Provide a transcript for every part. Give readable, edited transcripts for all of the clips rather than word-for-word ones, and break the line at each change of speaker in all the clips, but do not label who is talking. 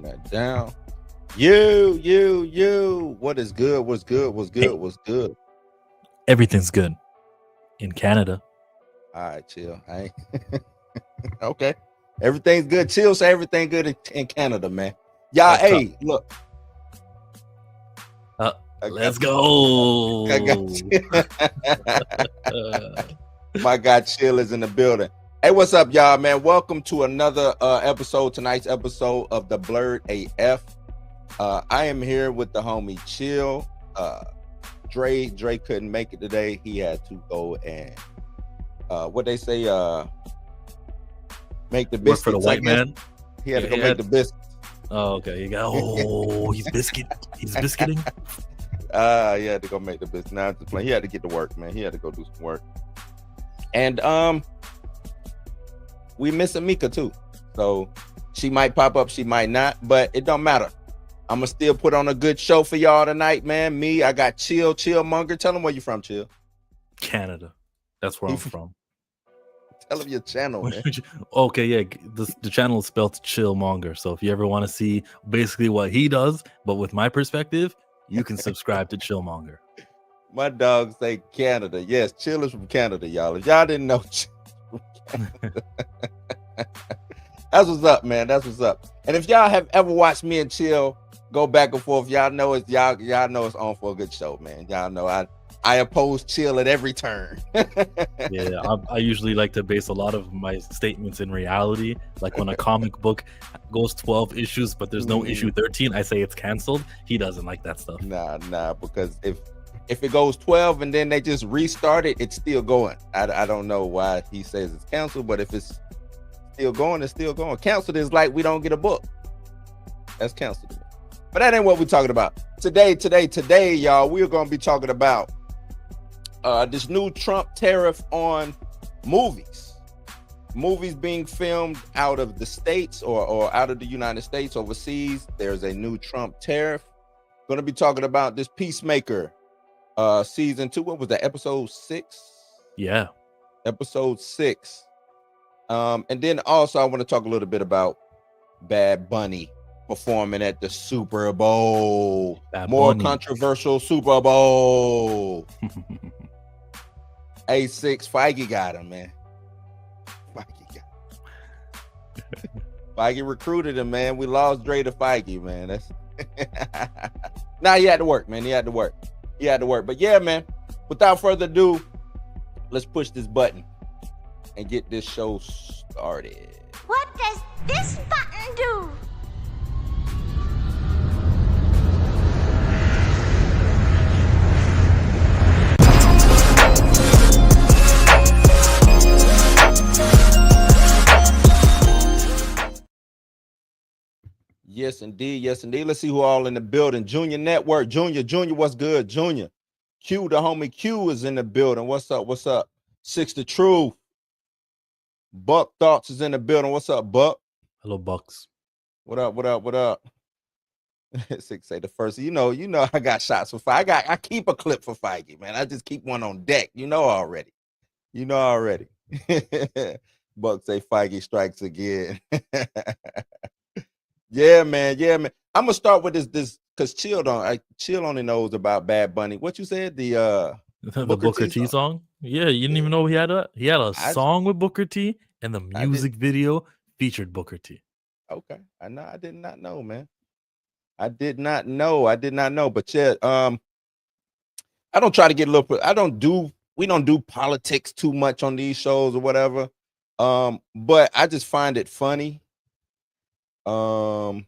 that down. You. What is good? What's good? What's good? What's good?
Everything's good in Canada.
All right, chill. I ain't okay. Everything's good. Chill. Say everything good in Canada, man. Y'all, hey, look.
Let's go.
I got My guy Chill is in the building. Hey, what's up, y'all, man? Welcome to another episode. Tonight's episode of the Blerd AF. I am here with the homie Chill. Dre couldn't make it today. He had to go and what they say, make the biscuits.
Work for the white man.
He had to go make the biscuits.
Oh, okay. You got he's biscuiting.
He had to go make the biscuits. Now I'm just playing. He had to get to work, man. He had to go do some work. And we miss Amika too. So she might pop up, she might not, but it don't matter. I'm gonna still put on a good show for y'all tonight, man. I got Chill Monger. Tell him where you from, Chill.
Canada. That's where I'm from.
Tell him your channel, man.
Okay, yeah. The channel is spelled Chill Monger. So if you ever want to see basically what he does, but with my perspective, you can subscribe to Chill Monger.
My dog say Canada. Yes, Chill is from Canada, y'all. If y'all didn't know, that's what's up, man. That's what's up. And if y'all have ever watched me and Chill go back and forth, y'all know it's on for a good show, man. Y'all know I oppose Chill at every turn.
Yeah, I usually like to base a lot of my statements in reality. Like when a comic book goes 12 issues, but there's no issue 13, I say it's canceled. He doesn't like that stuff.
Nah, because if it goes 12 and then they just restart it, it's still going. I don't know why he says it's canceled, but if it's still going, it's still going. Canceled is like we don't get a book. That's canceled to me. But that ain't what we're talking about. Today, y'all, we're going to be talking about this new Trump tariff on movies. Movies being filmed out of the States or out of the United States overseas. There's a new Trump tariff. Going to be talking about this Peacemaker season 2. What was that, episode 6?
Yeah,
episode 6. And then also I want to talk a little bit about Bad Bunny performing at the Super Bowl. Controversial Super Bowl. A6 Feige got him, man. Feige recruited him, man. We lost Dre to Feige, man. That's nah, he had to work, man. He had to work. But yeah, man, without further ado, let's push this button and get this show started.
What does this button do?
Yes, indeed. Let's see who all in the building. Junior Network. Junior, what's good? Junior. Q, the homie Q is in the building. What's up? Six the Truth. Buck Thoughts is in the building. What's up, Buck?
Hello, Bucks.
What up? Six say the first. You know, I got shots for Feige. I keep a clip for Feige, man. I just keep one on deck. You know already. Buck say Feige strikes again. Yeah, man. I'm gonna start with this because Chill only knows about Bad Bunny. What you said? The
Booker T song? Yeah, you didn't even know he had a song with Booker T, and the music video featured Booker T.
Okay, I did not know, man. I did not know. But yeah, I don't try to get we don't do politics too much on these shows or whatever. But I just find it funny. That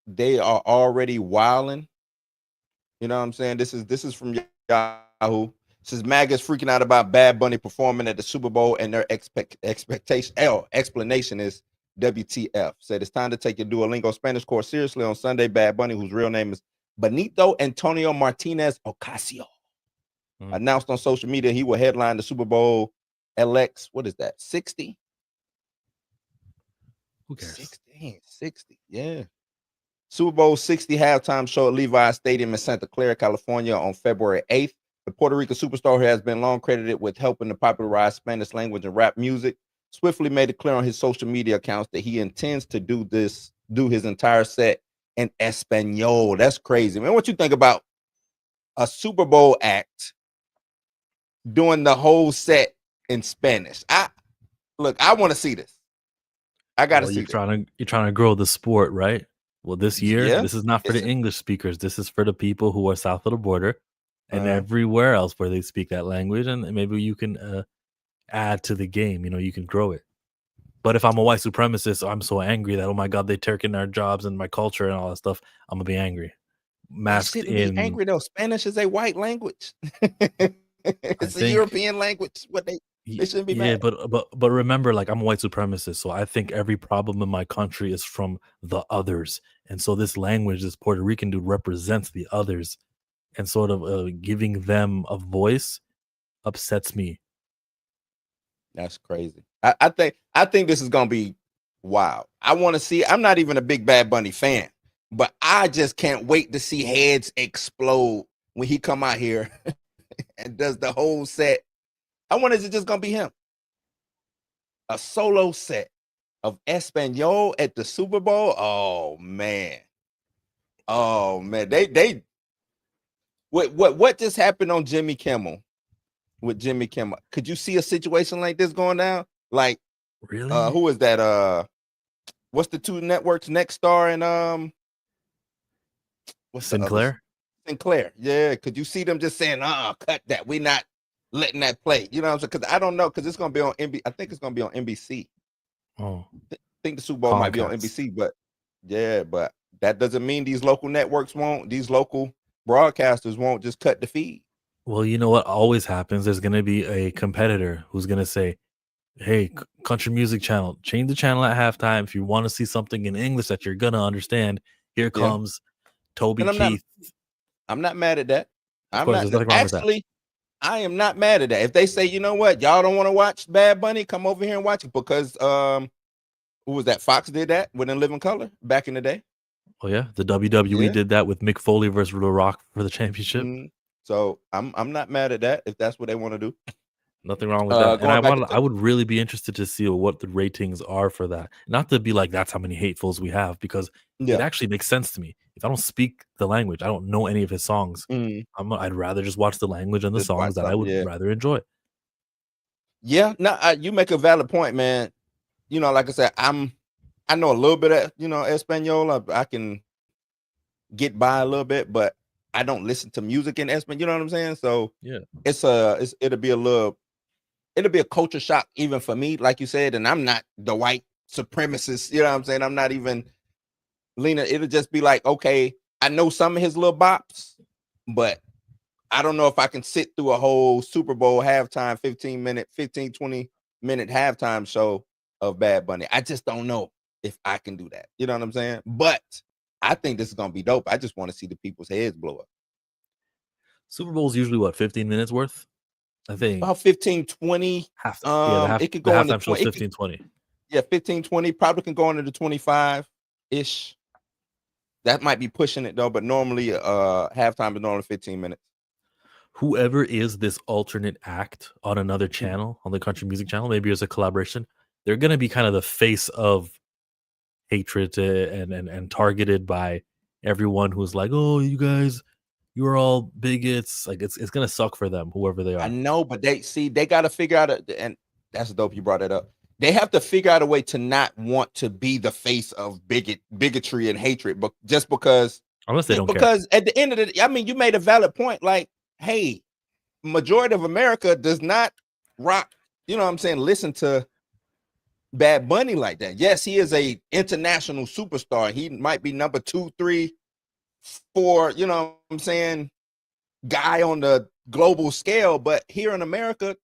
they are already wilding. You know what I'm saying? This is from Yahoo. This is MAGA's freaking out about Bad Bunny performing at the Super Bowl, and their explanation is WTF. Said it's time to take your Duolingo Spanish course seriously on Sunday. Bad Bunny, whose real name is Benito Antonio Martinez Ocasio, announced on social media he will headline the Super Bowl LX. What is that? 60?
Who cares?
60. Yeah. Super Bowl 60 halftime show at Levi's Stadium in Santa Clara, California on February 8th. The Puerto Rican superstar who has been long credited with helping to popularize Spanish language and rap music swiftly made it clear on his social media accounts that he intends to do his entire set in Espanol. That's crazy, man. What you think about a Super Bowl act doing the whole set in Spanish? I want to see this. I got to
Well,
see this.
you're trying to grow the sport, right? Well, this year,
Yeah,
this is not for the English speakers. This is for the people who are south of the border and
uh,
everywhere else where they speak that language, and maybe you can add to the game. You know, you can grow it. But if I'm a white supremacist, I'm so angry that, oh my god, they're taking our jobs and my culture and all that stuff. I'm gonna be angry,
they
masked
shouldn't be
in.
angry though. Spanish is a white language.
I
It's a
think
European language. What they shouldn't be
Yeah,
mad.
but remember, like, I'm a white supremacist, so I think every problem in my country is from the others, and so this language, this Puerto Rican dude represents the others, and sort of giving them a voice upsets me.
That's crazy. I think this is gonna be wild. I want to see. I'm not even a big Bad Bunny fan, but I just can't wait to see heads explode when he come out here and does the whole set. I wonder is it just gonna be him? A solo set of Espanol at the Super Bowl. Oh man. Oh man. They what just happened on Jimmy Kimmel with Jimmy Kimmel? Could you see a situation like this going down? Like
Really,
who is that? What's the two networks, Next Star and what's the other?
Sinclair?
Sinclair. Yeah. Could you see them just saying, cut that. We're not letting that play. You know what I'm saying? Because I don't know, because it's gonna be on NBC. I think it's gonna be on NBC.
Oh,
I think the Super Bowl might be on
Comcast.
NBC, but yeah, but that doesn't mean these local networks won't, these local broadcasters won't just cut the feed.
Well, you know what always happens? There's gonna be a competitor who's gonna say, "Hey, country music channel, change the channel at halftime if you want to see something in English that you're gonna understand. Here
Yeah.
comes Toby
And
Keith."
I'm not mad at that.
Of
I'm
course,
not
there's nothing wrong with that.
actually I am not mad at that. If they say, you know what, y'all don't want to watch Bad Bunny, come over here and watch it because who was that? Fox did that with In Living Color back in the day.
Oh yeah, the WWE
Yeah.
did that with Mick Foley versus The Rock for the championship.
Mhm. So I'm not mad at that if that's what they want to do.
Nothing wrong with that. And
Going back
I
into
would really be interested to see what the ratings are for that. Not to be like that's how many hatefuls we have, because it
yeah.
actually makes sense to me. If I don't speak the language, I don't know any of his songs.
Mhm.
I'd rather just watch the language and the
Just watch
songs that I
something.
would
Yeah.
rather enjoy.
Yeah. No, you make a valid point, man. You know, like I said, I know a little bit of, Espanol. I can get by a little bit, but I don't listen to music in Espanol. You know what I'm saying? So
Yeah.
it'll be a culture shock even for me, like you said. And I'm not the white supremacist. You know what I'm saying? I'm not even leaning. It'll just be like, okay, I know some of his little bops, but I don't know if I can sit through a whole Super Bowl halftime 20-minute halftime show of Bad Bunny. I just don't know if I can do that. You know what I'm saying? But I think this is gonna be dope. I just want to see the people's heads blow up.
Super Bowl's usually what, 15 minutes worth? I think
About 15, 20. It could
the
go into
halftime show's
20.
15, 20.
Yeah, 15, 20. Probably can go into the 25-ish. That might be pushing it though, but normally halftime is normally 15 minutes.
Whoever is this alternate act on another channel, on the country music channel, maybe as a collaboration, they're gonna be kind of the face of hatred and targeted by everyone who's like, "Oh, you guys, you're all bigots." Like it's gonna suck for them, whoever they
I
are.
know, but they got to figure out and that's dope you brought it up. They have to figure out a way to not want to be the face of bigotry and hatred, but just because
Unless they don't care.
because at the end of the, I mean, you made a valid point. Like, hey, majority of America does not rock. You know what I'm saying? Listen to Bad Bunny like that. Yes, he is a international superstar. He might be number 2, 3, 4. You know what I'm saying? Guy on the global scale, but here in America,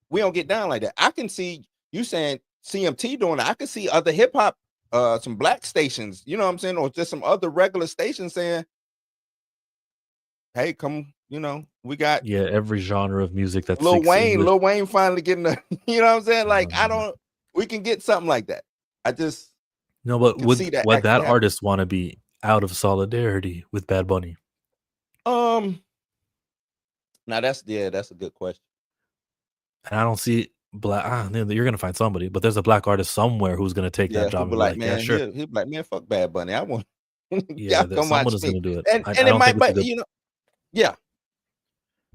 we don't get down like that. I can see you saying CMT doing it. I can see other hip hop, some black stations, you know what I'm saying, or just some other regular stations saying, "Hey, come, we got
Yeah, every genre of music that
Lil
speaks
Wayne.
English.
Lil Wayne finally getting a, you know what I'm saying? Like,
Mhm.
we can get something like that. I just
No, but
can see that
would
actually
that
happen.
artist want to be out of solidarity with Bad Bunny?
Now that's a good question.
And I don't see you're gonna find somebody, but there's a black artist somewhere who's gonna take that
Yeah, he'll
job
be
and be
like,
like, yeah,
man,
sure,
he'll be like, man, fuck Bad Bunny. I want
yeah,
y'all
that
come
someone
watch
is
me.
gonna do it.
And
I
it
don't think
might,
it's a
but
good.
yeah,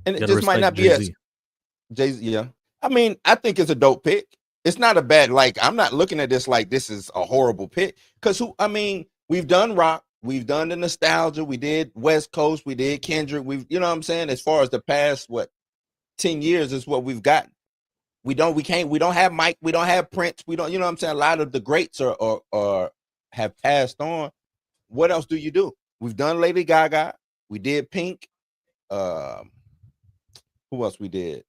and
You
it
gotta
just might
respect
not be
Jay
as
Z.
Jay-Z. Yeah, I mean, I think it's a dope pick. It's not a bad, like, I'm not looking at this like this is a horrible pick. Cause we've done rock, we've done the nostalgia, we did West Coast, we did Kendrick, you know what I'm saying? As far as the past 10 years is what we've gotten. We don't have Mike, we don't have Prince, we don't, you know what I'm saying? A lot of the greats are have passed on. What else do you do? We've done Lady Gaga, we did Pink, who else we did?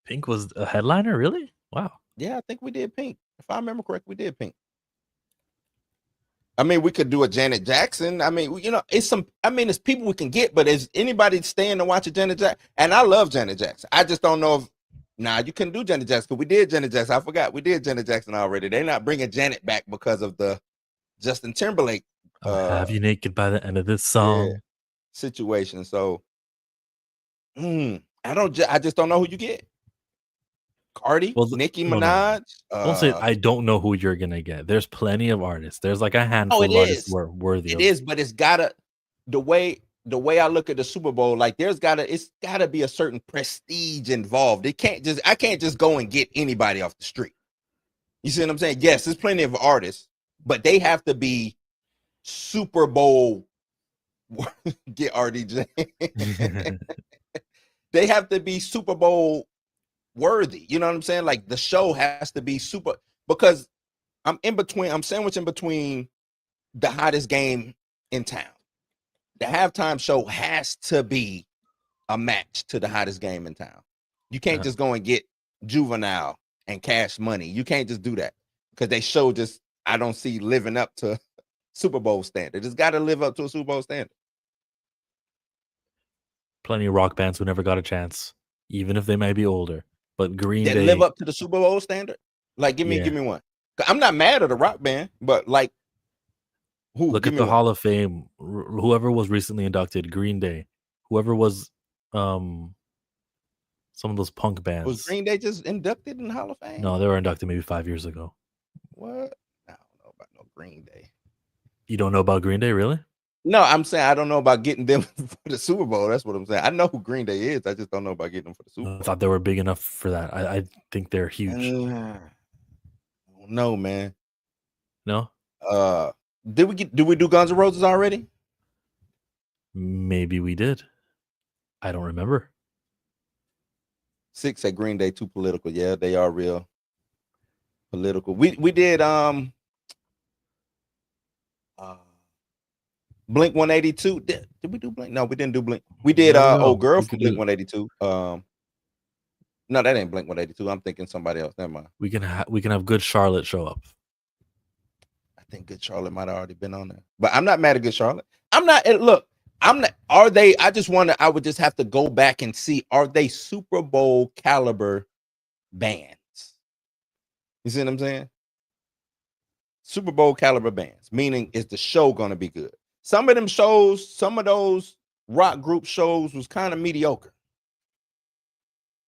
Pink was a headliner, really? Wow.
Yeah, I think we did Pink. If I remember correctly, we did Pink. I mean, we could do a Janet Jackson. I mean, it's people we can get, but is anybody staying to watch a Janet Jackson? And I love Janet Jackson. I just don't know if, you couldn't do Janet Jackson because we did Janet Jackson. I forgot we did Janet Jackson already. They're not bringing Janet back because of the Justin Timberlake
I'll have you naked by the end of this song.
situation. So, I just don't know who you get. Cardi, Nicki Minaj.
No. Don't say I don't know who you're gonna get. There's plenty of artists. There's like a handful of artists who are worthy.
It is, but it's gotta the way I look at the Super Bowl. Like it's gotta be a certain prestige involved. I can't just go and get anybody off the street. You see what I'm saying? Yes, there's plenty of artists, but they have to be Super Bowl. Get RDJ. They have to be Super Bowl worthy. You know what I'm saying? Like the show has to be super, because I'm sandwiched in between the hottest game in town. The halftime show has to be a match to the hottest game in town. You can't just go and get Juvenile and Cash Money. You can't just do that because they show I don't see living up to Super Bowl standard. It's got to live up to a Super Bowl standard.
Plenty of rock bands who never got a chance, even if they might be older. But Green Day
live up to the Super Bowl standard. Like, give me one. I'm not mad at a rock band, but like, who?
Look at the Hall of Fame. Whoever was recently inducted, Green Day. Whoever was, some of those punk bands.
Was Green Day just inducted in the Hall of Fame?
No, they were inducted maybe 5 years ago.
What? I don't know about no Green Day.
You don't know about Green Day, really?
No, I'm saying I don't know about getting them for the Super Bowl. That's what I'm saying. I know who Green Day is. I just don't know about getting them for the Super Bowl.
I thought they were big enough for that. I think they're huge.
No, man.
No?
Did we do Guns N' Roses already?
Maybe we did. I don't remember.
6 at Green Day, too political. Yeah, they are real political. We did Blink 182. Did we do Blink? No, we didn't do Blink. We did Old Girl from Blink 182. No, that ain't Blink 182. I'm thinking somebody else. Never mind.
We can have Good Charlotte show up.
I think Good Charlotte might have already been on there. But I'm not mad at Good Charlotte. Are they? I would just have to go back and see, are they Super Bowl caliber bands? You see what I'm saying? Super Bowl caliber bands, meaning is the show going to be good? Some of them shows, some of those rock group shows was kind of mediocre.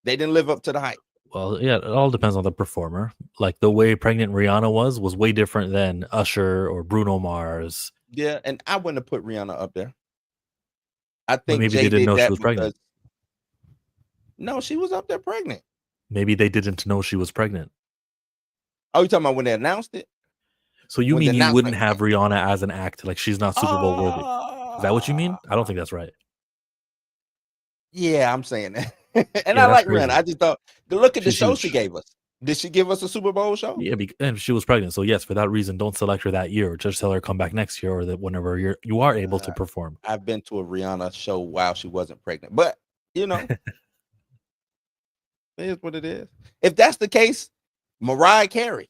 They didn't live up to the hype.
Well, yeah, it all depends on the performer. Like the way Pregnant Rihanna was way different than Usher or Bruno Mars.
Yeah, and I wouldn't have put Rihanna up there. I think
maybe they didn't know she was pregnant.
No, she was up there pregnant.
Maybe they didn't know she was pregnant.
Oh, you talking about when they announced it?
So you mean you wouldn't have Rihanna as an act? Like she's not Super Bowl worthy? Is that what you mean? I don't think that's right.
Yeah, I'm saying that. And I like Rihanna. I just thought, look at the show she gave us. Did she give us a Super Bowl show?
Yeah, and she was pregnant. So yes, for that reason, don't select her that year. Just tell her come back next year, or that whenever you are able to perform.
I've been to a Rihanna show while she wasn't pregnant, but it is what it is. If that's the case, Mariah Carey.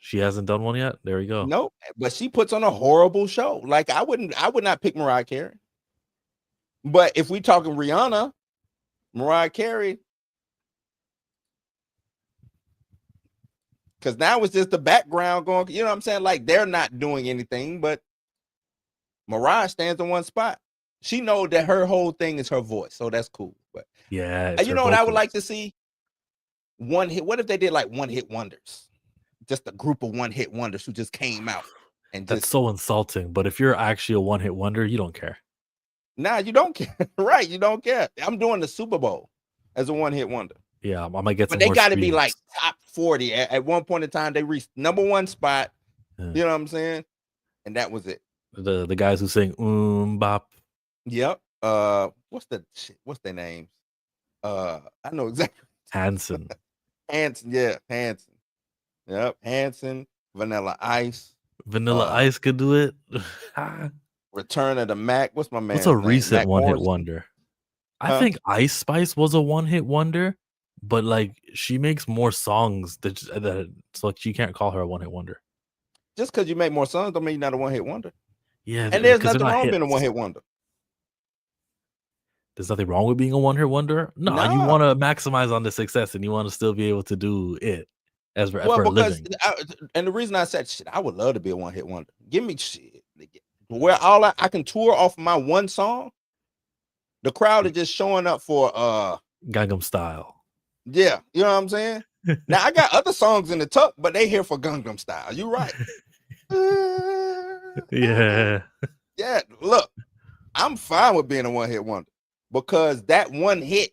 She hasn't done one yet. There you go.
Nope, but she puts on a horrible show. Like I would not pick Mariah Carey. But if we talking Rihanna, Mariah Carey, because now it's just the background going, you know what I'm saying? Like they're not doing anything, but Mariah stands in one spot. She know that her whole thing is her voice, so that's cool. But
Yeah, it's
you
her
know what I would like
vocals.
to see? One hit. What if they did like one hit wonders? Just a group of one hit wonders who just came out and
That's
just
so insulting. But if you're actually a one-hit wonder, you don't care.
nah, you don't care. Right, you don't care. I'm doing the Super Bowl as a one hit wonder.
Yeah, I might get
But
some
they
more
got to be like
streams.
top 40. At one point in time, they reached #1 spot.
Yeah.
You know what I'm saying? And that was it.
The guys who sing bop.
Yep. What's their names? I know exactly.
Hanson.
Hanson, yeah, Hanson. Yep, Hanson, Vanilla Ice.
Vanilla Ice could do it.
Return of the Mac. What's my man's
What's a
name?
recent
Mac
one-hit
Morrison?
wonder? I
Huh?
think Ice Spice was a one-hit wonder, but like she makes more songs that so like she can't call her a one-hit wonder.
Just because you make more songs don't mean you're not a one hit wonder.
Yeah,
And there's
because they're
nothing
not
wrong being a
hits.
one hit wonder.
There's nothing wrong with being a one-hit wonder. No, you
Nah.
want to maximize on the success and you want to still be able to do it as for a
Because
living.
and the reason I said shit, I would love to be a one hit wonder. Give me shit. Where all I can tour off my one song. The crowd is just showing up for
Gangnam Style.
yeah, you know what I'm saying? Now I got other songs in the tuck, but they here for Gangnam Style. You right.
Yeah.
Yeah, look, I'm fine with being a one-hit wonder because that one hit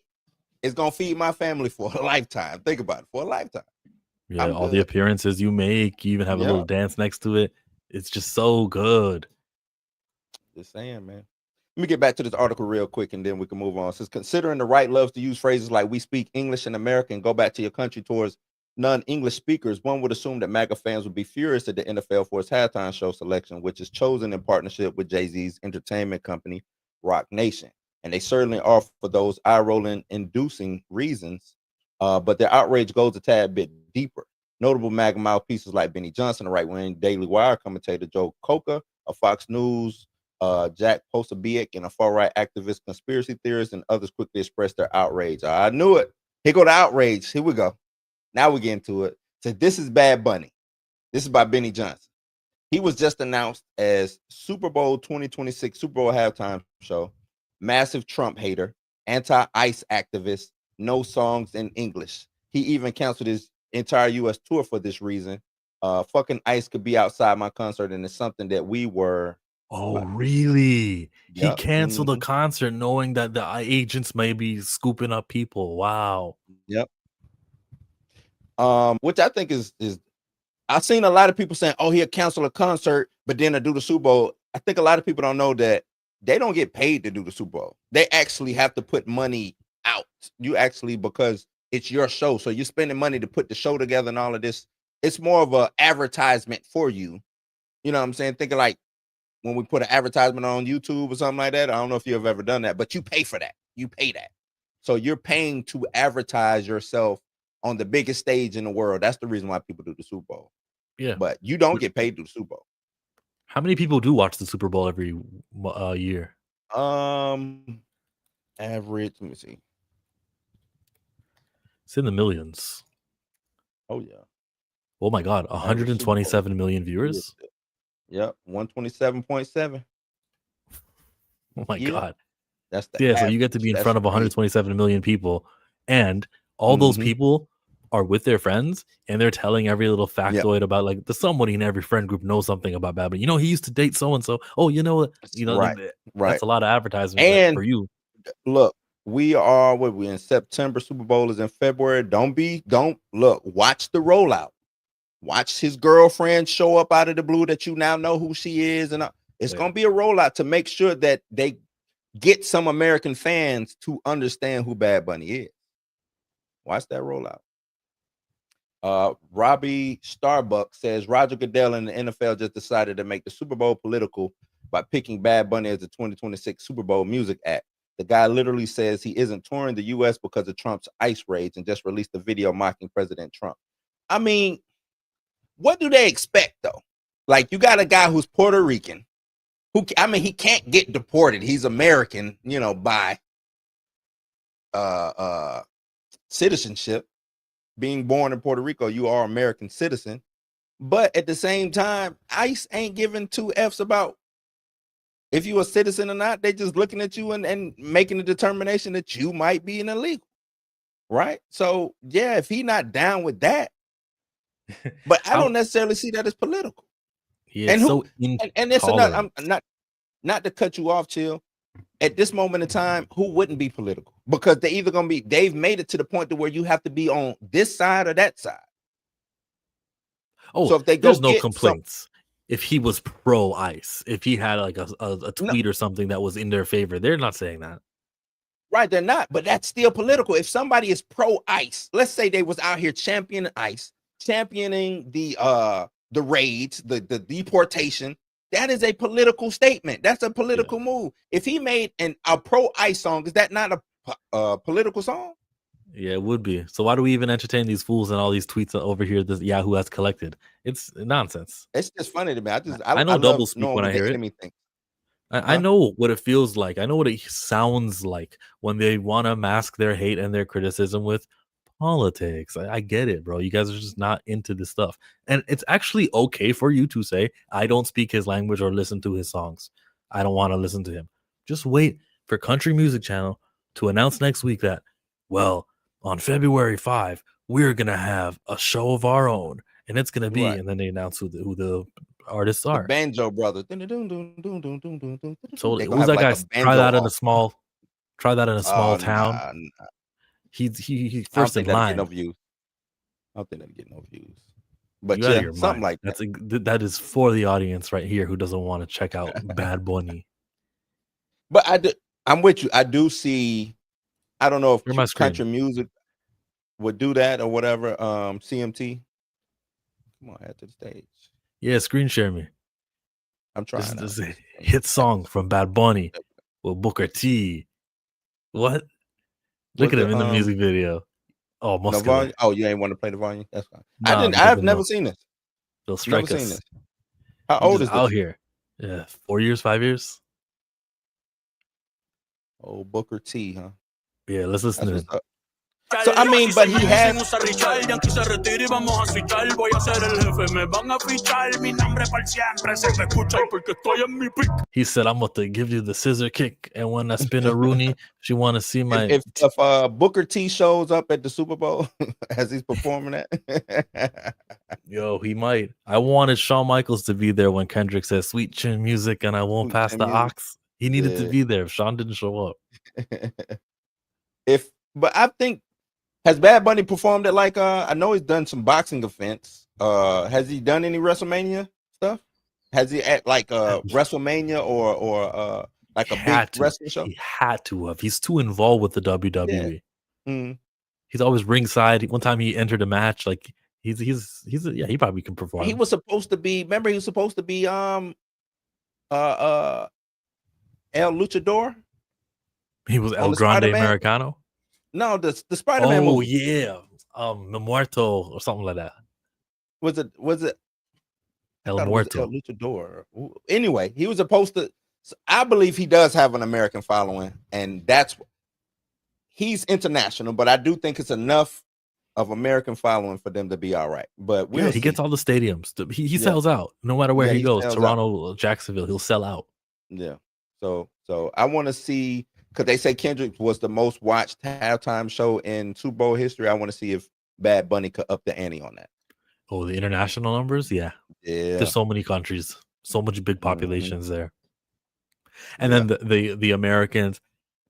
is gonna feed my family for a lifetime. Think about it, for a lifetime.
Yeah,
I'm
all the
good.
appearances you make, you even have a little
Yeah.
dance next to it. It's just so good.
Just saying, man. Let me get back to this article real quick and then we can move on. It says, considering the right loves to use phrases like we speak English in America and go back to your country towards non-English speakers, one would assume that MAGA fans would be furious at the NFL for its halftime show selection, which is chosen in partnership with Jay-Z's entertainment company, Rock Nation. And they certainly are for those eye-rolling inducing reasons, but their outrage goes a tad bit deeper. Notable MAGA mouthpieces like Benny Johnson, the right-wing Daily Wire commentator Joe Coca of Fox News, Jack Posobiec, and a far-right activist, conspiracy theorist, and others quickly expressed their outrage. I knew it. Here go the outrage. Here we go. Now we get into it. So this is Bad Bunny. This is by Benny Johnson. He was just announced as Super Bowl 2026 Super Bowl halftime show, massive Trump hater, anti-ICE activist, no songs in English. He even canceled his entire U.S. tour for this reason. Fucking ICE could be outside my concert, and it's something that we were.
Oh, really? He
Yep.
canceled the concert knowing that the agents may be scooping up people. Wow.
Yep. Which I think is I've seen a lot of people saying, "Oh, he'll cancel a concert, but then to do the Super Bowl." I think a lot of people don't know that they don't get paid to do the Super Bowl. They actually have to put money out. You actually, because it's your show, so you're spending money to put the show together and all of this. It's more of a advertisement for you. You know what I'm saying? Think of like when we put an advertisement on YouTube or something like that. I don't know if you've ever done that, but you pay for that. You pay that. So you're paying to advertise yourself on the biggest stage in the world. That's the reason why people do the Super Bowl.
Yeah.
But you don't get paid to do the Super Bowl.
How many people do watch the Super Bowl every year?
Average, let me see.
It's in the millions.
Oh yeah.
Oh my God, 127 million viewers.
Yep, 127.7.
Oh my God.
That's the
yeah. So you get to be in front of 127 million people, and all those people are with their friends, and they're telling every little factoid about like the somebody in every friend group knows something about Bad Bunny. You know, he used to date so and so. Oh,
right.
That's a lot of advertisement
and
for you.
Look, we are what we in September. Super Bowl is in February. Don't look. Watch the rollout. Watch his girlfriend show up out of the blue that you now know who she is, and it's gonna be a rollout to make sure that they get some American fans to understand who Bad Bunny is. Watch that rollout. Robbie Starbuck says Roger Goodell and the NFL just decided to make the Super Bowl political by picking Bad Bunny as the 2026 Super Bowl music act. The guy literally says he isn't touring the U.S. because of Trump's ICE raids and just released a video mocking President Trump. I mean, what do they expect though? Like, you got a guy who's Puerto Rican, he can't get deported. He's American, by citizenship. Being born in Puerto Rico, you are American citizen. But at the same time, ICE ain't giving two F's about if you a citizen or not. They just looking at you and making a determination that you might be an illegal, right? So yeah, if he not down with that, but I don't necessarily see that as political.
Yeah,
And
it's
who
so
and it's another.
intolerant.
I'm not to cut you off, Chill. At this moment in time, who wouldn't be political? Because they either gonna be. They've made it to the point to where you have to be on this side or that side.
Oh,
So if they go
there's no
get some,
complaints. If he was pro ICE, if he had like a
no,
tweet or something that was in their favor, they're not saying that.
right, they're not, but that's still political. If somebody is pro ICE, let's say they was out here championing ICE, championing the raids, the deportation, that is a political statement. That's a political move. If he made a pro ICE song, is that not a political song?
Yeah, it would be. So why do we even entertain these fools and all these tweets over here that Yahoo has collected? It's nonsense.
It's just funny to me.
I know
I
double
love
speak
knowing
when
what
I
the
hear it.
enemy thinks.
I know what it feels like. I know what it sounds like when they want to mask their hate and their criticism with politics. I get it, bro. You guys are just not into this stuff. And it's actually okay for you to say, I don't speak his language or listen to his songs. I don't want to listen to him. Just wait for Country Music Channel to announce next week that, well, on February 5, we're going to have a show of our own. And it's going to be,
Right.
and then they announce who the artists
The
are.
Banjo Brothers.
So
They
who's
gonna have
that
like
guy?
a banjo
Try that in a small
oh
town.
nah.
He's
I don't
first in
think that'll get no
line.
views. I don't think that'll get no views. But
You out of
yeah,
your
something
mind.
like that.
That is for the audience right here who doesn't want to check out Bad Bunny.
But I'm with you. I do see. I don't know
Share my
if country
screen.
music would do that or whatever. CMT. Come on, add to the stage.
Yeah, screen share me.
I'm trying.
This is a hit song from Bad Bunny with Booker T. What? Look
Was
at
it
him in the music video. Oh,
no
muscular.
volume? Oh, you ain't want to play the volume? That's fine.
Nah, because
I've
then
never seen this.
they'll
Never
strike
seen
us.
this. How
He's
old
just
is
out
this?
here. Yeah, 4 years, 5 years.
Oh, Booker T, huh?
Yeah, let's listen
That's
to
what's
him.
up. So I mean, but he has.
He said, "I'm about to give you the scissor kick, and when I spin a Rooney, she want to see my."
If Booker T shows up at the Super Bowl as he's performing that,
Yo, he might. I wanted Shawn Michaels to be there when Kendrick says "Sweet Chin Music" and I won't pass the ox. He needed to be there if Shawn didn't show up.
But I think, has Bad Bunny performed at like I know he's done some boxing events. Has he done any WrestleMania stuff? Has he at like WrestleMania or like a big wrestling show?
He had to have. He's too involved with the WWE.
Yeah. Mm.
He's always ringside. One time he entered a match. Like he probably can perform.
He was supposed to be. Remember, he was supposed to be El Luchador.
He was El Grande Americano.
No, the Spider-Man movie.
Yeah, Muerto or something like that.
Was it
El Muerto?
El Luchador. Anyway, he was supposed to. I believe he does have an American following, and he's international. But I do think it's enough of American following for them to be all right. But
he gets all the stadiums. He sells out no matter where he goes. Toronto, Jacksonville, he'll sell out.
Yeah. So I want to see, because they say Kendrick was the most watched halftime show in Super Bowl history. I want to see if Bad Bunny could up the ante on that.
Oh, the international numbers? Yeah. There's so many countries, so much big populations there. And then the Americans,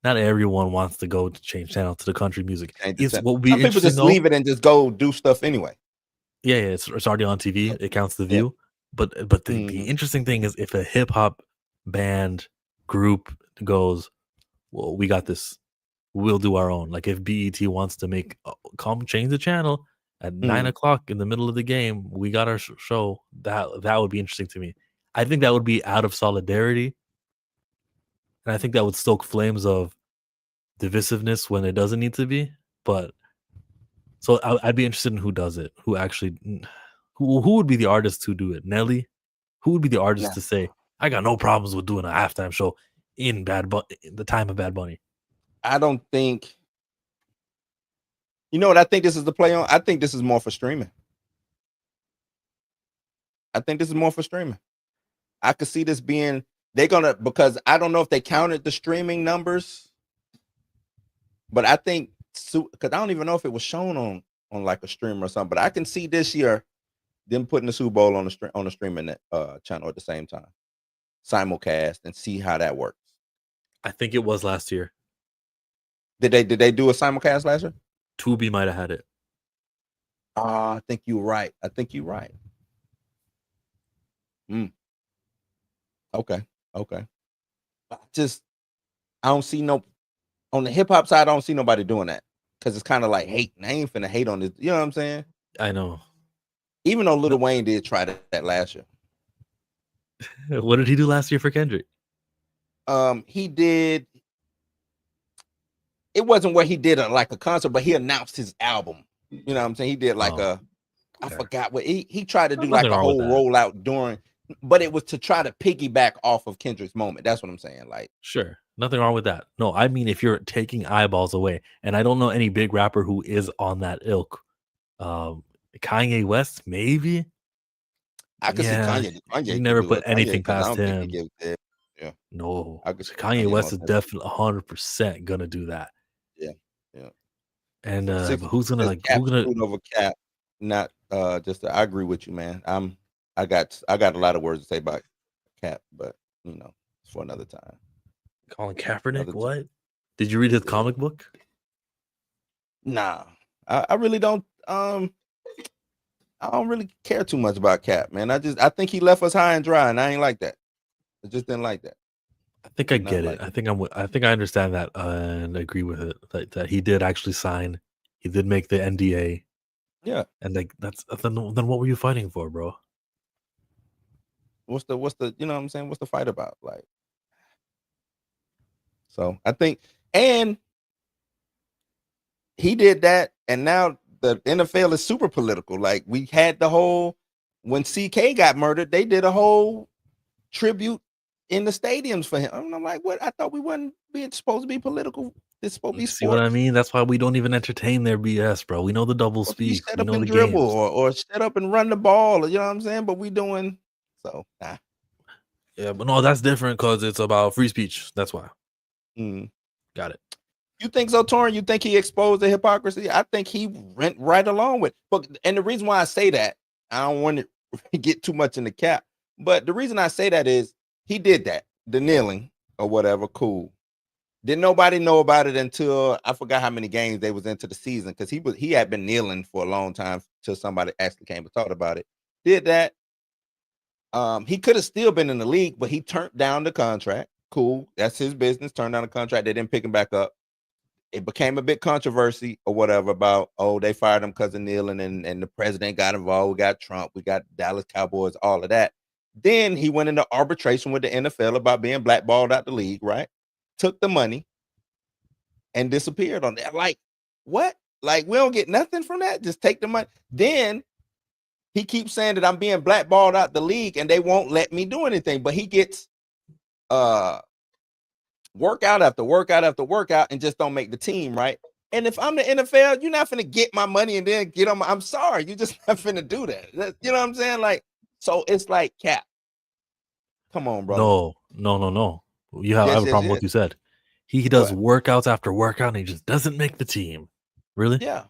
not everyone wants to go to change channel to the country music. It's what would be
some people just leave it and just go do stuff anyway.
Yeah, it's already on TV. It counts the view. But the interesting thing is if a hip hop band group goes, well, we got this, we'll do our own. Like if BET wants to come change the channel at 9 o'clock in the middle of the game, we got our show. That would be interesting to me. I think that would be out of solidarity. And I think that would stoke flames of divisiveness when it doesn't need to be. But so I'd be interested in who does it, who would be the artist to do it? Nelly? Who would be the artist to say, I got no problems with doing a halftime show in the time of Bad Bunny?
I don't think. You know what I think this is the play on? I think this is more for streaming. I could see this being they're gonna, because I don't know if they counted the streaming numbers, but I think because I don't even know if it was shown on like a stream or something. But I can see this year them putting the Super Bowl on the streaming channel at the same time, simulcast, and see how that works.
I think it was last year.
Did they do a simulcast last year?
Tubi might have had it.
I think you're right. Okay. I don't see no, on the hip hop side, I don't see nobody doing that, because it's kind of like hating. I ain't finna hate on this. You know what I'm saying?
I know.
Even though Lil Wayne did try that last year.
What did he do last year for Kendrick?
He did. It wasn't where he did like a concert, but he announced his album. You know what I'm saying? He did like I forgot what he tried to do, like a whole rollout during, but it was to try to piggyback off of Kendrick's moment. That's what I'm saying. Like,
sure, nothing wrong with that. No, I mean, if you're taking eyeballs away, and I don't know any big rapper who is on that ilk. Kanye West, maybe.
I could see Kanye.
You never put anything past him.
Yeah.
No, Kanye West is definitely 100% gonna do that.
Yeah.
And who's gonna
over Cap? Not just. I agree with you, man. I got a lot of words to say about Cap, but it's for another time.
Colin Kaepernick, what? Did you read his comic book?
Nah, I really don't. I don't really care too much about Cap, man. I think he left us high and dry, and I ain't like that. I just didn't like that.
I think I get it. I think I understand that and agree with it. That he did actually sign. He did make the NDA.
Yeah.
And like then what were you fighting for, bro?
What's the you know what I'm saying? What's the fight about? Like, so I think, and he did that, and now the NFL is super political. Like, we had the whole, when CK got murdered, they did a whole tribute in the stadiums for him. And I'm like, what? I thought we wasn't supposed to be political. It's supposed to be sports.
See what I mean? That's why we don't even entertain their BS, bro. We know the double speak.
Shut up and dribble, or shut up and run the ball. You know what I'm saying? But we doing so. Nah.
Yeah, but no, that's different because it's about free speech. That's why. Got it.
You think so, Torrin? You think he exposed the hypocrisy? I think he went right along with. But and the reason why I say that, I don't want to get too much in the Cap, but the reason I say that is he did that, the kneeling or whatever. Cool. Didn't nobody know about it until I forgot how many games they was into the season, because he had been kneeling for a long time till somebody actually came and talked about it. Did that. He could have still been in the league, but he turned down the contract. Cool. That's his business. Turned down the contract. They didn't pick him back up. It became a bit controversy or whatever about, they fired him because of kneeling, and the president got involved. We got Trump. We got Dallas Cowboys, all of that. Then he went into arbitration with the NFL about being blackballed out the league, right? Took the money and disappeared on that. Like, what? Like, we don't get nothing from that? Just take the money. Then he keeps saying that I'm being blackballed out the league and they won't let me do anything. But he gets workout after workout after workout and just don't make the team, right? And if I'm the NFL, you're not finna get my money and then get on. I'm sorry, you just not finna do that. You know what I'm saying? Like, so it's like, Cap, come on, bro.
No. You have a problem with what you said. He does workouts after workout and he just doesn't make the team. Really?
Yeah.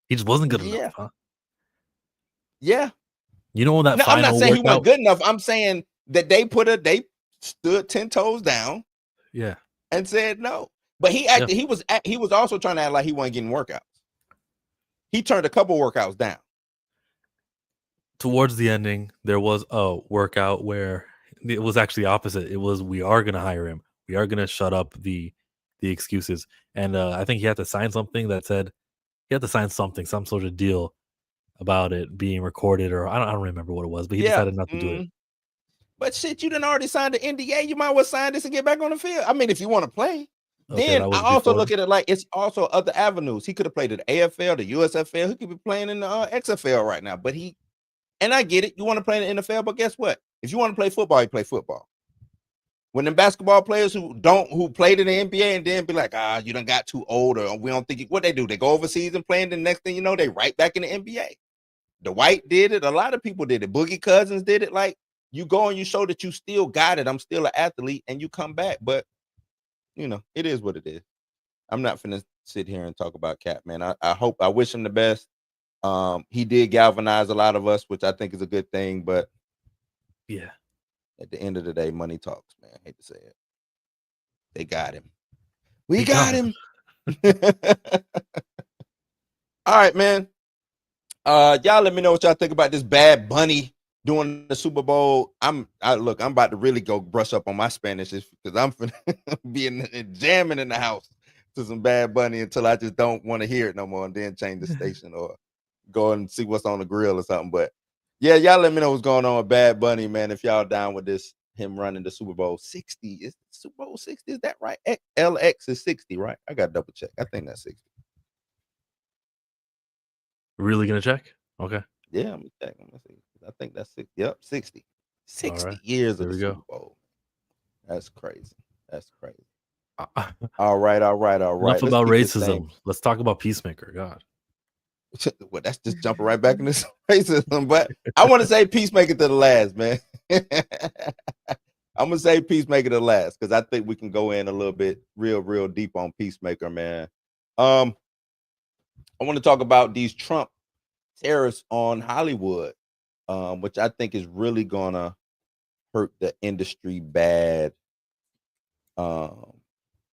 He just wasn't good enough, huh?
Yeah.
You know that final
I'm not saying
workout?
He wasn't good enough. I'm saying that they stood 10 toes down.
Yeah.
And said no. But he was also trying to act like he wasn't getting workouts. He turned a couple workouts down.
Towards the ending, there was a workout where it was actually the opposite. It was, we are going to hire him. We are going to shut up the excuses. And I think he had to sign something that said, some sort of deal about it being recorded, or I don't remember what it was, but he decided not to do it.
But shit, you done already signed the NDA. You might well sign this and get back on the field. I mean, if you want to play. Then I also look at it like it's also other avenues. He could have played at the AFL, the USFL. He could be playing in the XFL right now. But and I get it. You want to play in the NFL, but guess what? If you want to play football, you play football. When the basketball players who played in the NBA and then be like, you done got too old, or we don't think what they do. They go overseas and play, and the next thing you know, they right back in the NBA. The White did it. A lot of people did it. Boogie Cousins did it. Like, you go and you show that you still got it. I'm still an athlete, and you come back. But it is what it is. I'm not finna sit here and talk about Cap, man. I wish him the best. He did galvanize a lot of us, which I think is a good thing. But
Yeah.
at the end of the day, money talks, man. I hate to say it. They got him. We
They
got
got
him. All right, man. Y'all let me know what y'all think about this Bad Bunny doing the Super Bowl. I'm about to really go brush up on my Spanish because I'm finna be jamming in the house to some Bad Bunny until I just don't want to hear it no more, and then change the station or go and see what's on the grill or something. But yeah, y'all let me know what's going on with Bad Bunny, man. If y'all down with this, him running the Super Bowl 60. Is Super Bowl 60? Is that right? LX is 60, right? I got to double check. I think that's 60.
Really gonna check? Okay.
Yeah, I'm gonna check. Let me see. I think that's 60. Yep, 60. 60
right.
years
There
of the
we go.
Super Bowl. That's crazy. That's crazy.
Uh,
All right.
Enough
Let's
about
keep this thing.
racism. Let's talk about Peacemaker. God.
Well, that's just jumping right back into racism. But I want to say Peacemaker to the last, man. I'm gonna say Peacemaker to the last because I think we can go in a little bit real deep on Peacemaker, man. I want to talk about these Trump tariffs on Hollywood, which I think is really gonna hurt the industry bad.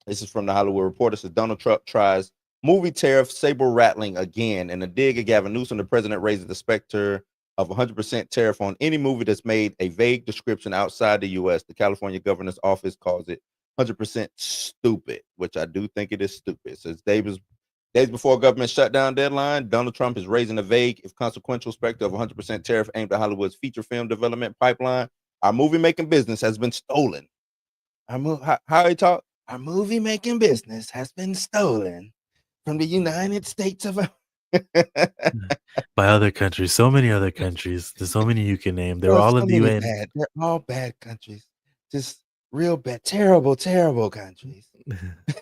This is from the Hollywood Reporter. It says Donald Trump tries movie tariff saber rattling again. In a dig at Gavin Newsom, the president raises the specter of 100% tariff on any movie that's made a vague description outside the U.S. The California governor's office calls it 100% stupid, which I do think it is stupid. It says days before government shutdown deadline, Donald Trump is raising a vague, if consequential, specter of 100% tariff aimed at Hollywood's feature film development pipeline. Our movie making business has been stolen. How he talk? Our movie making business has been stolen from the United States of
By other countries, so many other countries. There's so many you can name. They're
Oh,
all
so
in the
many
UN.
bad. They're all bad countries. Just real bad, terrible countries.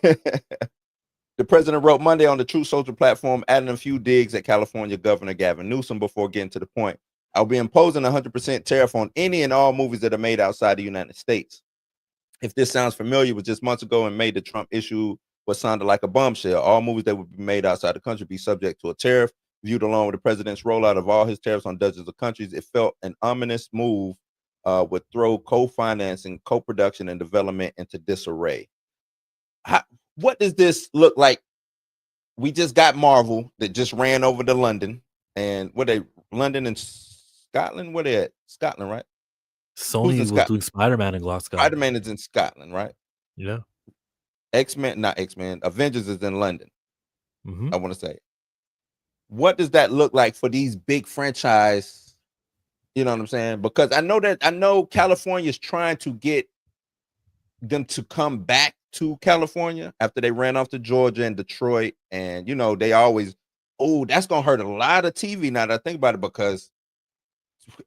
The president wrote Monday on the Truth Social platform, adding a few digs at California Governor Gavin Newsom before getting to the point. I'll be imposing 100% tariff on any and all movies that are made outside the United States. If this sounds familiar, it was just months ago in May the Trump issue what sounded like a bombshell. All movies that would be made outside the country be subject to a tariff. Viewed along with the president's rollout of all his tariffs on dozens of countries, it felt an ominous move would throw co-financing, co-production, and development into disarray. What does this look like? We just got Marvel that just ran over to London, and London and Scotland? Where they at? Scotland, right?
Sony was doing Spider-Man in Glasgow.
Spider-Man is in Scotland, right?
Yeah.
Not X-Men. Avengers is in London.
Mm-hmm.
I want to say. What does that look like for these big franchise? You know what I'm saying? Because I know California is trying to get them to come back to California after they ran off to Georgia and Detroit. And, they always, that's going to hurt a lot of TV now that I think about it, because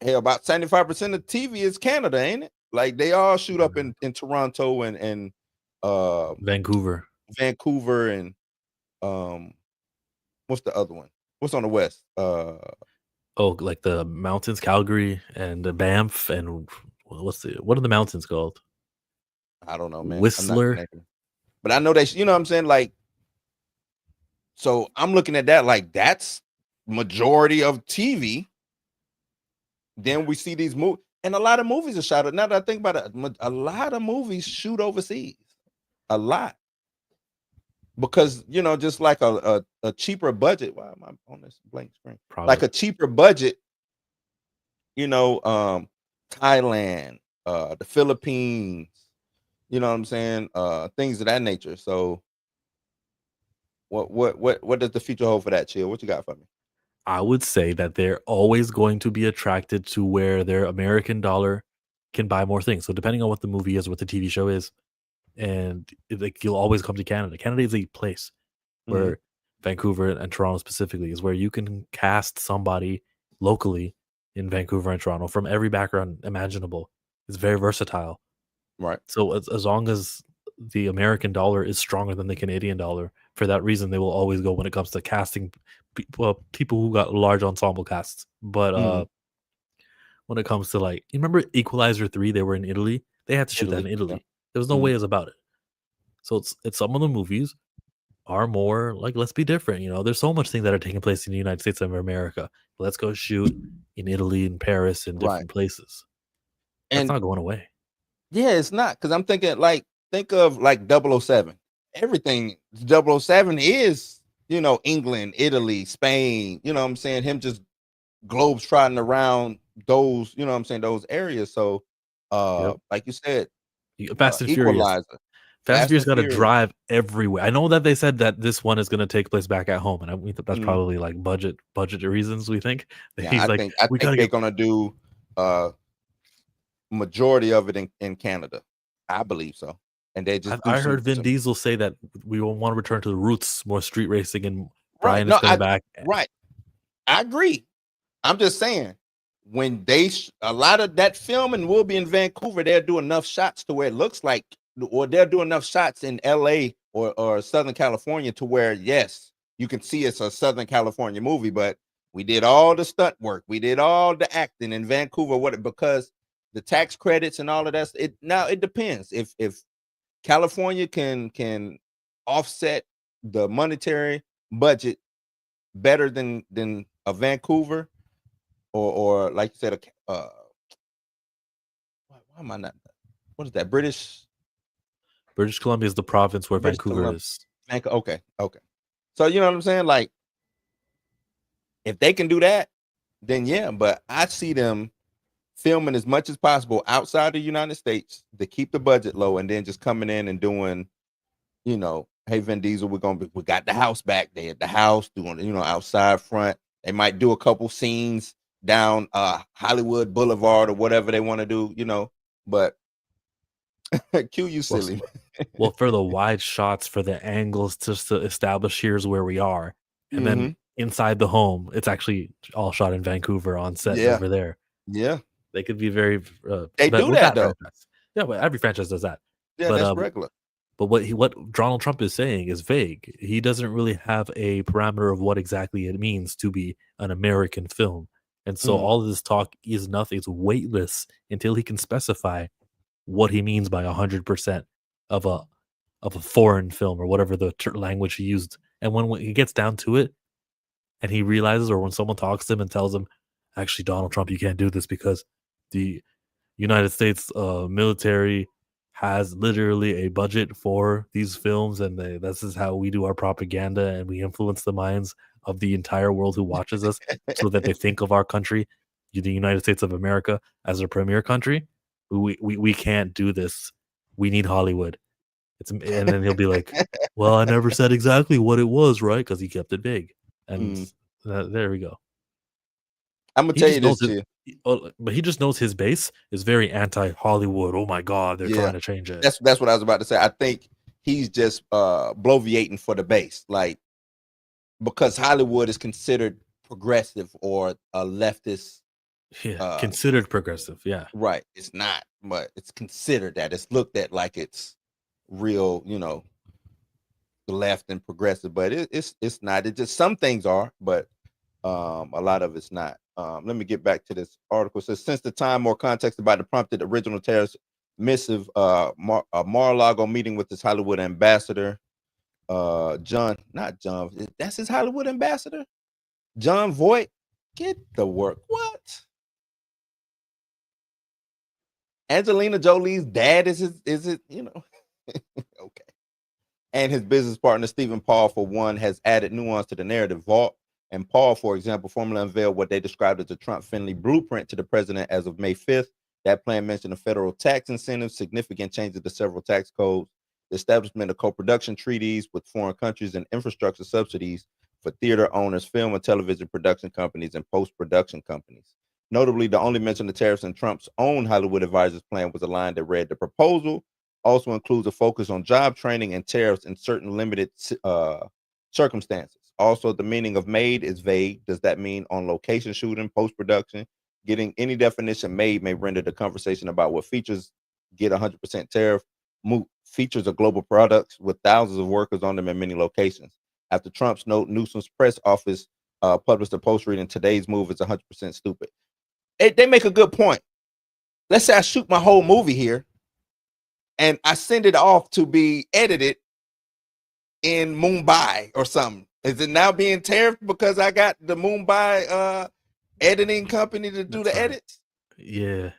about 75% of TV is Canada, ain't it? Like they all shoot up in Toronto and
Vancouver
and what's the other one? What's on the west?
Like the mountains, Calgary and Banff, and what are the mountains called?
I don't know, man.
Whistler.
But I know they, you know what I'm saying? Like, so I'm looking at that like that's majority of TV. Then we see these movies, and a lot of movies are shot. Now that I think about it, a lot of movies shoot overseas. A lot. Because, just like a cheaper budget. Why am I on this blank screen?
Probably.
Like a cheaper budget, Thailand, the Philippines, you know what I'm saying? Things of that nature. So what does the future hold for that, Chill? What you got for me?
I would say that they're always going to be attracted to where their American dollar can buy more things. So depending on what the movie is, what the TV show is, and you'll always come to Canada. Canada is a place where Vancouver and Toronto specifically is where you can cast somebody locally in Vancouver and Toronto from every background imaginable. It's very versatile.
Right.
So as long as the American dollar is stronger than the Canadian dollar, for that reason, they will always go when it comes to casting people who got large ensemble casts. But when it comes to like, you remember Equalizer 3? They were in Italy. They had to shoot that in
Italy, yeah.
Italy. There was no
Mhm.
ways about it. So it's some of the movies are more like, let's be different. You know, there's so much things that are taking place in the United States of America. Let's go shoot in Italy and Paris and
Right.
different places. That's
And
not going away.
yeah, it's not because I'm thinking like think of like 007. Everything 007 is, England, Italy, Spain, you know what I'm saying? Him just globes trotting around those, you know what I'm saying, those areas. So
Yep.
like you said,
Fast and Furious.
Equalizer,
Fast and
Fast
Furious
and
got to
Furious.
drive everywhere. I know that they said that this one is going to take place back at home, and we think that's
Mhm.
probably like budget reasons. We think
Yeah,
he's
I
like,
think I
we got
think
to
they're
get.
gonna do majority of it in Canada. I believe so. And they just do
I heard
some
Vin Diesel say that we want to return to the roots, more street racing, and
right.
Brian is
No,
coming back.
right. I agree. I'm just saying when a lot of that filming will be in Vancouver, they'll do enough shots to where it looks like, or they'll do enough shots in LA or Southern California to where, yes, you can see it's a Southern California movie, but we did all the stunt work, we did all the acting in Vancouver, because the tax credits and all of that. It depends. If California can offset the monetary budget better than a Vancouver or like you said, why am I not? What is that?
British Columbia is the province where
British
Vancouver
Columbia.
is.
Okay, okay. So you know what I'm saying? Like, if they can do that, then yeah. But I see them filming as much as possible outside the United States to keep the budget low, and then just coming in and doing, hey Vin Diesel, we got the house back there at the house doing, outside front. They might do a couple scenes down Hollywood Boulevard or whatever they want to do, but cue you
Well,
silly.
well, for the wide shots, for the angles, just to establish here's where we are, and then
Hmm.
inside the home, it's actually all shot in Vancouver on set
Yeah,
over there.
yeah.
They could be very,
They
but
do
with
that
that
though.
franchise, yeah, but every franchise does that.
Yeah,
But
that's regular.
but what Donald Trump is saying is vague. He doesn't really have a parameter of what exactly it means to be an American film, and so
Mhm.
all of this talk is nothing. It's weightless until he can specify what he means by 100% of a foreign film or whatever the language he used. And when he gets down to it, and he realizes, or when someone talks to him and tells him, "Actually, Donald Trump, you can't do this because the United States military has literally a budget for these films, and this is how we do our propaganda, and we influence the minds of the entire world who watches us, so that they think of our country, the United States of America, as a premier country. We can't do this. We need Hollywood." And then he'll be like, "Well, I never said exactly what it was, right? Because he kept it vague." And
Mm.
there we go.
I'm gonna
He
tell you
just knows
this,
it,
Chia.
but he just knows his base is very anti-Hollywood. Oh my god, they're
Yeah,
trying to change it.
that's what I was about to say. I think he's just bloviating for the base, like because Hollywood is considered progressive or a leftist.
Yeah,
Uh,
considered progressive. Yeah,
right. It's not, but it's considered that. It's looked at like it's real, the left and progressive, but it's not. It just some things are, but a lot of it's not. Let me get back to this article. It says since the time, more context about the prompted original terrorist missive, Mar-a-Lago meeting with his Hollywood ambassador, not John. That's his Hollywood ambassador, John Voight. Get the work. What? Angelina Jolie's dad is it? Okay. And his business partner, Stephen Paul, for one, has added nuance to the narrative vault. And Paul, for example, formally unveiled what they described as a Trump-friendly blueprint to the president as of May 5th. That plan mentioned a federal tax incentives, significant changes to several tax codes, the establishment of co-production treaties with foreign countries, and infrastructure subsidies for theater owners, film and television production companies, and post-production companies. Notably, the only mention of tariffs in Trump's own Hollywood advisors plan was a line that read, "The proposal also includes a focus on job training and tariffs in certain limited circumstances. Also, the meaning of made is vague. Does that mean on location shooting, post production? Getting any definition made may render the conversation about what features get 100% tariff moot. Features are global products with thousands of workers on them in many locations. After Trump's note, Newsom's press office published a post reading, "Today's move is 100% stupid." they make a good point. Let's say I shoot my whole movie here, and I send it off to be edited in Mumbai or something. Is it now being tariffed because I got the Mumbai editing company to do the edits?
Yeah.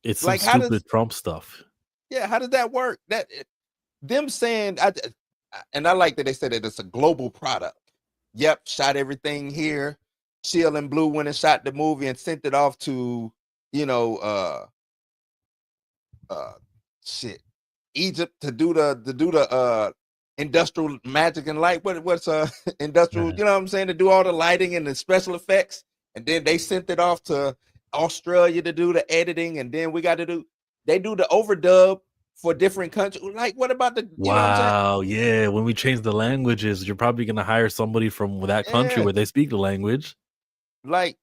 It's
Like,
some stupid Trump stuff.
Yeah, how does that work? Them saying, and I like that they said that it's a global product. Yep, shot everything here. Chill and Blue went and shot the movie and sent it off to, Egypt to do the industrial magic and light. What's industrial? You know what I'm saying? To do all the lighting and the special effects, and then they sent it off to Australia to do the editing, and then they do the overdub for different countries. Like, what about the? You know what I'm saying?
Yeah. When we change the languages, you're probably gonna hire somebody from that country where they speak the language.
Like,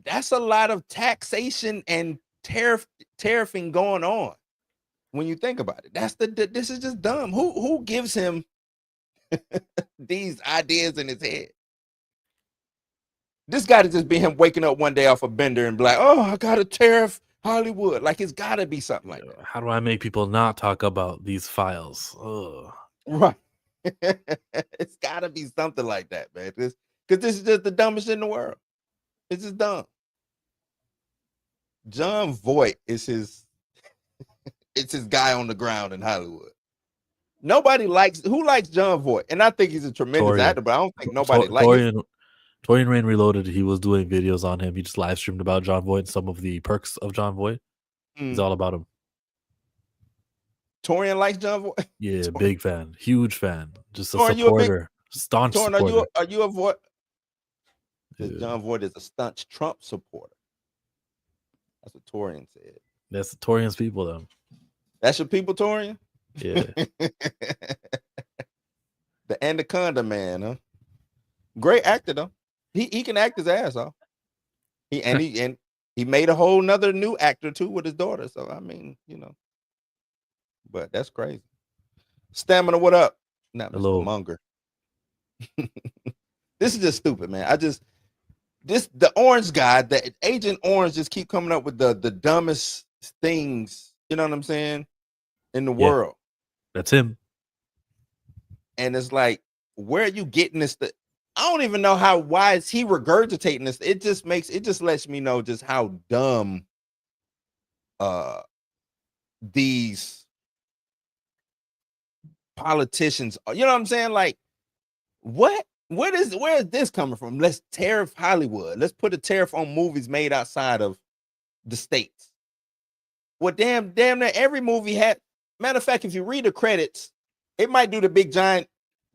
that's a lot of taxation and tariffing going on. When you think about it, this is just dumb. Who gives him these ideas in his head? This got to just be him waking up one day off a bender and be like, "Oh, I got to tariff Hollywood." Like, it's got to be something like that.
How do I make people not talk about these files? Ugh.
Right. It's got to be something like that, man. Because this is just the dumbest shit in the world. It's just dumb. John Voight is his guy on the ground in Hollywood. Who likes John Voight? And I think he's a tremendous actor, but I don't think nobody likes him.
Torian Rain Reloaded, he was doing videos on him. He just live streamed about John Voight and some of the perks of John Voight. He's all about him.
Torian likes John Voight?
Yeah, big fan. Huge fan. Just a supporter. Staunch supporter.
Are you a Voight? John Voight is a staunch Trump supporter. That's what Torian said.
That's Torian's people, though.
That's your people, Torian?
Yeah.
The Anaconda Man, huh? Great actor, though. He can act his ass off. He made a whole nother new actor too with his daughter. So I mean, but that's crazy. Stamina, what up? Not Mr. Munger. This is just stupid, man. The orange guy, the Agent Orange, just keep coming up with the dumbest things. You know what I'm saying? In the world.
That's him.
And it's like, where are you getting this? I don't even know why is he regurgitating this? It just lets me know just how dumb these politicians are. You know what I'm saying? Like, where is this coming from? Let's tariff Hollywood. Let's put a tariff on movies made outside of the states. Well, damn near every movie had. Matter of fact, if you read the credits, it might do the big giant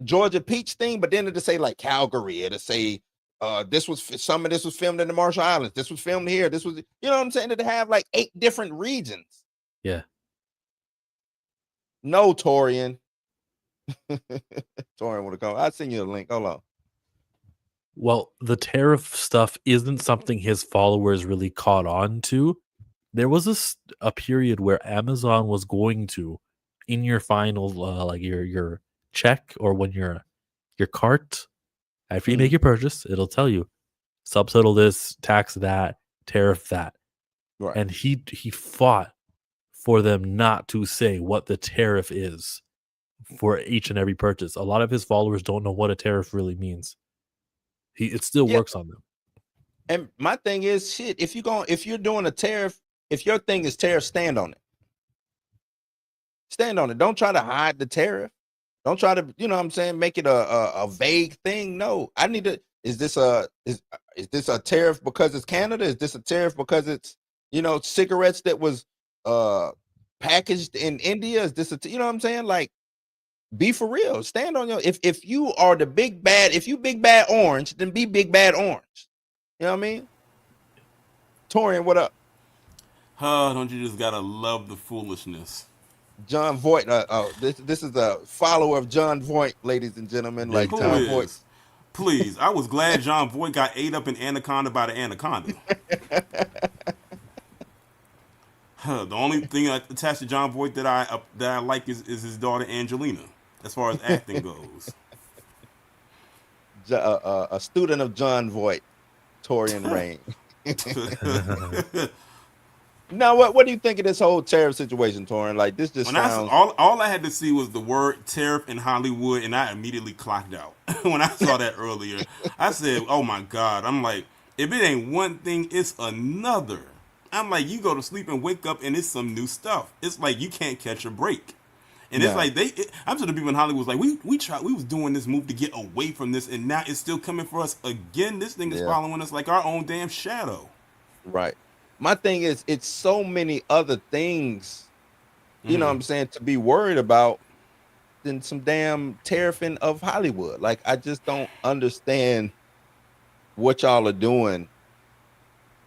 Georgia Peach thing, but then it'll say like Calgary. It'll say some of this was filmed in the Marshall Islands. This was filmed here. This was, you know what I'm saying? It'll have like 8 different regions.
Yeah.
No, Torian. Torian would have come. I'll send you a link. Hold on.
Well, the tariff stuff isn't something his followers really caught on to. There was a period where Amazon was going to, in your final, like your check or when your cart, after you make your purchase, it'll tell you subtitle this, tax that, tariff that.
Right.
And he fought for them not to say what the tariff is for each and every purchase. A lot of his followers don't know what a tariff really means. It still works on them.
And my thing is, shit, if you're doing a tariff, if your thing is tariff, stand on it. Stand on it. Don't try to hide the tariff. Don't try to, you know what I'm saying, make it a vague thing. No, I need to. Is this a tariff because it's Canada? Is this a tariff because it's, cigarettes that was packaged in India? Is this you know what I'm saying? Like, be for real. Stand on your. If you are the big bad, if you big bad orange, then be big bad orange. You know what I mean? Torian, what up?
Don't you just gotta love the foolishness?
John Voight. This is a follower of John Voight, ladies and gentlemen. Like John Voight.
Please, I was glad John Voight got ate up in Anaconda by the anaconda. The only thing attached to John Voight that I like is his daughter Angelina, as far as acting goes.
A student of John Voight, Torian Rain. Now, what do you think of this whole tariff situation, Torrin? Like, this just
When I
sounds.
all I had to see was the word tariff in Hollywood, and I immediately clocked out. When I saw that earlier, I said, "Oh my God!" I'm like, if it ain't one thing, it's another. I'm like, you go to sleep and wake up, and it's some new stuff. It's like you can't catch a break. And it's
No.
like I'm sure the people in Hollywood was like, we was doing this move to get away from this, and now it's still coming for us again. This thing is
Yeah.
following us like our own damn shadow.
Right. My thing is, it's so many other things, you know what I'm saying, to be worried about than some damn tariffing of Hollywood. Like, I just don't understand what y'all are doing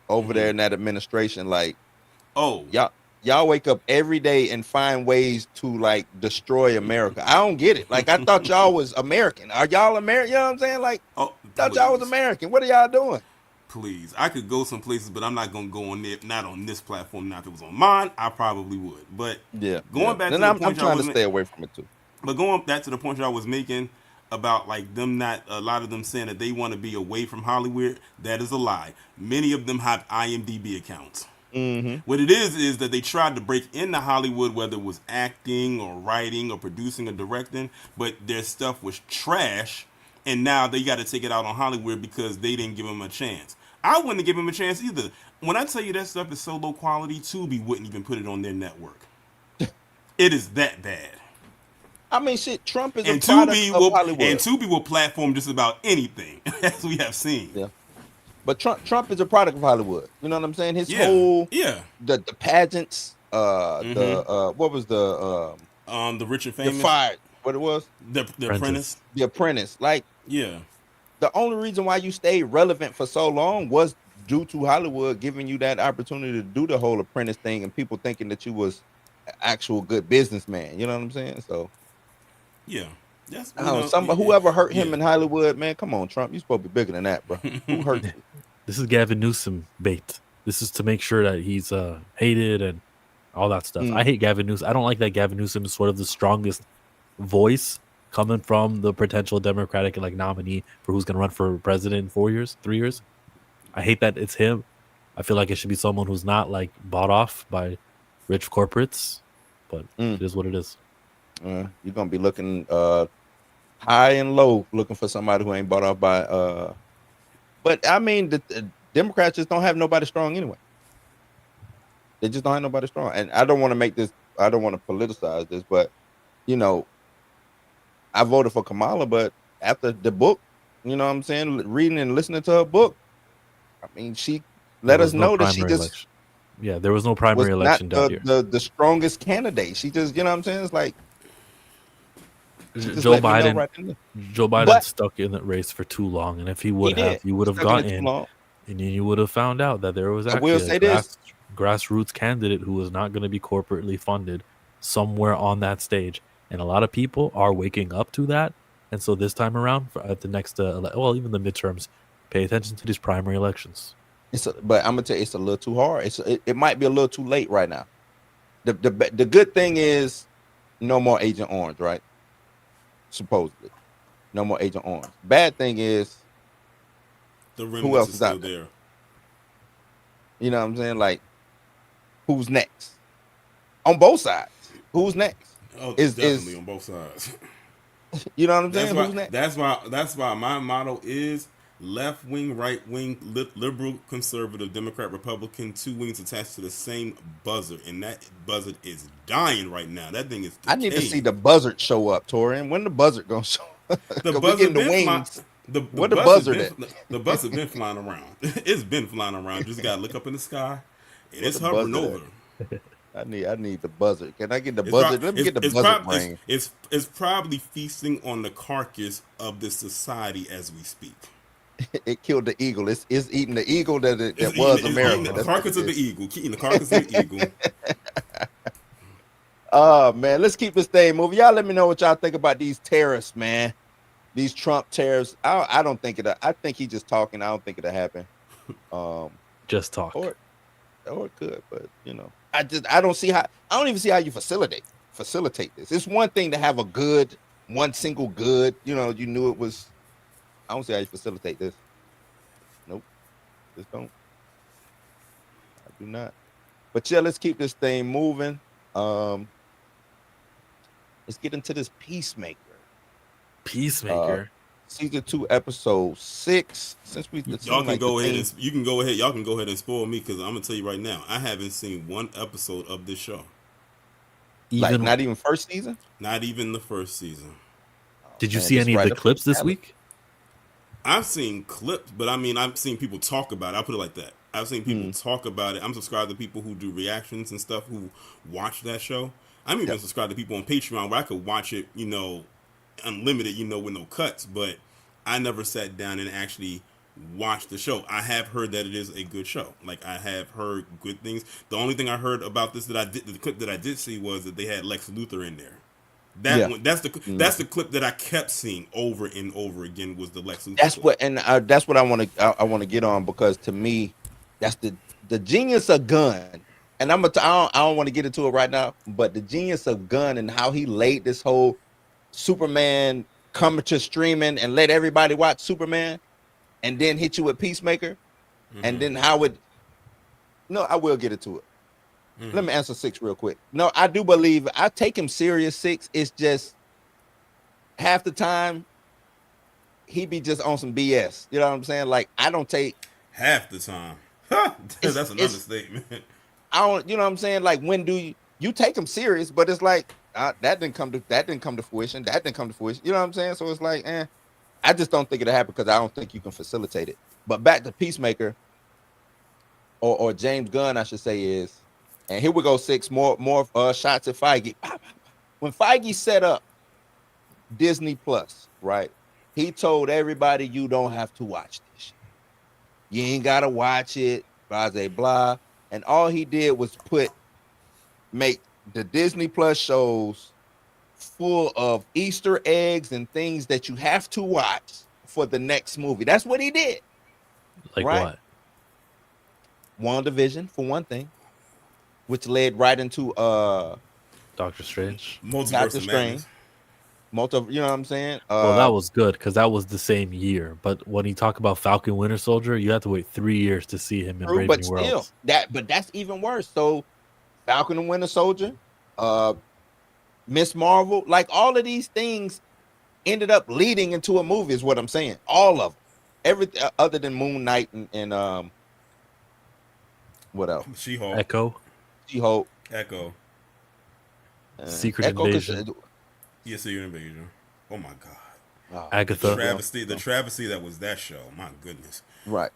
over there in that administration. Like,
Oh,
y'all wake up every day and find ways to like destroy America. I don't get it. Like, I thought y'all was American. Are y'all American? You know what I'm saying? Like,
oh,
thought y'all was
please.
American. What are y'all doing?
Please, I could go some places, but I'm not gonna go on there. Not on this platform. Now, if it was on mine, I probably would. But
Yeah.
going back to
And
the
I'm
point
trying to
was
stay away from it too.
but going back to the point y'all was making about like them not a lot of them saying that they want to be away from Hollywood, that is a lie. Many of them have IMDb accounts.
Mm-hmm.
What it is that they tried to break into Hollywood, whether it was acting or writing or producing or directing, but their stuff was trash, and now they got to take it out on Hollywood because they didn't give them a chance. I wouldn't have given them a chance either. When I tell you that stuff is so low quality, Tubi wouldn't even put it on their network. It is that bad.
I mean, shit, Trump is
And
a product of Hollywood.
Tubi will platform just about anything, as we have seen.
Yeah. But Trump is a product of Hollywood. You know what I'm saying? His
Yeah.
whole
Yeah.
the pageants, what was
The Rich and
the
Famous.
fire? What it was?
The Apprentice.
The Apprentice. Like,
Yeah.
the only reason why you stayed relevant for so long was due to Hollywood giving you that opportunity to do the whole Apprentice thing, and people thinking that you was an actual good businessman. You know what I'm saying? So,
Yeah. That's
whoever hurt him in Hollywood, man, come on, Trump, you supposed to be bigger than that, bro. Who hurt you?
This is Gavin Newsom bait. This is to make sure that he's hated and all that stuff. I hate Gavin Newsom. I don't like that Gavin Newsom is sort of the strongest voice coming from the potential Democratic like nominee for who's going to run for president in 4 years, 3 years. I hate that it's him. I feel like it should be someone who's not like bought off by rich corporates, but it is what it is.
You're gonna be looking high and low, looking for somebody who ain't bought off by. But I mean, the Democrats just don't have nobody strong anyway. They just don't have nobody strong, and I don't want to make this. I don't want to politicize this, but you know, I voted for Kamala, but after the book, you know what I'm saying, reading and listening to her book, I mean, she let us know that she just
there was no primary election down here.
The strongest candidate. She just, you know what I'm saying, it's like
Joe Biden stuck in that race for too long, and if he would have, you would have gone in, and you would have found out that there was actually a grassroots candidate who was not going to be corporately funded somewhere on that stage, and a lot of people are waking up to that. And so this time around, at the next, even the midterms, pay attention to these primary elections.
But I'm gonna tell you, it's a little too hard. It might be a little too late right now. The good thing is no more Agent Orange, right? Supposedly, no more Agent Orange. Bad thing is who else is
still
out
there?
You know what I'm saying? Like, who's next? On both sides, who's next?
Oh, definitely on both sides.
You know what I'm saying? Who's next?
That's why my motto is left wing, right wing, liberal, conservative, Democrat, Republican, two wings attached to the same buzzard, and that buzzard is dying right now. That thing is decaying.
I need to see the buzzard show up, Torian. When the buzzard gonna show up?
The buzzard
the wings. What the buzzard at?
The buzzard been flying around. It's been flying around. You just gotta look up in the sky, and it's hovering over.
I need the buzzard. Can I get the buzzard? Let me get the buzzard brain.
It's probably feasting on the carcass of the society as we speak.
It killed the eagle. It's eating the eagle that was America.
Eating the carcass of the eagle. Eating the carcass of the eagle.
Oh man, let's keep this thing moving. Y'all let me know what y'all think about these tariffs, man. These Trump tariffs. I don't think I think he's just talking. I don't think it'll happen.
Just talk.
Or it could, but you know, I don't even see how you facilitate this. It's one thing to have one single good, you know, you knew it was. I don't see how you facilitate this. Nope. Just don't. Do not. But yeah, let's keep this thing moving. Let's get into this Peacemaker.
Peacemaker.
Season 2, episode 6. Since we
Y'all can go ahead and you can go ahead. Y'all can go ahead and spoil me because I'm gonna tell you right now. I haven't seen one episode of this show.
Like not even first season.
Not even the first season.
Did you see any of the clips this week?
I've seen clips, but I mean, I've seen people talk about it. I'll put it like that. I've seen people talk about it. I'm subscribed to people who do reactions and stuff who watch that show. I'm even subscribed to people on Patreon where I could watch it, you know, unlimited, you know, with no cuts. But I never sat down and actually watched the show. I have heard that it is a good show. Like, I have heard good things. The only thing I heard about this the clip that I did see was that they had Lex Luthor in there. That's the clip that I kept seeing over and over again was the Lex Luthor.
That's what I want to get on, because to me, that's the genius of Gunn. And I don't want to get into it right now, but the genius of Gunn and how he laid this whole Superman coming to streaming and let everybody watch Superman, and then hit you with Peacemaker, and then how it. No, I will get into it. Let me answer 6 real quick. No, I do believe I take him serious. 6. It's just half the time he be just on some BS. You know what I'm saying? Like, I don't take
half the time. That's an understatement.
I don't. You know what I'm saying? Like, when do you take him serious? But it's like that didn't come to fruition. That didn't come to fruition. You know what I'm saying? So it's like, I just don't think it'll happen because I don't think you can facilitate it. But back to Peacemaker, or James Gunn, I should say, is. And here we go, 6 more shots at Feige. When Feige set up Disney Plus, right? He told everybody, you don't have to watch this shit. You ain't gotta watch it, blah, blah, blah. And all he did was make the Disney Plus shows full of Easter eggs and things that you have to watch for the next movie. That's what he did.
Like right?
What? WandaVision, for one thing. Which led right into
Doctor Strange.
Doctor Strange. You know what I'm saying?
Well, that was good because that was the same year. But when you talk about Falcon Winter Soldier, you have to wait 3 years to see him in Brave New Worlds.
But that's even worse. So Falcon and Winter Soldier, Miss Marvel, like all of these things ended up leading into a movie is what I'm saying. All of them. Everything other than Moon Knight and what else?
She-Hulk.
She-Hulk.
Echo.
Secret Invasion.
Yeah, Secret Invasion. Oh my God.
Agatha.
The travesty that was that show. My goodness.
Right.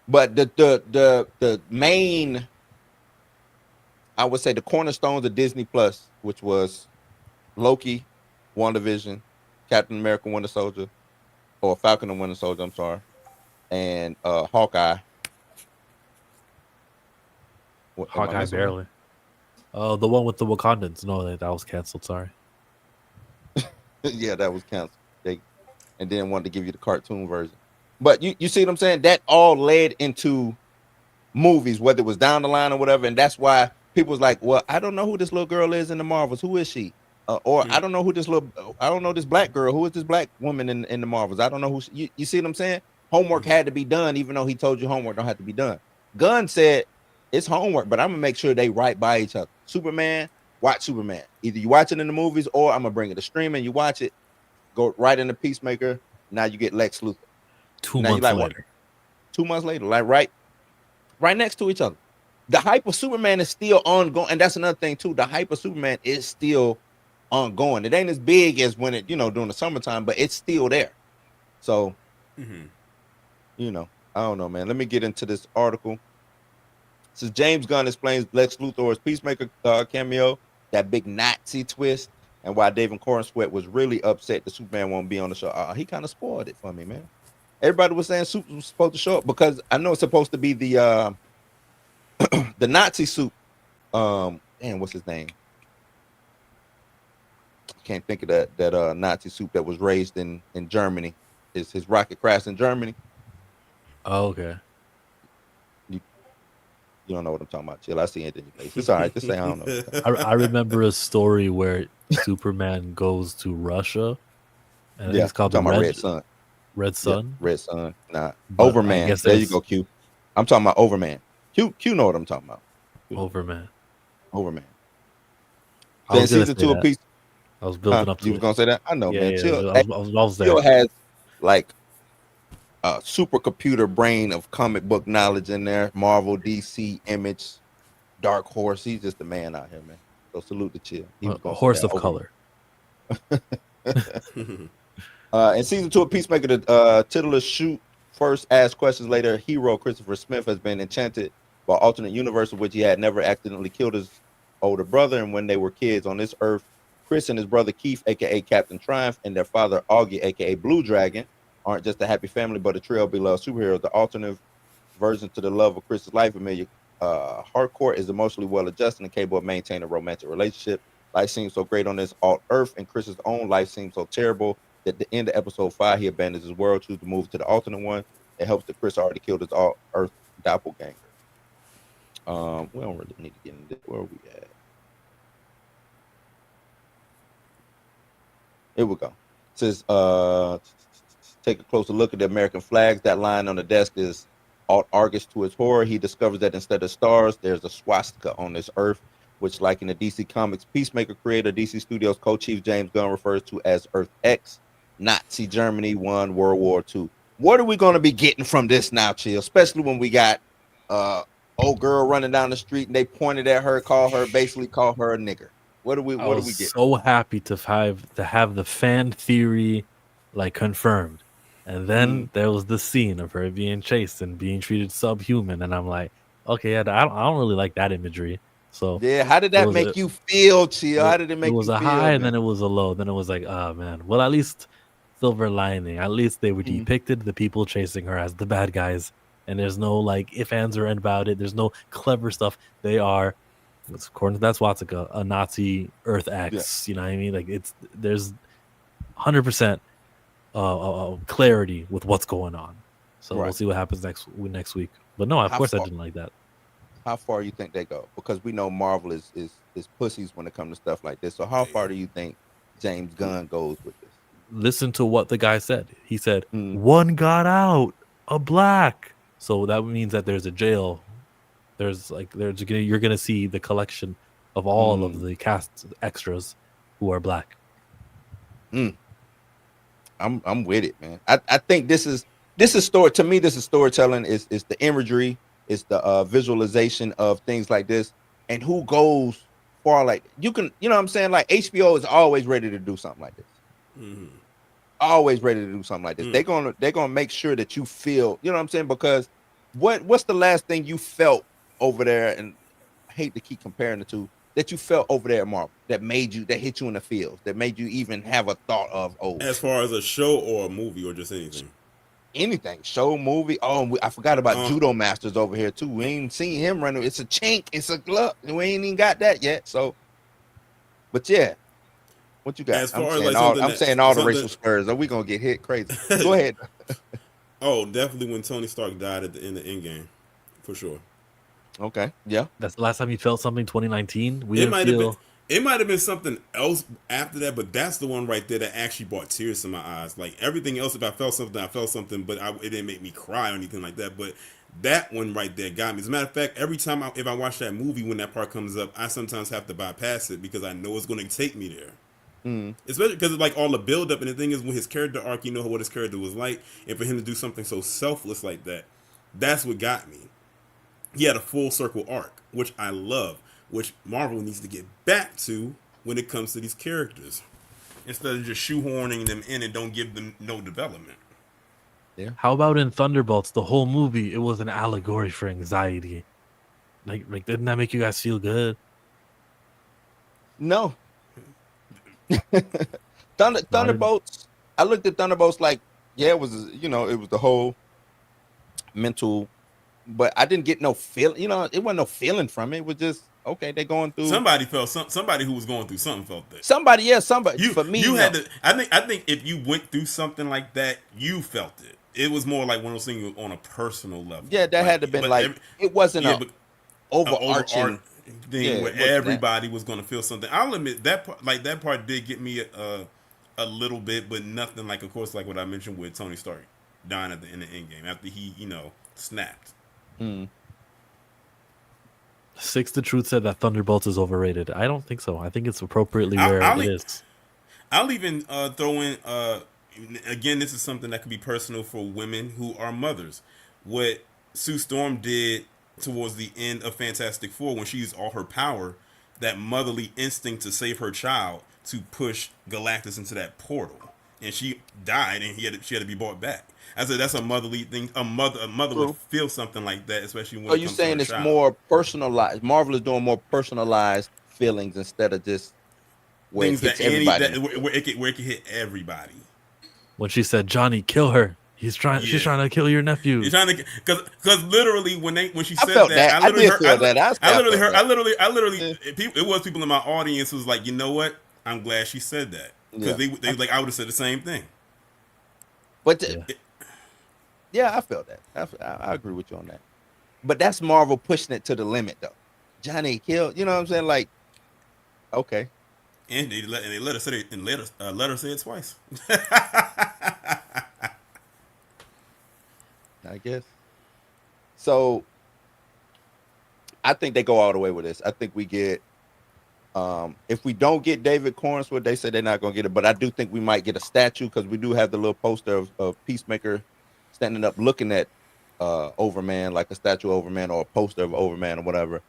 But the main, I would say, the cornerstones of Disney Plus, which was Loki, WandaVision, Captain America Winter Soldier, or Falcon and Winter Soldier, I'm sorry, and Hawkeye.
Hawkeye barely. Oh, the one with the Wakandans. No, that was canceled. Sorry.
Yeah, that was canceled. And then wanted to give you the cartoon version. But you see what I'm saying? That all led into movies, whether it was down the line or whatever. And that's why people was like, well, I don't know who this little girl is in the Marvels. Who is she? I don't know who I don't know this black girl. Who is this black woman in the Marvels? I don't know who you see what I'm saying? Homework had to be done, even though he told you homework don't have to be done. Gunn said, it's homework, but I'm gonna make sure they right by each other. Superman, watch Superman. Either you watch it in the movies or I'm gonna bring it to streaming. You watch it, go right into Peacemaker. Now you get Lex Luthor.
2 months later.
What? 2 months later, like right next to each other. The hype of Superman is still ongoing, and that's another thing too. The hype of Superman is still ongoing. It ain't as big as when it, during the summertime, but it's still there. So, I don't know, man. Let me get into this article. Says James Gunn explains Lex Luthor's Peacemaker cameo, that big Nazi twist, and why David Cornsweet was really upset that Superman won't be on the show. He kind of spoiled it for me, man. Everybody was saying Super was supposed to show up because I know it's supposed to be the the Nazi suit. What's his name? I can't think of that Nazi suit that was raised in Germany. His rocket crashed in Germany.
Oh, okay.
You don't know what I'm talking about. Chill. I see it in your face. It's all right. Just say I don't know.
I remember a story where Superman goes to Russia, and it's called the
Red Sun.
Red Sun?
Yeah, Red Sun. Nah. Overman. There you go, Q. I'm talking about Overman. Q know what I'm talking about.
Overman.
Overman.
I
So in
was gonna
season
say
2 of
that.
Peace,
I was building up
you
to
was
it.
gonna say that? I know,
Yeah,
man.
yeah.
Chill.
I was there.
Chill has like a supercomputer brain of comic book knowledge in there. Marvel, DC, Image, Dark Horse. He's just a man out here, man. So salute to Chill. He was
A
gonna say
horse
that
of
over.
color.
In season 2 of Peacemaker, the titular shoot first, ask questions later. Hero Christopher Smith has been enchanted by alternate universe in which he had never accidentally killed his older brother. And when they were kids on this earth, Chris and his brother Keith, aka Captain Triumph, and their father Augie, aka Blue Dragon, aren't just a happy family, but a trio of beloved superheroes. The alternative version to the love of Chris's life, Amelia Harcourt, is emotionally well adjusted and capable of maintaining a romantic relationship. Life seems so great on this alt Earth, and Chris's own life seems so terrible that at the end of episode 5, he abandons his world, chooses to move to the alternate one. It helps that Chris already killed his alt Earth doppelganger. We don't really need to get into this. Where are we at? Here we go. It says, take a closer look at the American flags. That line on the desk is Alt Argus. To his horror, he discovers that instead of stars, there's a swastika on this earth, which, like in the DC Comics Peacemaker creator, DC Studios co-chief James Gunn refers to as Earth X. Nazi Germany won World War II. What are we going to be getting from this now, Chill? Especially when we got old girl running down the street and they pointed at her, basically call her a nigger. What do we
I was
get?
so happy to have the fan theory like confirmed. And then there was the scene of her being chased and being treated subhuman, and I'm like, okay, I don't really like that imagery. So
Yeah, how did
it
that
was
make you feel, Chill? How did it
it
make
was
you
a
feel,
high and
man?
then it was a low. Then it was like, oh man. Well, at least silver lining. At least they were depicted the people chasing her as the bad guys. And there's no like if ands or end about it. There's no clever stuff. They are, according to that swastika, a Nazi Earth
Yeah,
X. You know what I mean? Like there's 100% clarity with what's going on. So we'll
right.
see what happens next week. But no, of
How
course I
far?
didn't like that.
How far you think they go? Because we know Marvel is pussies when it comes to stuff like this. So how far do you think James Gunn goes with this?
Listen to what the guy said. He said,
Mm,
one got out, a black. So that means that there's a jail. You're gonna see the collection of all of
mm,
the cast extras who are black.
mm. I'm with it, man. I think this is story to me. This is storytelling. Is the imagery, is the visualization of things like this, and who goes far. Like you know what I'm saying. Like HBO is always ready to do something like this. Always ready to do something like this. They're gonna make sure that you feel. You know what I'm saying? Because what's the last thing you felt over there? And I hate to keep comparing the two. That you felt over there at Marvel that hit you in the feels, that made you even have a thought of, oh
As
shit.
far as a show or a movie or just anything.
Anything, show, movie. Oh, I forgot about
Uh,
Judo Masters over here too. We ain't seen him running. It's a chink. It's a glove. We ain't even got that yet. So, but yeah, what you got?
as far as like something
I'm
that
saying all the
something.
racial slurs. Are we gonna get hit crazy? Go ahead.
Oh, definitely when Tony Stark died at the end of Endgame, for sure.
Okay. Yeah.
That's the last time you felt something. 2019. We
It
didn't
might have been.
feel.
It might have been something else after that, but that's the one right there that actually brought tears to my eyes. Like everything else, if I felt something, but it didn't make me cry or anything like that. But that one right there got me. As a matter of fact, every time if I watch that movie, when that part comes up, I sometimes have to bypass it because I know it's going to take me there.
Mm,
Especially because like all the build up, and the thing is, with his character arc, you know what his character was like, and for him to do something so selfless like that, that's what got me. He had a full circle arc, which I love, which Marvel needs to get back to when it comes to these characters, instead of just shoehorning them in and don't give them no development.
yeah.
How about in Thunderbolts? The whole movie, it was an allegory for anxiety. Like didn't that make you guys feel good?
No.
No, I didn't.
Thunderbolts. I looked at Thunderbolts like, yeah, it was it was the whole mental, but I didn't get no feel. It wasn't no feeling from it. It was just okay. They're going through
Somebody who was going through something felt that.
somebody. Yeah, somebody.
You
For me,
you
no.
had to. I think if you went through something like that, you felt it. It was more like one of those things on a personal level.
Yeah, that had to been like it wasn't
Yeah,
a
but overart
overarching. Yeah,
thing where
it wasn't that.
everybody was going to feel something. I'll admit that part, like that part did get me a little bit, but nothing like, of course, like what I mentioned with Tony Stark dying at the end of Endgame after he snapped.
Mm.
Six the Truth said that Thunderbolts is overrated. I don't think so. I think it's appropriately
I'll,
where
I'll,
it
e-
is.
I'll even throw in. Again, this is something that could be personal for women who are mothers. What Sue Storm did towards the end of Fantastic Four when she used all her power, that motherly instinct to save her child, to push Galactus into that portal, and she died, and she had to be brought back. I said that's a motherly thing. A mother
True.
would feel something like that, especially when
So
it
you
comes to her
saying it's
child.
more personalized? Marvel is doing more personalized feelings instead of just where it
Things
hits
that any
everybody
that
in the field.
where it can hit everybody.
When she said, "Johnny, kill her," she's trying
Yeah.
to kill your nephew.
You're trying to, because literally when she
I
said
felt
that,
that.
I
I
literally
did
heard,
feel that.
I literally
felt
heard,
that.
I literally,
Yeah.
it was people in my audience who was like, you know what? I'm glad she said that, because
Yeah.
they like, I would have said the same thing.
But
Yeah.
yeah, I felt that. I agree with you on that. But that's Marvel pushing it to the limit, though. Johnny killed. You know what I'm saying? Like, okay,
And they let her say it, and let her say it twice.
I guess. So I think they go all the way with this. I think we get. If we don't get David Cornswood, they say they're not going to get it. But I do think we might get a statue because we do have the little poster of Peacemaker standing up looking at Overman, like a statue of Overman or a poster of Overman or whatever.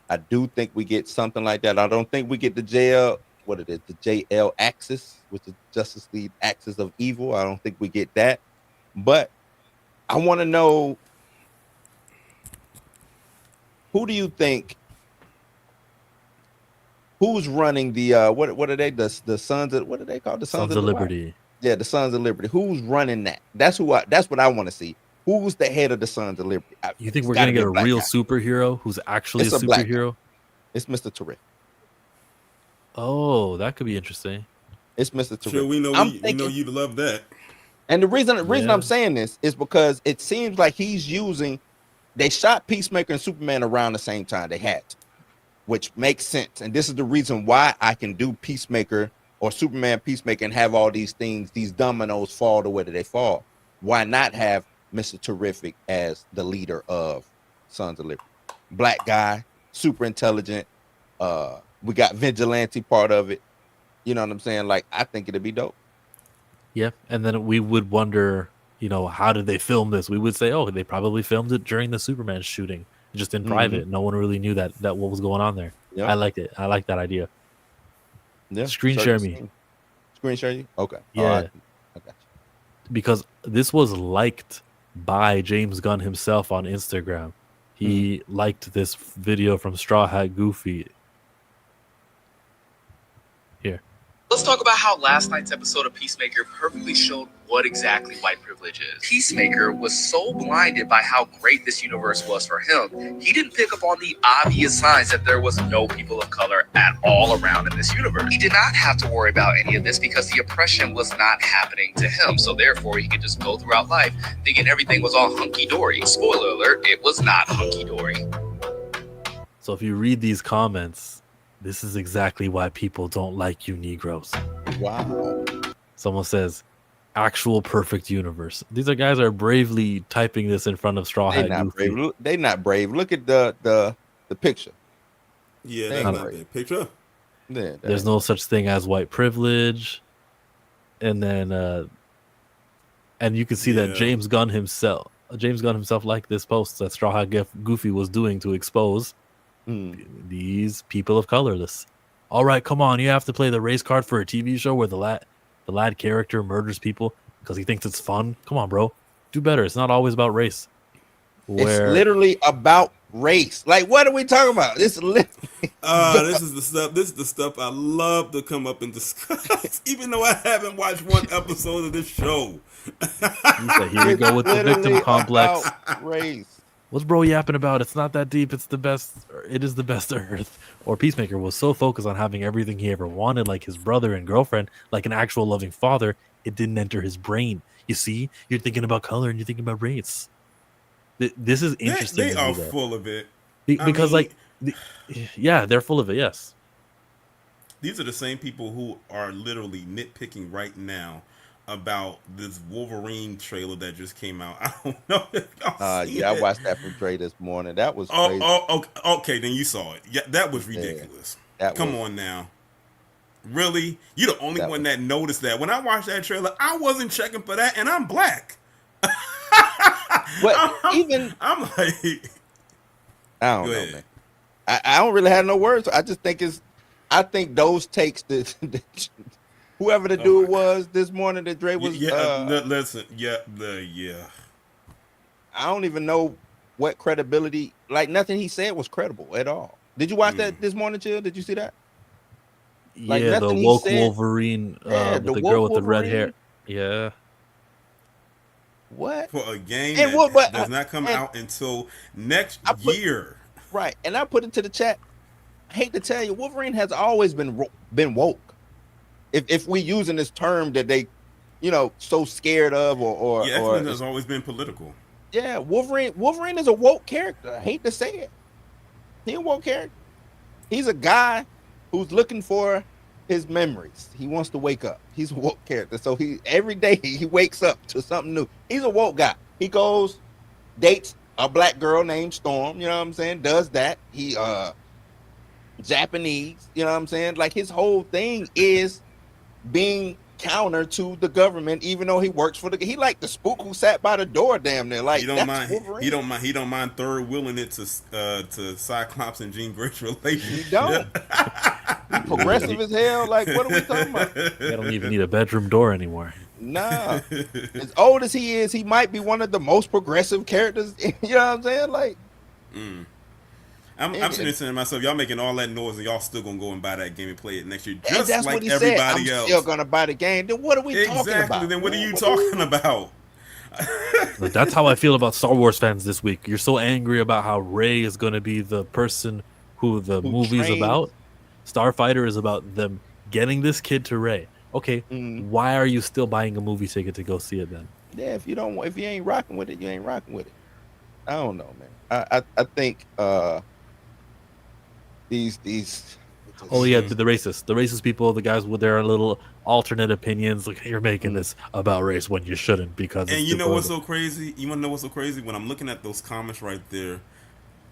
I do think we get something like that. I don't think we get the the JL Axis, which is Justice League Axis of Evil. I don't think we get that. But I want to know, who do you think, who's running the what are they, the Sons of, what are they called, the
Sons of
the what?
Liberty.
Yeah, the Sons of Liberty. Who's running that? That's what I want to see. Who's the head of the Sons of Liberty?
You think
It's
we're
gotta
gonna
be
get a
black
real
guy.
superhero who's actually
It's
a
a black guy.
superhero?
It's Mr. Terrific.
Oh, that could be interesting.
It's Mr. Terrific.
Sure, we know you'd love that.
And the reason
Yeah.
I'm saying this is because it seems like he's using. They shot Peacemaker and Superman around the same time. They had to, which makes sense. And this is the reason why I can do Peacemaker or Superman Peacemaker and have all these things, these dominoes fall the way that they fall. Why not have Mr. Terrific as the leader of Sons of Liberty? Black guy, super intelligent. We got vigilante part of it. You know what I'm saying? Like, I think it'd be dope.
Yeah, and then we would wonder, how did they film this? We would say, oh, they probably filmed it during the Superman shooting, just in private. No one really knew that what was going on there.
Yep.
I liked it. I like that idea.
Yeah.
Screen share me.
Screen share you? Okay.
Yeah.
I got you.
Because this was liked by James Gunn himself on Instagram. He liked this video from Straw Hat Goofy. Here.
Let's talk about how last night's episode of Peacemaker perfectly showed what exactly white privilege is. Peacemaker was so blinded by how great this universe was for him, he didn't pick up on the obvious signs that there was no people of color at all around in this universe. He did not have to worry about any of this because the oppression was not happening to him. So therefore, he could just go throughout life thinking everything was all hunky-dory. Spoiler alert, it was not hunky-dory.
So if you read these comments, this is exactly why people don't like you Negroes.
Wow.
Someone says, actual perfect universe. These are guys that are bravely typing this in front of Straw Hat Goofy.
They not brave. Look at the picture.
Yeah,
They
that's
ain't
not that picture.
Yeah,
There's no such thing as white privilege. And then and you can see that James Gunn himself liked this post that Straw Hat Goofy was doing to expose these people of color. All right, come on, you have to play the race card for a TV show where the lad character murders people because he thinks it's fun. Come on, bro, do better. It's not always about race.
It's literally about race. Like, what are we talking about? This is
the stuff. This is the stuff I love to come up and discuss, even though I haven't watched one episode of this show.
Here we go with the victim complex.
Race.
What's bro yapping about? It's not that deep. It's the best. It is the best Earth. Or Peacemaker was so focused on having everything he ever wanted, like his brother and girlfriend, like an actual loving father, it didn't enter his brain. You see, you're thinking about color and you're thinking about race. This is interesting.
They are full of it.
Because, they're full of it. Yes.
These are the same people who are literally nitpicking right now about this Wolverine trailer that just came out. I don't know if y'all seen
Yeah, I
it.
watched that from Trey this morning. That was
Oh,
crazy.
okay, then you saw it. Yeah, that was
Yeah,
ridiculous.
that
Come
was
on now. Really? You're the only
that
one
was.
that noticed that. When I watched that trailer, I wasn't checking for that, and I'm black.
But
I'm,
even
I'm like,
I
go
don't know,
ahead.
man. I don't really have no words. I just think I think those takes that whoever the
Oh my
dude
god.
was this morning that Dre was.
Yeah, listen. Yeah, yeah.
I don't even know what credibility. Like nothing he said was credible at all. Did you watch that this morning, Chill? Did you see that? Like
Yeah, the
nothing he
woke
said.
Wolverine
Yeah,
with
the
the girl
woke
with the red hair.
Wolverine.
Yeah.
What?
For a game
And
that
what? But
does not come
and
out until next
I put
year.
right, and I put it to the chat. I hate to tell you, Wolverine has always been woke. If we using this term that they, so scared of,
Yeah, X-Men has always been political.
yeah, Wolverine is a woke character. I hate to say it. He's a woke character. He's a guy who's looking for his memories. He wants to wake up. He's a woke character. So every day he wakes up to something new. He's a woke guy. He goes, dates a black girl named Storm, you know what I'm saying? Does that. He Japanese, you know what I'm saying? Like his whole thing is being counter to the government, even though he works for he like the spook who sat by the door damn near. Like
He don't
that's
mind.
Wolverine.
He don't mind third wheeling it to Cyclops and Jean Grey's relationship.
He don't. He progressive as hell. Like what are we talking about?
I don't even need a bedroom door anymore.
Nah. As old as he is, he might be one of the most progressive characters. You know what I'm saying? Like
I'm sitting there saying to myself, y'all making all that noise and y'all still gonna go and buy that game and play it next year,
and
just
that's
like
what he
everybody
said. I'm
else.
still gonna buy the game. Then what are we talking
Exactly.
about?
Then what are
man?
you talking about?
That's how I feel about Star Wars fans this week. You're so angry about how Rey is going to be the person who the
Who
movie is
trains-
about. Starfighter is about them getting this kid to Rey. Okay, why are you still buying a movie ticket to go see it then?
Yeah, if you ain't rocking with it, you ain't rocking with it. I don't know, man. I think these
Oh yeah, the racist people, the guys with their little alternate opinions. Like you're making this about race when you shouldn't, because
And
it's
you know what's
political.
so crazy? You want to know what's so crazy? When I'm looking at those comments right there,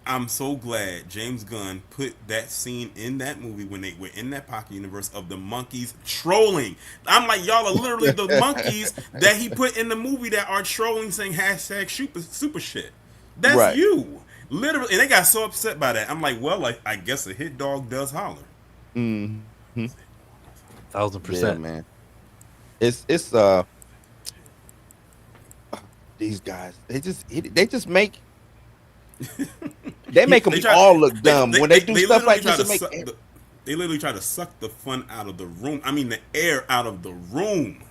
I'm so glad James Gunn put that scene in that movie when they were in that pocket universe of the monkeys trolling. I'm like, y'all are literally the monkeys that he put in the movie that are trolling, saying hashtag super shit. That's
Right.
you. Literally. And they got so upset by that. I'm like, well, I guess a hit dog does holler.
1000%.
Yeah, man. It's these guys. They just make they make them all look dumb when they do stuff like this.
They literally try to suck the fun out of the room. I mean, the air out of the room.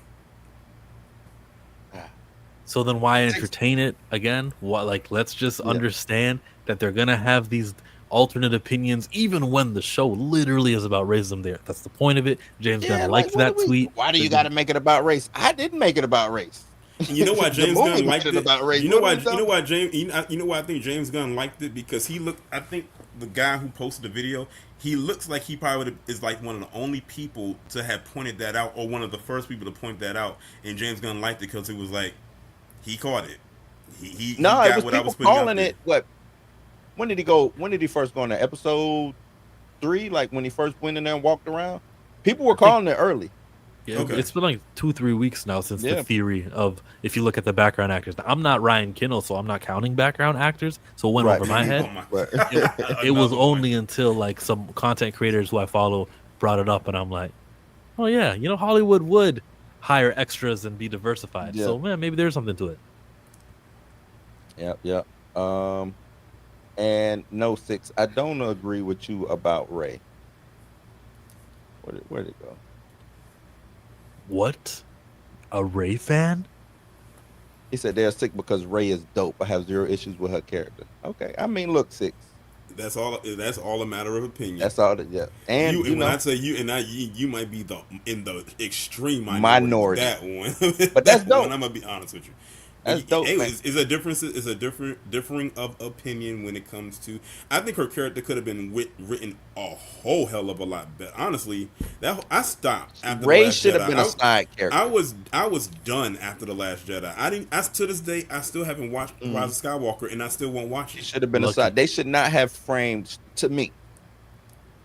So then why entertain it again? What, like, let's just understand that they're gonna have these alternate opinions even when the show literally is about racism. That's the point of it. James Gunn liked that tweet.
Why do you got to make it about race? I didn't make it about race.
You know why James Gunn liked it?
About race.
You know why I think James Gunn liked it? Because he looked. I think the guy who posted the video, he looks like he probably is like one of the only people to have pointed that out, or one of the first people to point that out. And James Gunn liked it because it was like he caught it. He got
it was
what I
people
was putting out
calling
there.
it. What? When did he go? When did he first go on that episode 3? Like when he first went in there and walked around, people were calling it early.
Yeah,
Okay.
It's been like 2-3 weeks now since the theory of, if you look at the background actors. Now, I'm not Ryan Kinnell, so I'm not counting background actors. So it went over my head. It was only until like some content creators who I follow brought it up, and I'm like, oh yeah, Hollywood would hire extras and be diversified.
Yeah.
So man, maybe there's something to it.
Yep. And no 6. I don't agree with you about Ray. Where'd it go?
What? A Ray fan?
He said they're sick because Ray is dope. I have 0 issues with her character. Okay, I mean, look, 6.
That's all a matter of opinion.
That's all that. Yeah, and
you, when I say you might be in the extreme
minority.
That one,
But that's dope.
one, I'm gonna be honest with you.
That's dope, man.
Is a difference. Is a differing of opinion when it comes to. I think her character could have been written a whole hell of a lot better. Honestly, that I stopped after the
Ray
Last
should
Jedi.
have been a side character.
I was done after the Last Jedi. I didn't. To this day, I still haven't watched Rise of Skywalker, and I still won't watch
She
it.
should have been a
Lucky.
side. They should not have framed. To me,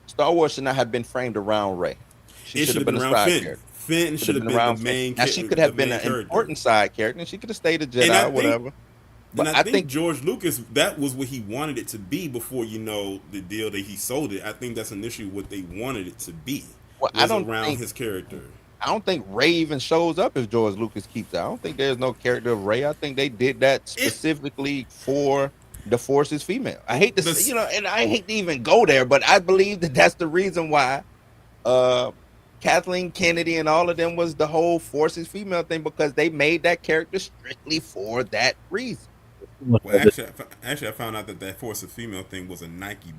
Star Wars should not have been framed around Ray. She
It
should have been a
around
side
Finn.
character.
Finn should have been the main.
Now she could have been an important side character, and she could have stayed a Jedi or whatever.
But I think George Lucas, that was what he wanted it to be before, the deal that he sold it. I think that's initially what they wanted it to be.
Well,
was around his character.
I don't think Ray even shows up if George Lucas keeps it. I don't think there's no character of Ray. I think they did that specifically for the Force is female. I hate to say, and I hate to even go there, but I believe that that's the reason why Kathleen Kennedy and all of them was the whole Force is female thing, because they made that character strictly for that reason.
Well, actually, I found out that Force is female thing was a Nike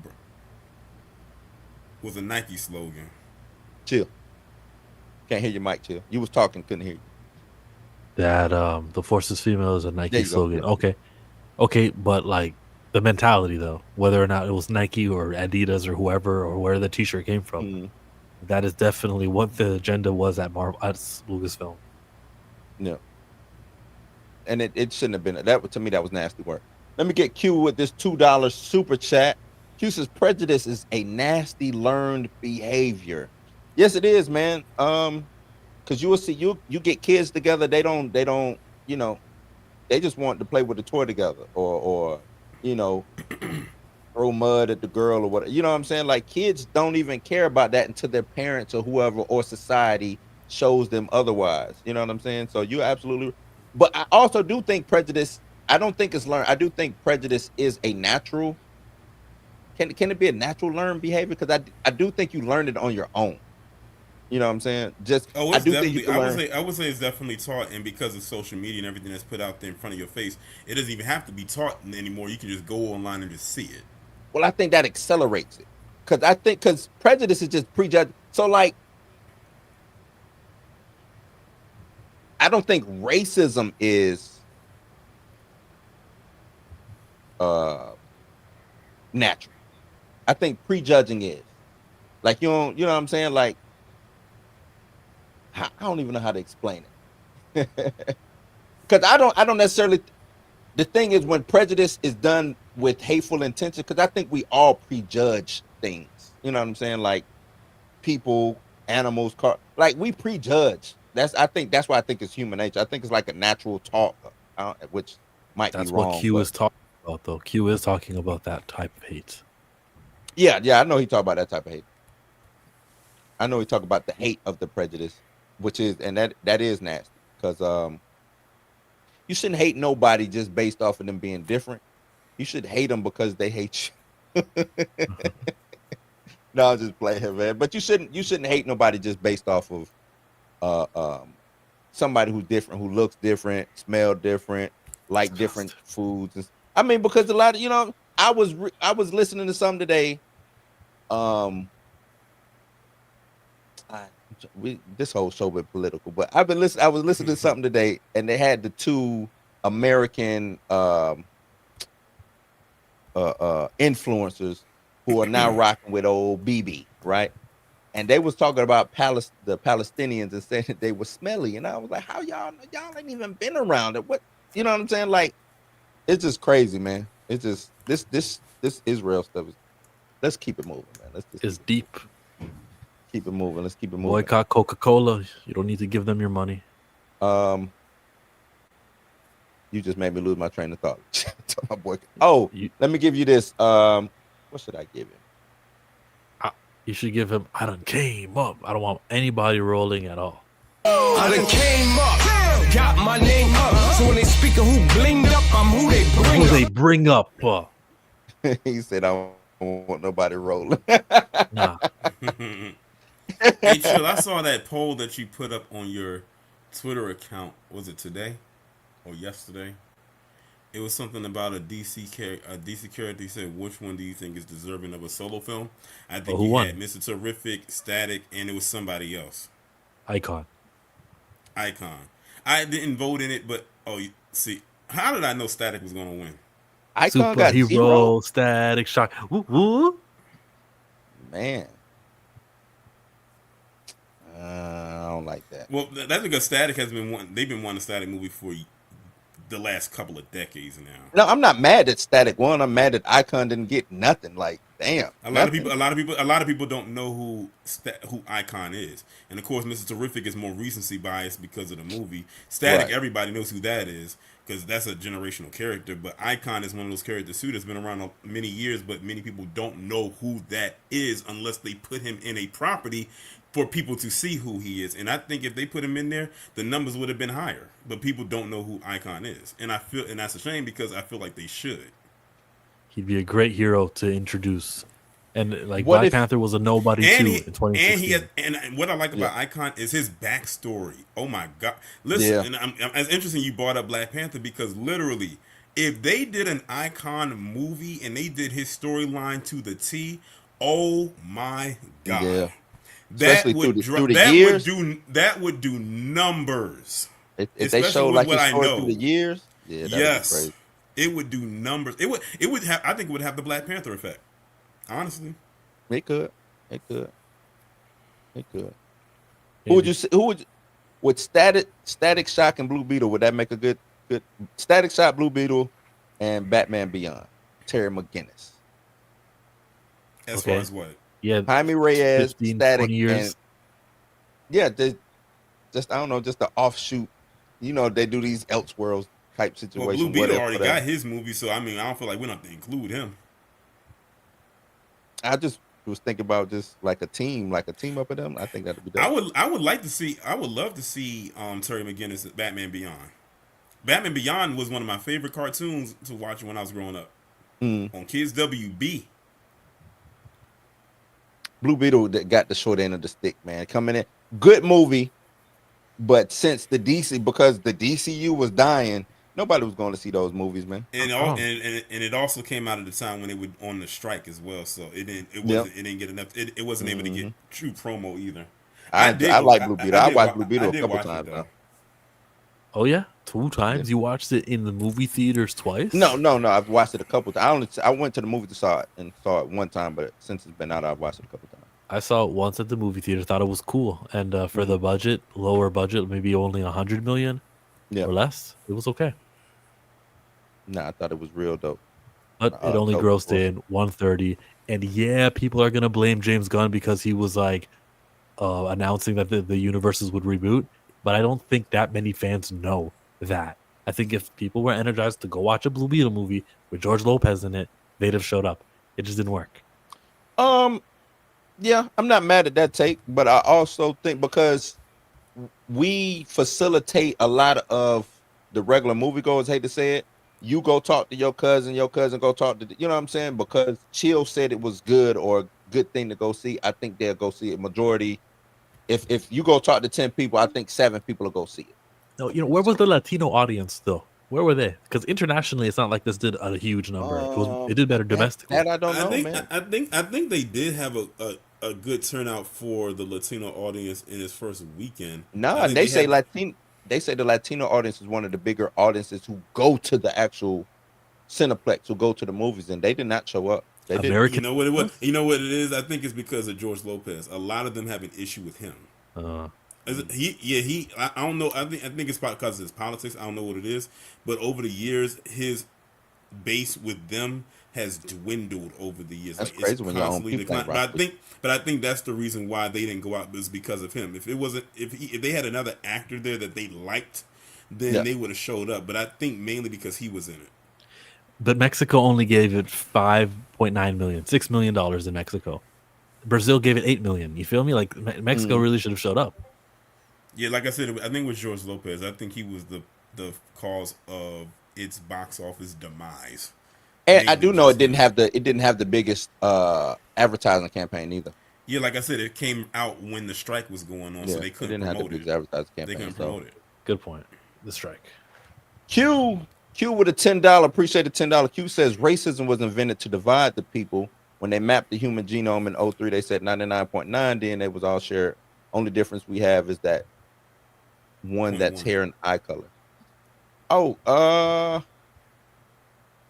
slogan.
Chill. Can't hear your mic, Chill. You was talking, couldn't hear you.
That the Force is female is a Nike slogan. Okay, but like the mentality though, whether or not it was Nike or Adidas or whoever or where the T-shirt came from, that is definitely what the agenda was at Lucasfilm.
No. And it shouldn't have been that. To me, that was nasty work. Let me get Q with this $2 super chat. Q says prejudice is a nasty learned behavior. Yes, it is, man. Because you will see you get kids together. They don't. They just want to play with the toy together, or throw mud at the girl or whatever. You know what I'm saying? Like, kids don't even care about that until their parents or whoever or society shows them otherwise. You know what I'm saying? So you absolutely. But I also do think prejudice. I don't think it's learned. I do think prejudice is a natural. Can it be a natural learned behavior? Because I do think you learn it on your own. You know what I'm saying? I do think you can learn.
I would say it's definitely taught, and because of social media and everything that's put out there in front of your face, it doesn't even have to be taught anymore. You can just go online and just see it.
Well, I think that accelerates it, because prejudice is just prejudged. So, like, I don't think racism is natural. I think prejudging is. Like, you know what I'm saying? Like, I don't even know how to explain it. Because I don't necessarily. The thing is, when prejudice is done with hateful intention, because I think we all prejudge things. You know what I'm saying? Like, people, animals, like, we prejudge. I think that's why I think it's human nature. I think it's like a natural talk, which might be wrong.
That's what Q is talking about, though. Q is talking about that type of hate.
Yeah, I know he talked about that type of hate. I know he talked about the hate of the prejudice, which is, and that is nasty, because you shouldn't hate nobody just based off of them being different. You should hate them because they hate you. No, I'm just playing, man. But you shouldn't hate nobody just based off of somebody who's different, who looks different, smell different, like different foods. I mean, because a lot of, I was listening to something today. This whole show been political, but I was listening to something today, and they had the two American influencers who are now rocking with old BB, right? And they was talking about the Palestinians and saying that they were smelly, and I was like, how y'all ain't even been around it? What, you know what I'm saying? Like, it's just crazy, man. It's just this Israel stuff is. Let's keep it moving, man.
It's deep.
Keep it moving. Let's keep it moving.
Boycott Coca-Cola. You don't need to give them your money.
You just made me lose my train of thought. My boy. Oh, let me give you this. What should I give him?
You should give him, I done came up. I don't want anybody rolling at all.
I done came up, got my name up. So when they speak of who blinged up, I'm who they bring up.
Who they bring up.
He said, I don't want nobody rolling.
Nah.
Hey, Chill, I saw that poll that you put up on your Twitter account. Was it today or yesterday? It was something about a DC character. You said, which one do you think is deserving of a solo film? I think you had Mr. Terrific, Static, and it was somebody else.
Icon.
I I didn't vote in it, but see, how did I know Static was going to win?
Icon got 0.
Superhero, Static Shock. Woo, woo.
Man, I don't like that.
Well, that's because Static has been one. They've been wanting a Static movie for the last couple of decades now.
No, I'm not mad that Static won. I'm mad that Icon didn't get nothing. Like, damn.
A lot of people don't know who Icon is, and of course, Mr. Terrific is more recency bias because of the movie. Static,
Right.
Everybody knows who that is because that's a generational character. But Icon is one of those characters too that's been around many years, but many people don't know who that is unless they put him in a property for people to see who he is. And I think if they put him in there, the numbers would have been higher. But people don't know who Icon is, and that's a shame because I feel like they should.
He'd be a great hero to introduce. And like
What
Black
if-
Panther was a nobody too in 2016.
And what I like about Icon is his backstory. Oh my God! Listen, and it's interesting you brought up Black Panther because literally, if they did an Icon movie and they did his storyline to the T, oh my God!
Yeah.
That
Especially
would
through the years.
that would do numbers.
If they
Especially
show
with
like
what
his
I
story
know.
through the years, yeah, that would be crazy.
It would do numbers. It would have. I think it would have the Black Panther effect. Honestly,
It could. Who would you say? Would Static Shock and Blue Beetle? Would that make a good Static Shock, Blue Beetle, and Batman Beyond? Terry McGinnis,
as far as what?
Yeah,
Jaime Reyes,
15,
Static,
20 years.
and yeah, just I don't know, just the offshoot. You know, they do these Elseworlds type situation.
Well, Blue Beetle
whatever,
already
whatever.
got his movie, so I mean, I don't feel like we don't have to include him.
I just was thinking about just like a team up of them. I think that'd be dope.
I would love to see Terry McGinnis Batman Beyond. Batman Beyond was one of my favorite cartoons to watch when I was growing up on Kids WB.
Blue Beetle that got the short end of the stick, man. Coming in, good movie, but since the DCU was dying, nobody was going to see those movies, man.
And it also came out at the time when they were on the strike as well, so it didn't get enough. It wasn't able to get true promo either.
I like Blue Beetle. I watched Blue Beetle a couple times now.
Oh yeah, 2 times. You watched it in the movie theaters twice?
No. I've watched it a couple times. I went to the movie to saw it one time, but since it's been out, I've watched it a couple times.
I saw it once at the movie theater. Thought it was cool, and for the lower budget, maybe only 100 million or less. It was okay.
Nah, I thought it was real dope.
But it only grossed in 130. And yeah, people are gonna blame James Gunn because he was like announcing that the universes would reboot. But I don't think that many fans know that. I think if people were energized to go watch a Blue Beetle movie with George Lopez in it, they'd have showed up. It just didn't work.
Yeah, I'm not mad at that take, but I also think because we facilitate a lot of the regular moviegoers, hate to say it, you go talk to your cousin go talk to, you know what I'm saying? Because Chill said it was good or a good thing to go see, I think they'll go see it. Majority, if you go talk to 10 people, I think 7 people will go see it.
No, where was the Latino audience though? Where were they? Because internationally, it's not like this did a huge number. It did better domestically.
That I don't know, man.
I think they did have a good turnout for the Latino audience in its first weekend.
No, they say the Latino audience is one of the bigger audiences who go to the actual Cineplex, who go to the movies, and they did not show up. They
American.
You know what it was? You know what it is? I think it's because of George Lopez. A lot of them have an issue with him. I don't know. I think it's because of his politics. I don't know what it is, but over the years, his base with them has dwindled over the years.
That's crazy when your own people
but I think that's the reason why they didn't go out, was because of him. If they had another actor there that they liked, then they would have showed up. But I think mainly because he was in it.
But Mexico only gave it $5.9 million, $6 million in Mexico. Brazil gave it $8 million. You feel me? Like Mexico really should have showed up.
Yeah, like I said, I think it was George Lopez. I think he was the cause of its box office demise.
And I do know it didn't have the biggest advertising campaign either.
Yeah, like I said, it came out when the strike was going on, so they couldn't promote it.
Have the biggest advertising campaign.
They couldn't promote it.
Good point. The strike.
Q with a $10. Appreciate the $10. Q says racism was invented to divide the people. When they mapped the human genome in 2003, they said 99.9 DNA was all shared. Only difference we have is that one that's
0.1.
hair and eye color. Oh, I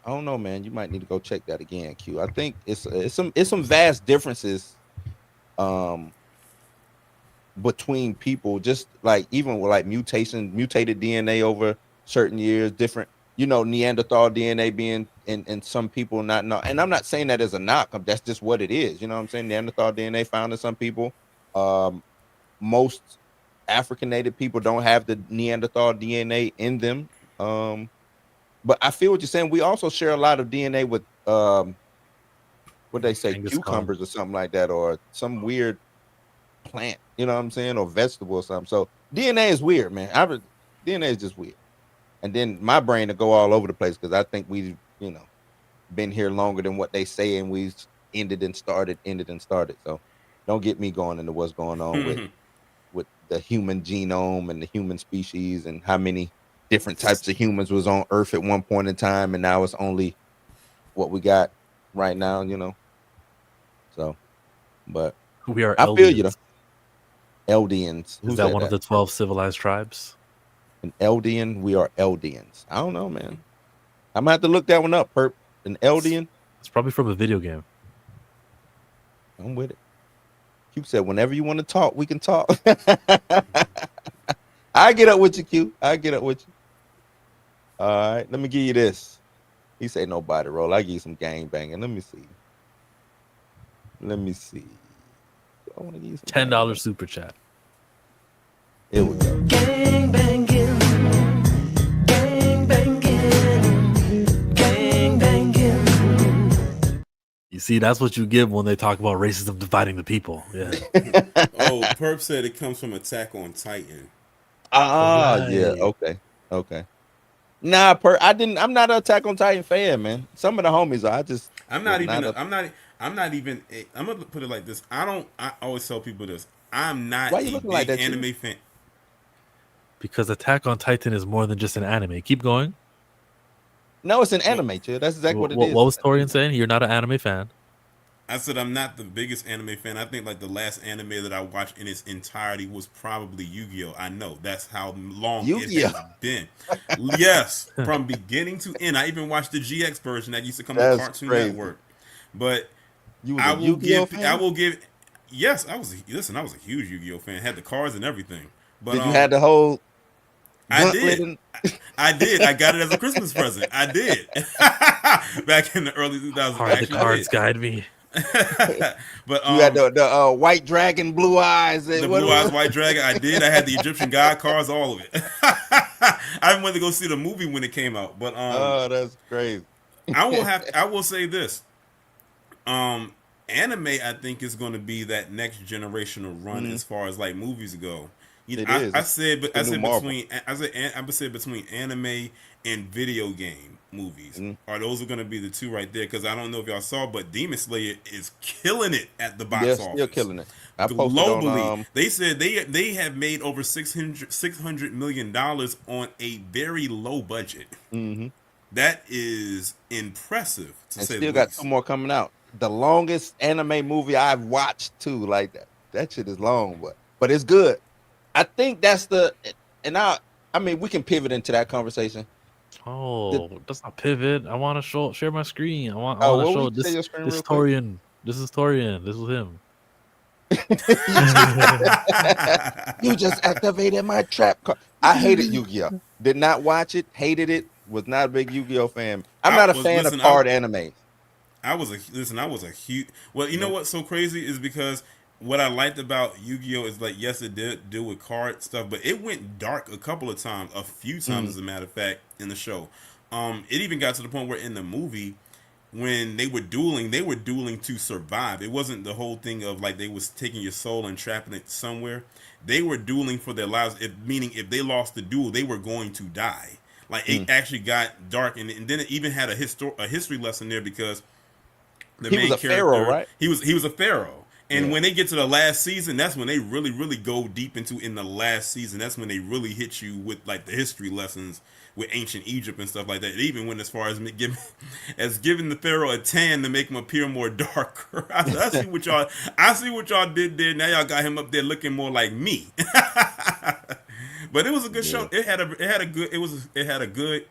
don't know, man. You might need to go check that again, Q. I think it's some vast differences um between people, just like even with like mutated DNA over certain years, different, Neanderthal DNA being in some people not, and I'm not saying that as a knock. That's just what it is. You know what I'm saying? Neanderthal DNA found in some people. Um, most African native people don't have the Neanderthal DNA in them. But I feel what you're saying. We also share a lot of DNA with what they say,
Genghis Khan.
cucumbers or something like that, or some weird plant, you know what I'm saying, or vegetable or something. So DNA is weird, man. DNA is just weird. And then my brain to go all over the place because I think we've, been here longer than what they say, and we've ended and started. So don't get me going into what's going on with the human genome and the human species and how many different types of humans was on Earth at one point in time, and now it's only what we got right now, So, but
We are
I feel you,
Eldians.
though. Eldians. Who
Is that
said
one of the 12 civilized tribes?
An Eldian? We are Eldians. I don't know, man. I'm gonna have to look that one up. Perp. An Eldian?
It's probably from a video game.
I'm with it. Q said, whenever you want to talk, we can talk. I get up with you, Q. I get up with you. All right, let me give you this. He said no body roll. I give you some gang banging. Let me see. I want to give you some
$10 super chat.
Here we go.
Gang banging, gang banging, gang banging.
You see, that's what you give when they talk about racism dividing the people. Yeah.
Oh, Perp said it comes from Attack on Titan.
Yeah.
Right.
Okay. Nah, I'm not an Attack on Titan fan, man. Some of the homies are.
I'm not even. I'm gonna put it like this. I always tell people this. I'm not
Why you
a
looking like
big
that,
anime
Q?
fan.
Because Attack on Titan is more than just an anime. Keep going.
No, it's an anime, chill. That's exactly what it is.
What was Torian saying? You're not an anime fan.
I said I'm not the biggest anime fan. I think like the last anime that I watched in its entirety was probably Yu-Gi-Oh. I know that's how long
Yu-Gi-Oh.
it has been. Yes, from beginning to end. I even watched the GX version that used to come on
That's
Cartoon
crazy.
Network. But
You was
I
a
will
Yu-Gi-Oh
give.
fan?
I will give. Yes, I was a huge Yu-Gi-Oh fan. Had the cards and everything. But
Did you have the whole?
I did. I did. I got it as a Christmas present. I did. Back in the early 2000s.
Hard the cards guide me.
But
You had the white dragon, blue eyes.
The blue eyes white dragon. I did. I had the Egyptian god cards, all of it. I went to go see the movie when it came out. But
oh, that's crazy.
I will say this. Anime, I think, is going to be that next generational run as far as like movies go. I said between anime and video game movies. Those are going to be the two right there, because I don't know if y'all saw, but Demon Slayer is killing it at the box office.
Still killing it.
Globally, they said they have made over $600 million on a very low budget. That is impressive.
Still got two more coming out. The longest anime movie I've watched too, like that. That shit is long, but it's good. I think that's I mean, we can pivot into that conversation.
Oh, that's not pivot. I want to share my screen. I want to show this Torian. This is Torian. This is him.
You just activated my trap card. I hated Yu-Gi-Oh. Did not watch it. Hated it. Was not a big Yu-Gi-Oh fan. I'm not a fan of card anime.
I was a huge. Well, you know what's so crazy is because what I liked about Yu-Gi-Oh is like, yes, it did deal with card stuff, but it went dark a couple of times, a few times as a matter of fact, in the show. It even got to the point where in the movie, when they were dueling to survive. It wasn't the whole thing of like they was taking your soul and trapping it somewhere. They were dueling for their lives, meaning if they lost the duel, they were going to die. Like it actually got dark, and then it even had a history lesson there, because the main character, pharaoh, right? He was a pharaoh. And when they get to the last season, that's when they really, really go deep into in the last season. That's when they really hit you with like the history lessons with ancient Egypt and stuff like that. It even went as far as giving the pharaoh a tan to make him appear more darker. I see what y'all did there. Now y'all got him up there looking more like me. But it was a good show. It had a good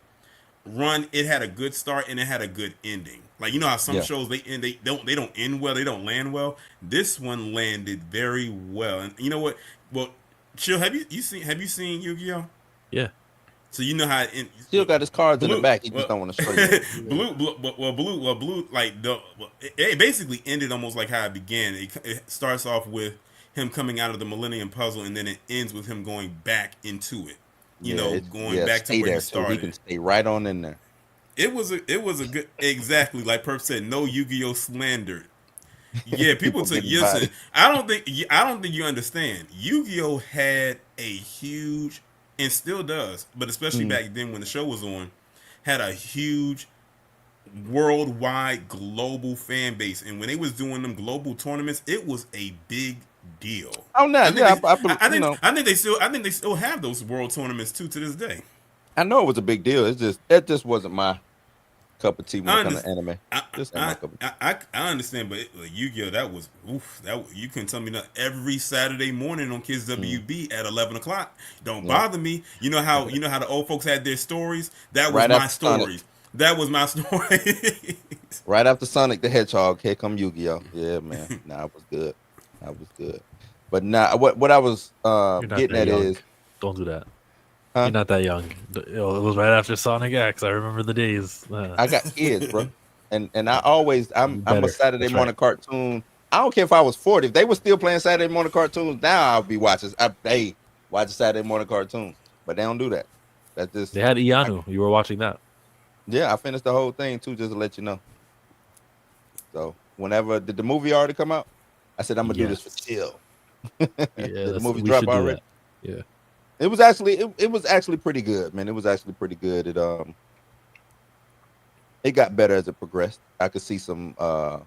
run. It had a good start and it had a good ending. Like you know how some shows they don't end well, they don't land well. This one landed very well. And you know what? Well, Chill, have you seen Yu-Gi-Oh?
Yeah.
So you know how it
Still got his cards in the back. He just don't want to straight.
Blue, like it basically ended almost like how it began. It starts off with him coming out of the Millennium Puzzle, and then it ends with him going back into it. Going back to where he started.
He can stay right on in there.
It was a good, exactly like Perp said. No Yu-Gi-Oh slander. Yeah, people took. Listen, I don't think you understand. Yu-Gi-Oh had a huge, and still does, but especially back then when the show was on, had a huge worldwide global fan base, and when they was doing them global tournaments, it was a big deal.
Oh no,
I think they still have those world tournaments too to this day.
I know it was a big deal. It just wasn't my cup of tea when it comes to anime.
I understand, but Yu-Gi-Oh, that was you couldn't tell me nothing. Every Saturday morning on Kids WB at 11 o'clock. Don't bother me. You know how the old folks had their stories. That was my stories. That was my story.
Right after Sonic the Hedgehog, here come Yu-Gi-Oh. Yeah, man. It was good. That was good. But now, what I was getting at is,
don't do that. Huh? You're not that young. It was right after Sonic X. I remember the days.
I got kids, bro, and I'm a Saturday morning cartoon. I don't care if I was 40. If they were still playing Saturday morning cartoons, now I'll be watching. Watch Saturday morning cartoons, but they don't do that. That's just
they had Ianu. You were watching that.
Yeah, I finished the whole thing too, just to let you know. So whenever did the movie already come out? I said I'm gonna do this for chill. Did the movie drop already?
Yeah.
It was actually pretty good, man. It was actually pretty good. It got better as it progressed. I could see some more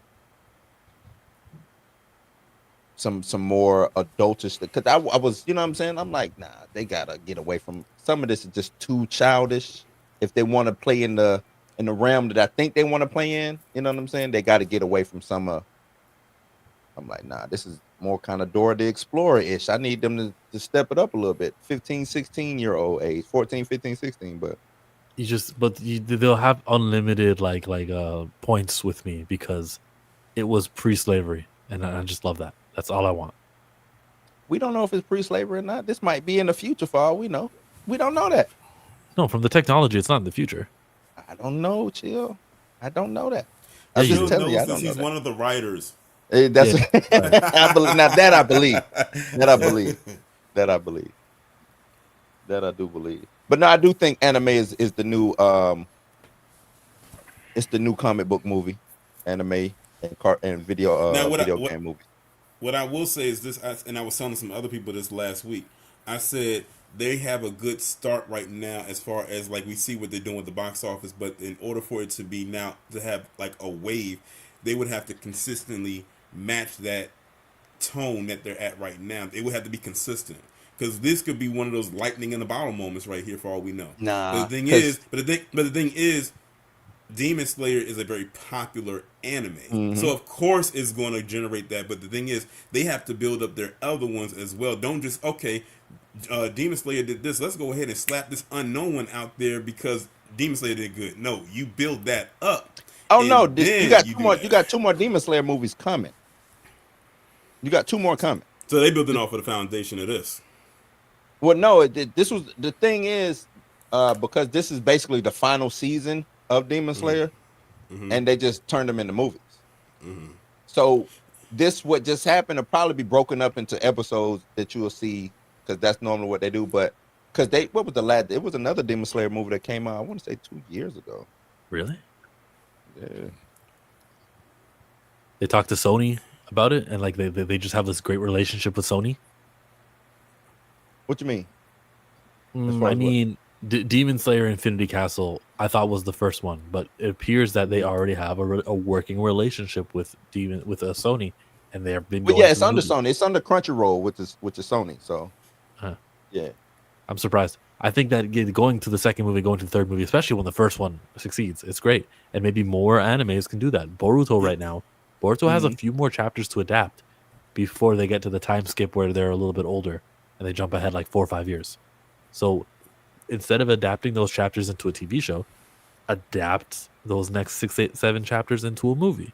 adultish, because I was, you know what I'm saying? I'm like, nah, they gotta get away from some of this. Is just too childish. If they want to play in the realm that I think they want to play in, you know what I'm saying? They got to get away from some. I'm like, nah, this is more kind of Dora the Explorer-ish. I need them to step it up a little bit. 15, 16-year-old age, 14, 15, 16, but
they'll have unlimited like points with me because it was pre-slavery, and I just love that. That's all I want.
We don't know if it's pre-slavery or not. This might be in the future for all we know. We don't know that.
No, from the technology, it's not in the future.
I don't know, Chill. I don't know that.
I'm just telling you, he's one of the writers.
That's I believe. Now that I believe. That I do believe. But no, I do think anime is the new it's the new comic book movie, anime and video game movie.
What I will say is this, and I was telling some other people this last week. I said they have a good start right now as far as like we see what they're doing with the box office, but in order for it to be now to have like a wave, they would have to consistently match that tone that they're at right now. They would have to be consistent, because this could be one of those lightning in the bottle moments right here for all we know.
Nah.
But the thing is, Demon Slayer is a very popular anime, so of course it's going to generate that. But the thing is, they have to build up their other ones as well. Don't just Demon Slayer did this, let's go ahead and slap this unknown one out there because Demon Slayer did good. No, you build that up.
Oh no, you got two more Demon Slayer movies coming. You got 2 more coming.
So they building off of the foundation of this.
Well, no, this was the thing is because this is basically the final season of Demon Slayer, and they just turned them into movies. So this what just happened will probably be broken up into episodes that you will see, because that's normally what they do. But because what was the last? It was another Demon Slayer movie that came out, I want to say 2 years ago.
Really?
Yeah.
They talked to Sony about it, and like they just have this great relationship with Sony.
What you mean?
I mean, Demon Slayer Infinity Castle, I thought was the first one, but it appears that they already have a working relationship with Sony, and they have been.
But yeah, it's under Sony. It's under Crunchyroll, which is Sony. So, yeah,
I'm surprised. I think that going to the second movie, going to the third movie, especially when the first one succeeds, it's great, and maybe more animes can do that. Boruto right now, has a few more chapters to adapt before they get to the time skip where they're a little bit older and they jump ahead like 4 or 5 years. So instead of adapting those chapters into a TV show, adapt those next 6, 8, 7 chapters into a movie.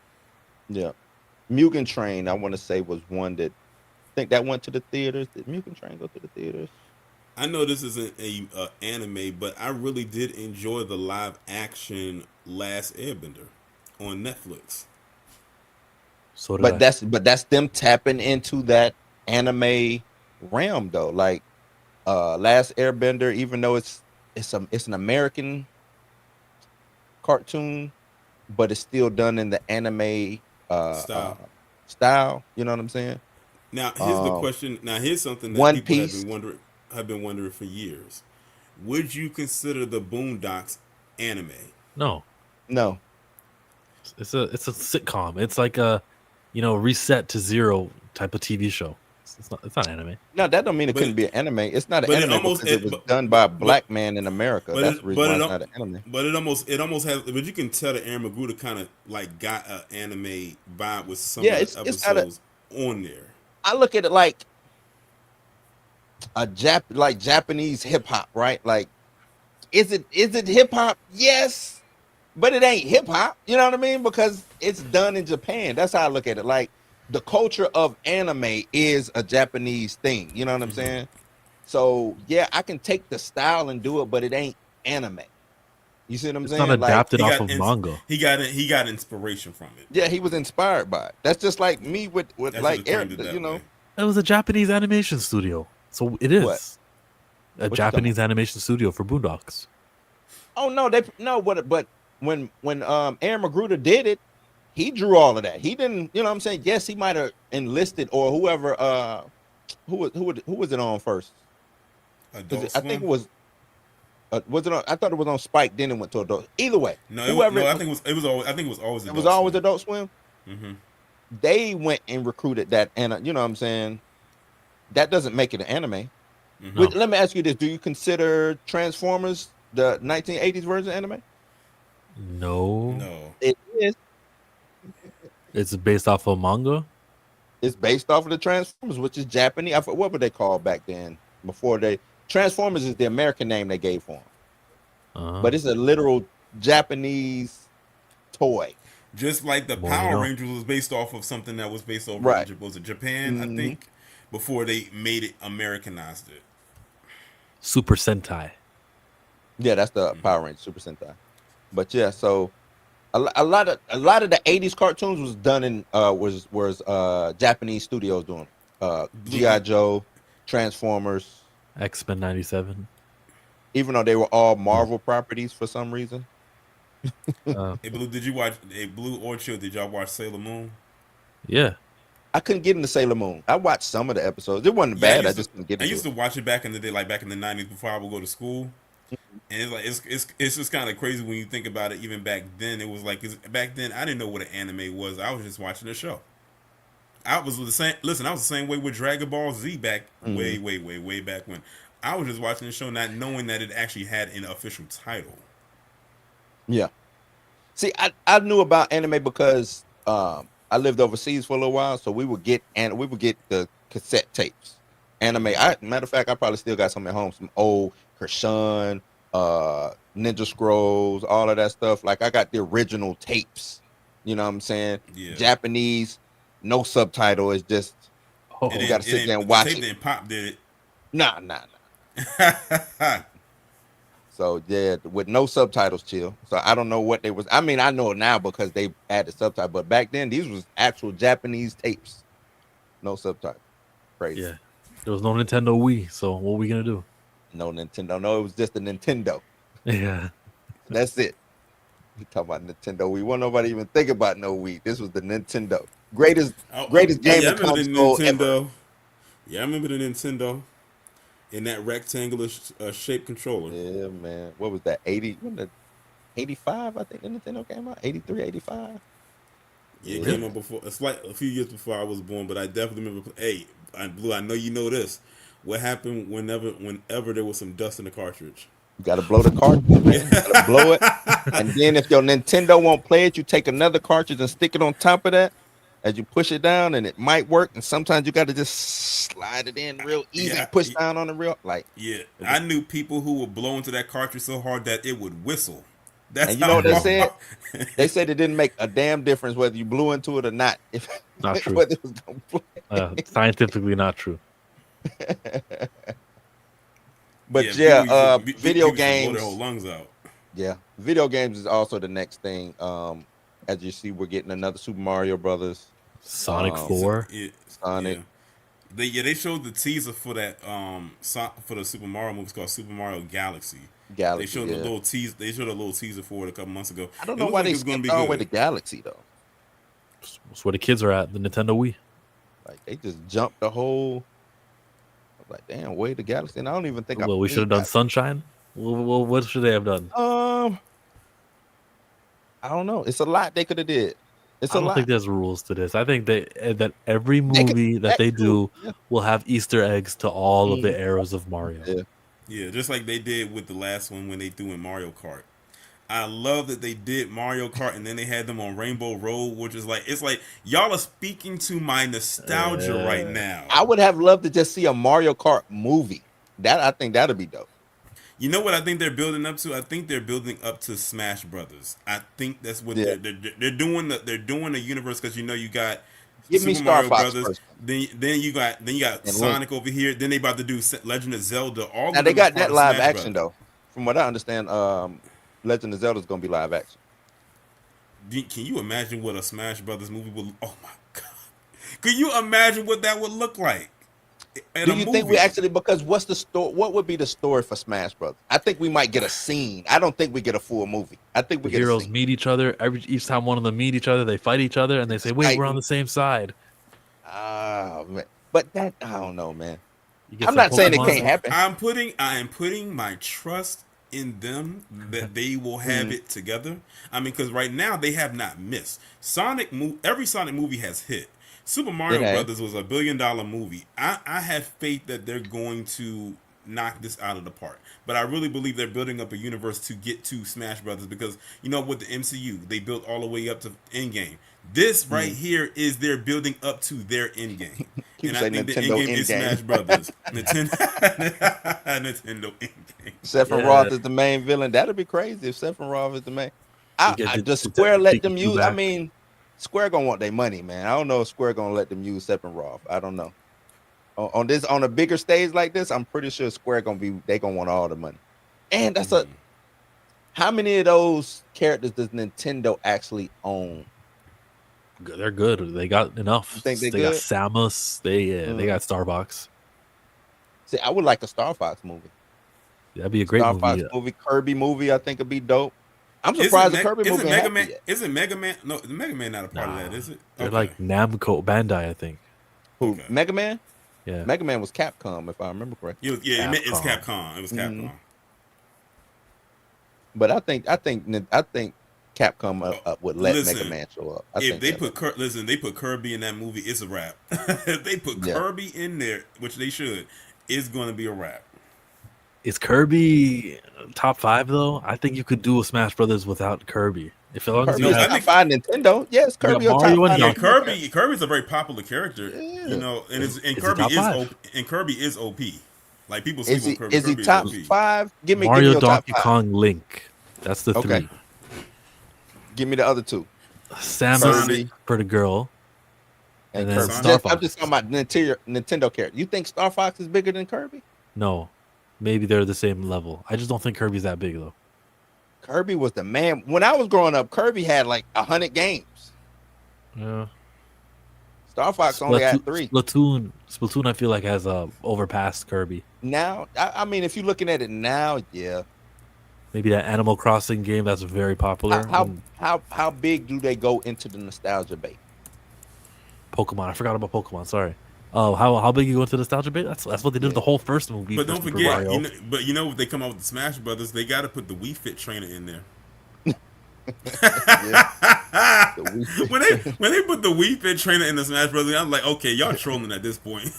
Yeah. Mugen Train, I want to say, was one that I think that went to the theaters. Did Mugen Train go to the theaters?
I know this isn't a anime, but I really did enjoy the live action Last Airbender on Netflix.
So did
But
I.
that's them tapping into that anime realm though. Like Last Airbender, even though it's an American cartoon, but it's still done in the anime style. You know what I'm saying?
Now here's the question. Now here's something that
One
people
Piece.
have been wondering for years. Would you consider the Boondocks anime?
No,
No.
it's a sitcom. It's like a, reset to zero type of TV show. It's not anime.
No, that don't mean it
But
couldn't be an anime. It's not an
but it
anime
almost-
because it
it-
was
but-
done by a black man in America.
but
That's
it-
the reason
but
why
it
it's
al-
not an anime.
But it almost has. But you can tell that Aaron Magruder kind of like got an anime vibe with some
Yeah,
of
it's
the
got a-
episodes on there.
I look at it like Japanese hip hop, right? Like, is it hip hop? Yes, but it ain't hip hop. You know what I mean? Because it's done in Japan. That's how I look at it. Like, the culture of anime is a Japanese thing. You know what I'm saying? So yeah, I can take the style and do it, but it ain't anime. You see what I'm
It's
saying?
not
Like,
adapted
He
off
got
of
ins-
manga.
He got inspiration from it.
yeah, he was inspired by it. That's just like me with
That's
like
what it
Eric.
turned it that
You know,
way.
It was a Japanese animation studio, so it is
What?
a
What you
Japanese animation studio for Boondocks.
oh no, but when Aaron Magruder did it, he drew all of that. He didn't, you know what I'm saying? Yes, he might have enlisted or whoever who was it on first?
Adult
I think
Swim?
it was on, I thought it was on Spike, then it went to Adult. Either way,
No,
whoever
I think it was always. I think it was always.
it was always Adult Swim.
Mm-hmm.
They went and recruited that, and you know what I'm saying? That doesn't make it an anime.
Mm-hmm.
No.
Let me ask you this: do you consider Transformers the 1980s version of anime?
No,
No.
It is.
it's based off of manga.
It's based off of the Transformers, which is Japanese. What were they called back then? Before they Transformers is the American name they gave for them, but it's a literal Japanese toy.
Just like the
Well,
Power Rangers was based off of something that was based over
Right.
was it Japan, I think, before they made it Americanized it.
Super Sentai.
Yeah, that's the Power Rangers Super Sentai. But yeah, so a lot of the 80s cartoons was done in was Japanese studios doing G.I. Joe, Transformers,
X-Men 97.
even though they were all Marvel properties for some reason.
Hey Blue, did you watch Blue or Chill? Did y'all watch Sailor Moon?
Yeah.
I couldn't get into Sailor Moon. I watched some of the episodes. It wasn't bad. I just couldn't get
I
into
used
it.
to watch it back in the day, like back in the 90s before I would go to school. And it's like it's just kind of crazy when you think about it. Even back then, it was like 'cause back then I didn't know what an anime was. I was just watching a show. I was the same. Listen, I was the same way with Dragon Ball Z back way back when. I was just watching the show, not knowing that it actually had an official title.
Yeah. See, I knew about anime because I lived overseas for a little while, so we would get the cassette tapes. Anime. Matter of fact, I probably still got some at home, some old Kershawn, Ninja Scrolls, all of that stuff. Like I got the original tapes. You know what I'm saying?
Yeah.
Japanese, no subtitle. It's just
Oh,
you gotta sit there and
the
watch
tape
it.
didn't pop, did
Nah.
it?
So yeah, with no subtitles, chill. So I don't know what they was. I mean, I know it now because they added subtitles, but back then these was actual Japanese tapes, no subtitles. Crazy.
yeah. There was no Nintendo Wii, so what are we gonna do?
No Nintendo. No, it was just a Nintendo.
Yeah.
That's it. You talking about Nintendo Wii? Won't nobody even think about no Wii. This was the Nintendo. Greatest game
yeah, I
of
remember the
console
Nintendo.
ever.
Yeah, I remember the Nintendo in that rectangular shaped controller.
Yeah, man. What was that? 85, I think the Nintendo came out. 83, 85.
Yeah, it came out before. It's like a few years before I was born, but I definitely remember. Hey, Blue, I know you know this. What happened whenever there was some dust in the cartridge?
You gotta blow the cartridge, man. You gotta blow it. And then if your Nintendo won't play it, you take another cartridge and stick it on top of that. as you push it down, and it might work. And sometimes you got to just slide it in real easy, and push down on the real
Yeah, I knew people who would blow into that cartridge so hard that it would whistle. That's
and you know what they said? They said it didn't make a damn difference whether you blew into it or not. If
Not true.
whether it was gonna play.
Scientifically not true.
But video games.
Blow their whole lungs out.
Yeah, video games is also the next thing. As you see, we're getting another Super Mario Brothers,
Sonic 4.
Sonic.
Yeah. They showed the teaser for that for the Super Mario movie. It's called Super Mario Galaxy. They showed a little teaser. They showed a little teaser for it a couple months ago.
I don't know why they skipped all the way to Galaxy though.
That's where the kids are at. The Nintendo Wii.
Like they just jumped the whole. I was like, damn, way to Galaxy, and I don't even think.
Well, we should have done Sunshine. Well, what should they have done?
I don't know. It's a lot they could have did. I don't
think there's rules to this. I think that every movie they do will have Easter eggs to all of the eras of Mario.
Yeah, just like they did with the last one when they threw in Mario Kart. I love that they did Mario Kart and then they had them on Rainbow Road, which is like, it's like y'all are speaking to my nostalgia right now.
I would have loved to just see a Mario Kart movie. I think that'd be dope.
You know what I think they're building up to? I think they're building up to Smash Brothers. I think that's what they're doing. They're doing the universe because you got Super Mario Brothers. Then you got Sonic over here. Then they about to do Legend of Zelda.
Now they got that live action though. From what I understand, Legend of Zelda is gonna be live action.
Can you imagine what a Smash Brothers movie would? Oh my god! Can you imagine what that would look like?
Do you think we actually, because what's the story? What would be the story for Smash Brothers? I think we might get a scene. I don't think we get a full movie. I think we get
heroes
a scene.
Meet each other. Each time one of them meet each other, they fight each other, and they say, "Wait, we're on the same side."
Man. But that I don't know, man. I'm not saying it can't happen.
I am putting my trust in them that they will have it together. I mean, because right now they have not missed. Every Sonic movie has hit. Super Mario Brothers was $1 billion movie. I have faith that they're going to knock this out of the park. But I really believe they're building up a universe to get to Smash Brothers because, with the MCU, they built all the way up to Endgame. This right here is they're building up to their Endgame. And I think the Endgame is Smash Brothers. Nintendo Endgame.
Sephiroth is the main villain. That'd be crazy if Sephiroth is the main. Does Square let them use? I mean, Square gonna want their money, man. I don't know if Square gonna let them use Sephiroth. I don't know. On a bigger stage like this, I'm pretty sure Square gonna want all the money. And that's how many of those characters does Nintendo actually own?
They're good. They got enough.
You think they
got Samus. They got Starbucks. See,
I would like a Star Fox movie.
That'd be a great movie.
Fox movie, Kirby movie. I think it'd be dope. I'm surprised the Kirby movie
Mega Man. Isn't Mega Man? No, the Mega Man not a part of that, is it?
They're like Namco Bandai, I think.
Who? Okay. Mega Man?
Yeah.
Mega Man was Capcom, if I remember correctly.
It's Capcom. It was Capcom.
But I think Capcom would let Mega Man show up.
If they put Kirby in that movie, it's a wrap. If they put Kirby in there, which they should, it's going to be a wrap.
Is Kirby top 5 though? I think you could do a Smash Brothers without Kirby. If long as you have
top 5 Nintendo, yes, Kirby or top 5.
Yeah, Kirby's a very popular character, and Kirby is OP. Like people sleep on Kirby.
Is he top 5? Give me
Mario, Donkey Kong, Link. That's the 3.
Okay. Give me the other 2.
Samus for the girl, and then Star Fox.
I'm just talking about Nintendo character. You think Star Fox is bigger than Kirby?
No. Maybe they're the same level. I just don't think Kirby's that big though.
Kirby was the man. When I was growing up, Kirby had like 100 games.
Yeah.
Star Fox only had 3.
Splatoon, I feel like has overpassed Kirby.
Now, I mean, if you're looking at it now, yeah.
Maybe that Animal Crossing game that's very popular.
How big do they go into the nostalgia bait?
Pokemon. I forgot about Pokemon. Sorry. Oh, how big you go into nostalgia bit? That's what they did with the whole first movie.
But don't forget, if they come out with the Smash Brothers, they got to put the Wii Fit trainer in there. When they put the Wii Fit trainer in the Smash Brothers, I'm like, okay, y'all trolling at this point.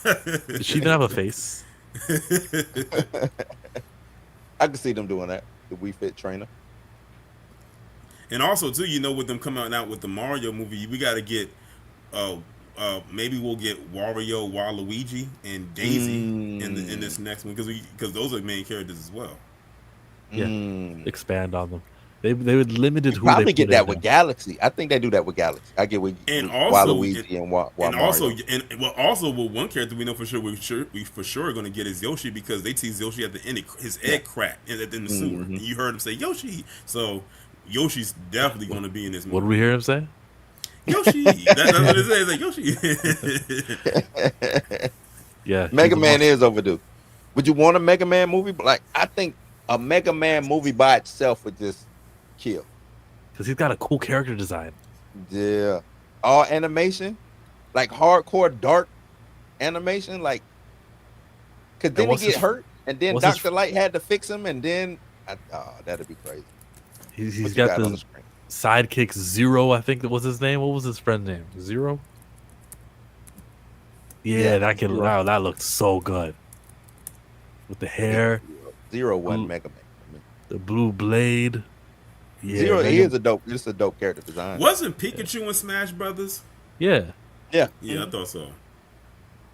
She didn't have a face.
I can see them doing that. The Wii Fit trainer.
And also too, with them coming out with the Mario movie, we got to get maybe we'll get Wario, Waluigi, and Daisy in this next one because those are main characters as well.
Yeah, expand on them. They would limited
You
who
probably
they
get
put
that
in
with
now.
Galaxy. I think they do that with Galaxy. I get with Waluigi and Mario.
Also one character we know for sure we for sure are going to get is Yoshi because they tease Yoshi at the end. His egg cracked in the sewer, and you heard him say Yoshi. So Yoshi's definitely going to be in this movie.
What did we hear him say?
Yoshi. That's what it says. Like Yoshi.
Yeah,
Mega Man is overdue. Would you want a Mega Man movie? Like, I think a Mega Man movie by itself would just kill.
Because he's got a cool character design.
Yeah. All animation, like hardcore dark animation, like, because then he get hurt, and then Dr. Light had to fix him, and then, that'd be crazy.
He's got the sidekick Zero, I think that was his name. What was his friend's name? Zero? Yeah, that kid. Wow, that looked so good. With the hair.
Zero wasn't Mega Man.
The blue blade. Yeah,
Zero is a dope. It's a dope character design.
Wasn't Pikachu in Smash Brothers?
Yeah.
Yeah, I thought so.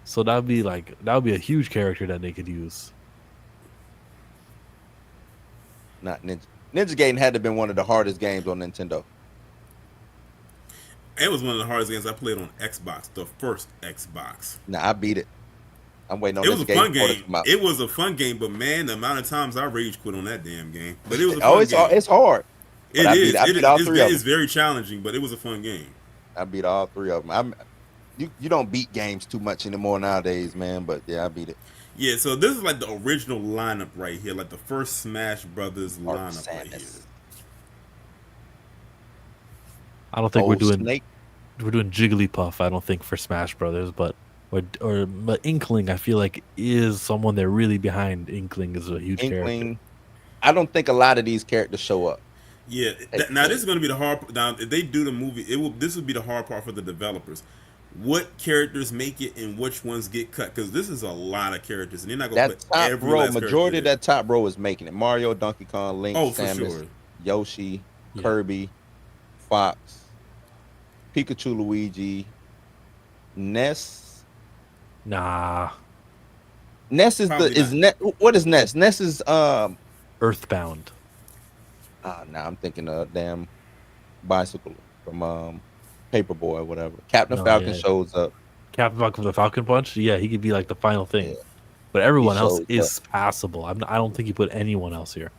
So that would be a huge character that they could use.
Not Ninja. Ninja Gaiden had to have been one of the hardest games on Nintendo.
It was one of the hardest games I played on Xbox, the first Xbox.
Nah, I beat it. I'm waiting on
it. It was a fun game. It was a fun game, but man, the amount of times I rage quit on that damn game. But it was a fun game.
It's hard.
It's very challenging, but it was a fun game.
I beat all three of them. You don't beat games too much anymore nowadays, man. But yeah, I beat it.
Yeah, so this is like the original lineup right here, like the first Smash Brothers lineup right here.
I don't think we're doing Jigglypuff. I don't think for Smash Brothers, but Inkling. I feel like is someone they're really behind. Inkling is a huge character.
I don't think a lot of these characters show up.
Yeah, now this is going to be the hard. Now, if they do the movie, this will be the hard part for the developers. What characters make it and which ones get cut? Because this is a lot of characters, and they're not going to put every last
majority of that top row is making it. Mario, Donkey Kong, Link, Samus, Yoshi, Kirby, Fox, Pikachu, Luigi, Ness.
Nah.
Ness is what is Ness? Ness is
Earthbound.
Now I'm thinking of damn bicycle from Paperboy or whatever. Captain Falcon shows up.
Captain Falcon with the Falcon Punch? Yeah, he could be like the final thing. Yeah. But everyone else is passable. I don't think you put anyone else here.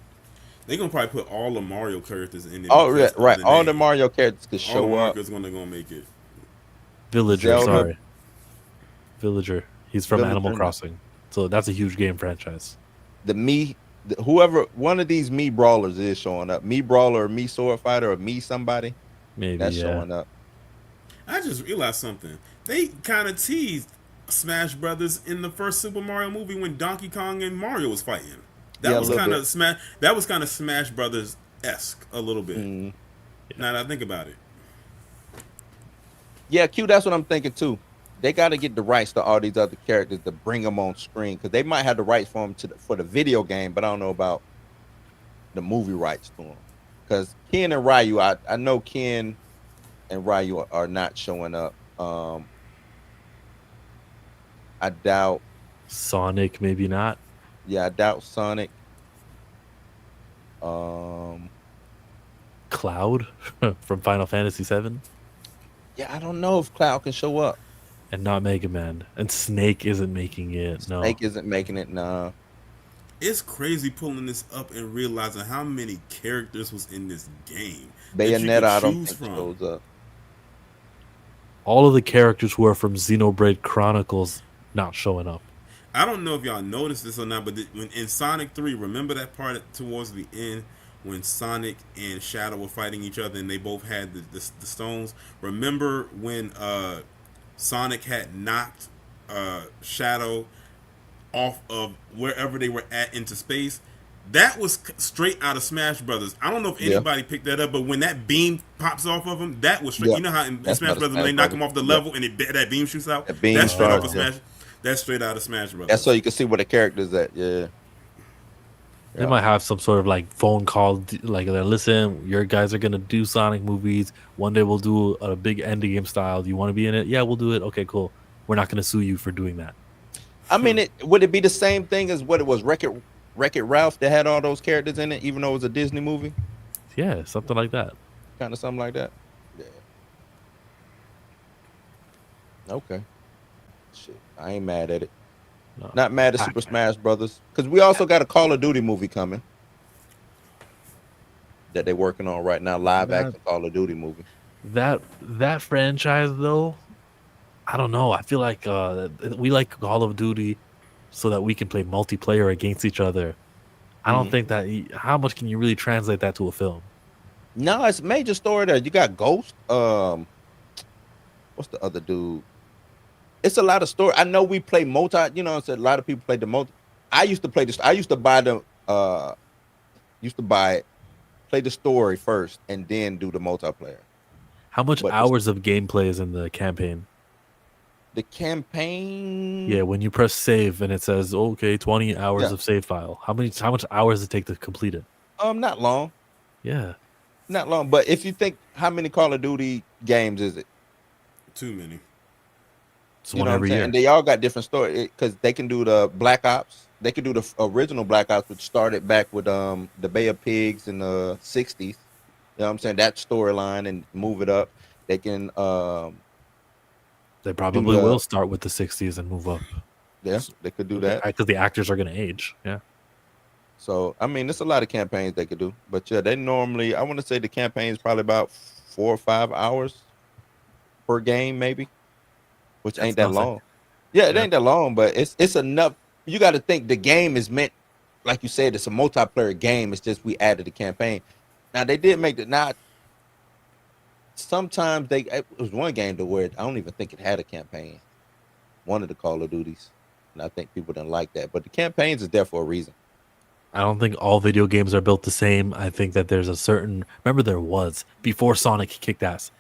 They're going to probably put all the Mario characters in there.
Oh, right. All the Mario characters could show up.
All the going to make it.
Villager. He's from Animal Crossing. So that's a huge game franchise.
Whoever, one of these Mii brawlers is showing up. Mii brawler or Mii sword fighter or Mii somebody.
Maybe
that's showing up.
I just realized something. They kind of teased Smash Brothers in the first Super Mario movie when Donkey Kong and Mario was fighting. That was kind of Smash. That was kind of Smash Brothers esque a little bit. Now that I think about it.
Yeah, Q. That's what I'm thinking too. They got to get the rights to all these other characters to bring them on screen because they might have the rights for them for the video game, but I don't know about the movie rights to them. Because Ken and Ryu, I know Ken and Ryu are not showing up. I doubt
Sonic, maybe not.
Yeah, I doubt Sonic.
Cloud from Final Fantasy VII.
Yeah, I don't know if Cloud can show up.
And not Mega Man. And Snake isn't making it. No.
Snake isn't making it, no.
It's crazy pulling this up and realizing how many characters was in this game.
Bayonetta, I don't think shows up.
All of the characters who are from Xenoblade Chronicles not showing up.
I don't know if y'all noticed this or not, but when in Sonic 3, remember that part towards the end when Sonic and Shadow were fighting each other and they both had the stones? Remember when Sonic had knocked Shadow off of wherever they were at into space? That was straight out of Smash Brothers. I don't know if anybody picked that up, but when that beam pops off of him, that was straight. You know how in Smash Brothers when they knock him off the level and that beam shoots out? That's straight off of Smash. That's straight out of Smash Brothers.
That's so you can see where the character's at. Yeah.
They might have some sort of like phone call, like, listen, your guys are gonna do Sonic movies. One day we'll do a big endgame style. Do you want to be in it? Yeah, we'll do it. Okay, cool. We're not gonna sue you for doing that.
I mean, would it be the same thing as what it was Wreck-It Ralph that had all those characters in it, even though it was a Disney movie?
Yeah, something like that.
Kind of something like that. Yeah. Okay. Shit, I ain't mad at it.
No.
Not mad at Super Smash Brothers, because we also got a Call of Duty movie coming that they're working on right now, live action Call of Duty movie.
That franchise though, I don't know. I feel like we like Call of Duty so that we can play multiplayer against each other. I don't think that. How much can you really translate that to a film?
No, it's major story there. You got Ghost. What's the other dude? It's a lot of story. I know we play multi. You know, a lot of people play the multi. I used to play this. I used to buy the. Used to buy it, play the story first, and then do the multiplayer.
How much hours of gameplay is in the campaign?
The campaign.
Yeah, when you press save and it says, okay, 20 hours of save file. How much hours does it take to complete it?
Not long.
Yeah.
Not long. But if you think, how many Call of Duty games is it?
Too many.
It's one every year.
And they all got different story, because they can do the Black Ops. They can do the original Black Ops, which started back with the Bay of Pigs in the 60s. You know what I'm saying? That storyline, and move it up. They can
they probably will start with the 60s and move up.
Yeah, they could do that.
Because the actors are going to age. Yeah.
So, I mean, there's a lot of campaigns they could do. But yeah, they normally, I want to say the campaign is probably about 4 or 5 hours per game, maybe. Which ain't that long. Yeah, it ain't that long, but it's enough. You got to think the game is meant, like you said, it's a multiplayer game. It's just we added the campaign. Now they did make it. Now sometimes it was one game to where I don't even think it had a campaign. One of the Call of Duties, and I think people didn't like that. But the campaigns is there for a reason.
I don't think all video games are built the same. I think that there's a certain. Remember, there was before Sonic kicked ass,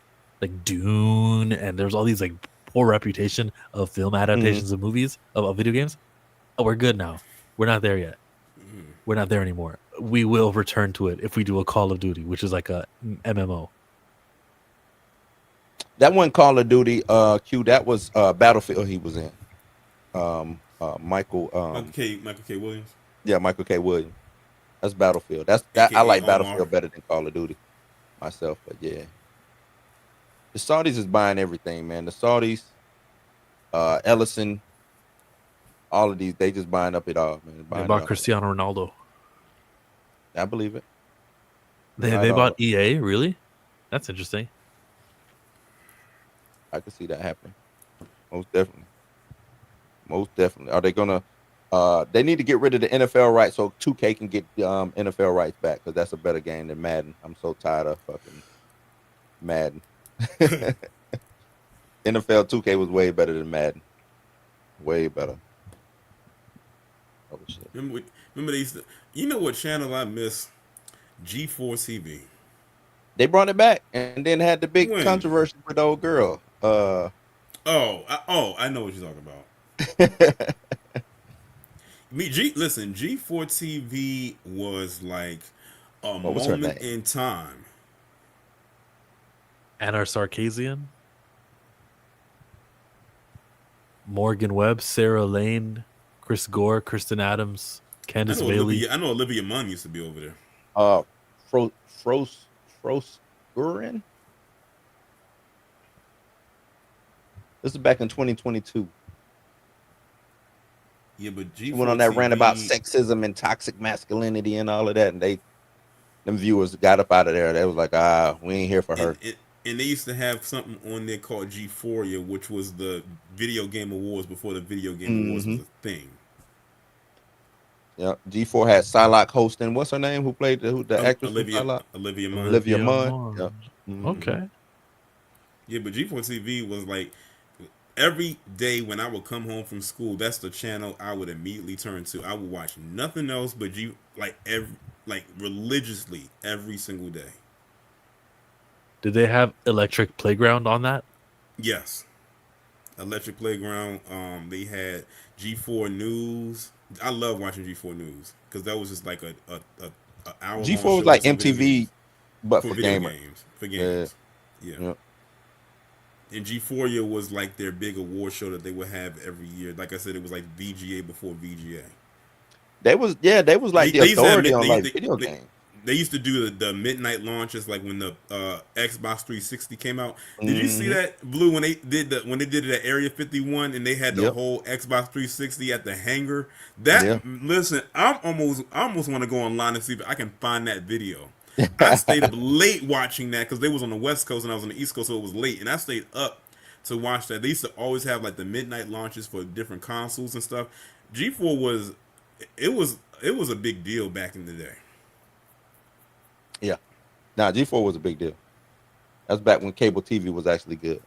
like Dune, and there's all these like poor reputation of film adaptations of movies of video games. Oh, we're good now. We're not there yet. We're not there anymore. We will return to it if we do a Call of Duty, which is like a MMO.
That one Call of Duty, Q, that was Battlefield he was in. Michael K.
Williams.
Yeah, Michael K. Williams. That's Battlefield. I like Battlefield better than Call of Duty myself, but yeah. The Saudis is buying everything, man. The Saudis, Ellison, all of these, they just buying up it all, man.
They bought Cristiano Ronaldo.
I believe it.
They bought EA, really? That's interesting.
I can see that happening. Most definitely. Are they gonna? They need to get rid of the NFL rights so 2K can get the NFL rights back, because that's a better game than Madden. I'm so tired of fucking Madden. NFL 2K was way better than Madden. Way better. Oh shit.
Remember they used to, you know what channel I miss? G4 TV.
They brought it back and then had the big controversy with the old girl.
I know what you're talking about. Listen, G4 TV was like a moment in time.
Anar Sarkeesian, Morgan Webb, Sarah Lane, Chris Gore, Kristen Adams, Candace Bailey.
I know Olivia Munn used to be over there.
Frosgurin. This is back in 2022.
Yeah, but
she went on that rant about sexism and toxic masculinity and all of that, and them viewers got up out of there. They was like, we ain't here for her.
And they used to have something on there called G4, which was the video game awards before the video game awards was a thing.
Yeah, G4 had Psylocke hosting. What's her name? Who played the actress?
Olivia Munn.
Olivia Munn. Yeah.
Mm-hmm. Okay.
Yeah, but G4 TV was like every day when I would come home from school, that's the channel I would immediately turn to. I would watch nothing else but religiously every single day.
Did they have Electric Playground on that?
Yes. Electric Playground. They had G4 News. I love watching G4 News because that was just like a hour long
G4
show
was like
just on video
MTV,
games.
but
For
for
video
gamers.
games. For
Yeah.
games. Yeah.
Yep.
And G4 was like their big award show that they would have every year. Like I said, it was like VGA before VGA.
They was like the
used to have
authority on like
they-
video
they-
games.
They used to do the midnight launches, like when the Xbox 360 came out. Did you see that, Blue, when they did it at Area 51 and they had the
Yep.
whole Xbox 360 at the hangar? That
Yeah.
Listen, I almost want to go online and see if I can find that video. I stayed up late watching that because they was on the West Coast and I was on the East Coast, so it was late, and I stayed up to watch that. They used to always have like the midnight launches for different consoles and stuff. G4 was a big deal back in the day.
Yeah. Nah, G4 was a big deal. That's back when cable TV was actually good.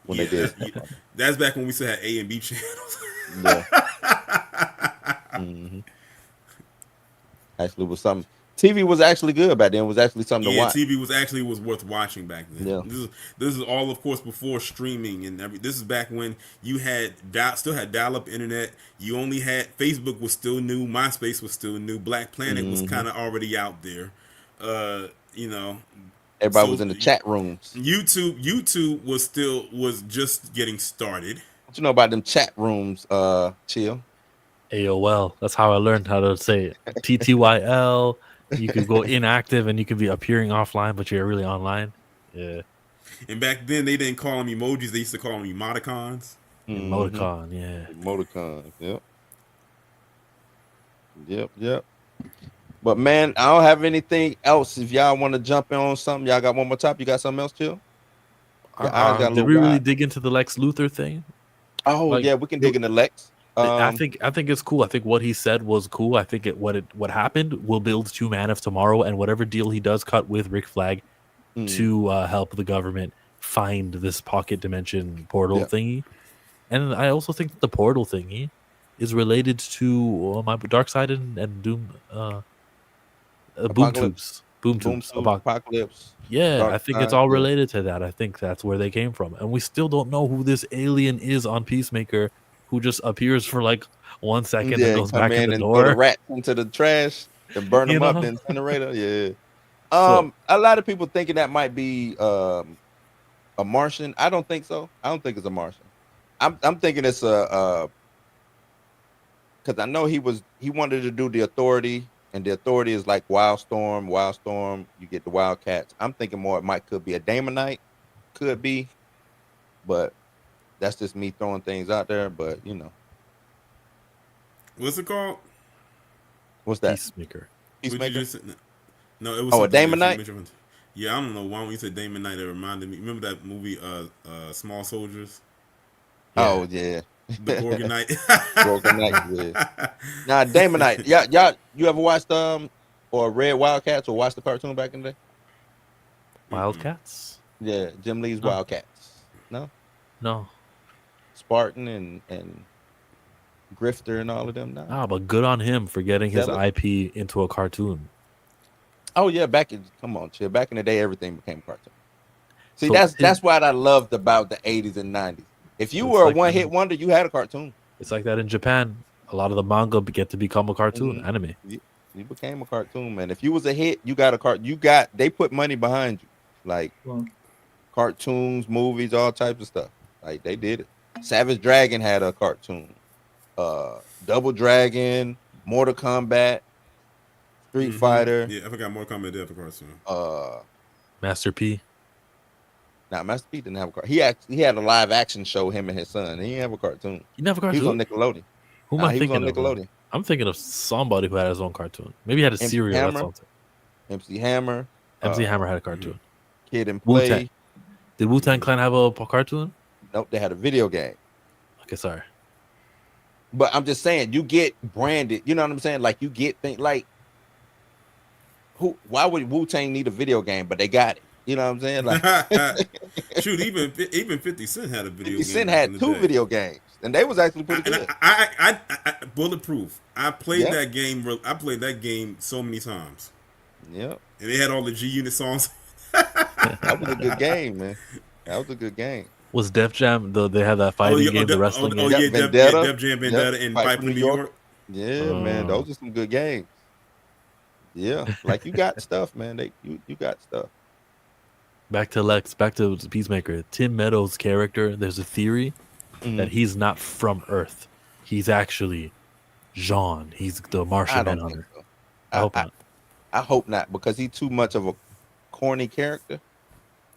When they did.
That's back when we still had A and B channels.
Yeah. Actually, was something. TV was actually good back then. It was actually something to watch.
TV was worth watching back then.
Yeah.
This is all, of course, before streaming and this is back when you had still had dial-up internet. You only had Facebook was still new, MySpace was still new, Black Planet was kind of already out there.
Everybody was in the chat rooms.
YouTube was just getting started.
What you know about them chat rooms, Chill?
AOL. That's how I learned how to say it. TTYL. You could go inactive and you could be appearing offline, but you're really online. Yeah.
And back then they didn't call them emojis; they used to call them emoticons.
Emoticon, yeah.
Emoticon, yep. But man, I don't have anything else. If y'all want to jump in on something, y'all got one more topic. You got something else, Chill?
Did we really dig into the Lex Luthor thing?
Oh yeah, we can dig into Lex.
I think it's cool. I think what he said was cool. I think what happened will build to Man of Tomorrow and whatever deal he does cut with Rick Flag to help the government find this pocket dimension portal thingy. And I also think the portal thingy is related to my Dark Side and Doom boom tubes.
Apocalypse.
Yeah,
Dark
I think
Side,
it's all related to that. I think that's where they came from. And we still don't know who this alien is on Peacemaker, who just appears for like 1 second and goes back in the door.
Throw the rat into the trash and burn them up in the incinerator. Yeah. A lot of people thinking that might be a Martian. I don't think so. I don't think it's a Martian. I'm thinking it's because I know he wanted to do the Authority, and the Authority is like Wildstorm. You get the Wildcats. I'm thinking more it could be a Damonite, could be, but that's just me throwing things out there. But
what's it called?
What's that?
Peacemaker.
No, it was
a Damonite.
Yeah, I don't know why when you said Damonite, it reminded me. Remember that movie, Small Soldiers?
Yeah. Oh yeah.
The Gorgonite.
Gorgonite, yeah. Nah, Damonite. Y'all, you ever watched or read Wildcats or watched the cartoon back in the day?
Wildcats?
Yeah, Jim Lee's Wildcats. No. Spartan and Grifter and all of them.
Nah, but good on him for getting his IP into a cartoon.
Oh yeah, back in the day, everything became a cartoon. See, so that's what I loved about the 80s and 90s. If you were a one-hit wonder, you had a cartoon.
It's like that in Japan. A lot of the manga get to become a cartoon anime.
You became a cartoon, man. If you was a hit, you got a they put money behind you, like cartoons, movies, all types of stuff. Like they did it. Savage Dragon had a cartoon. Double Dragon, Mortal Kombat, Street Fighter.
Yeah, I forgot Mortal Kombat did have a cartoon.
Master P.
Now, Master P didn't have a cartoon. He had a live action show, him and his son. He didn't have a cartoon.
He never cartoon.
He was on Nickelodeon.
Who am I thinking of?
Nickelodeon.
I'm thinking of somebody who had his own cartoon. Maybe he had a cereal. That's something.
MC Hammer.
MC Hammer had a cartoon.
Kid and Play.
Wu-Tang. Did Wu-Tang Clan have a cartoon?
Nope, they had a video game.
Okay, sorry.
But I'm just saying, you get branded. You know what I'm saying? Like you get things like why would Wu-Tang need a video game? But they got it. You know what I'm saying? Like,
shoot, even 50 Cent had a video game.
50 Cent had two video games, and they was actually pretty good.
I Bulletproof. I played that game. I played that game so many times.
Yep.
And they had all the G Unit songs.
That was a good game, man. That was a good game.
Was Def Jam? They had that fighting game, the wrestling game.
Def Jam Vendetta and Pipe in New York.
Yeah, man, those are some good games. Yeah, like you got stuff, man. You got stuff.
Back to Peacemaker. Tim Meadows' character, there's a theory that
Mhm.
he's not from Earth. He's actually Jean. He's the Martian
I don't think
Manhunter.
so.
I hope
I
not.
I hope not because he's too much of a corny character.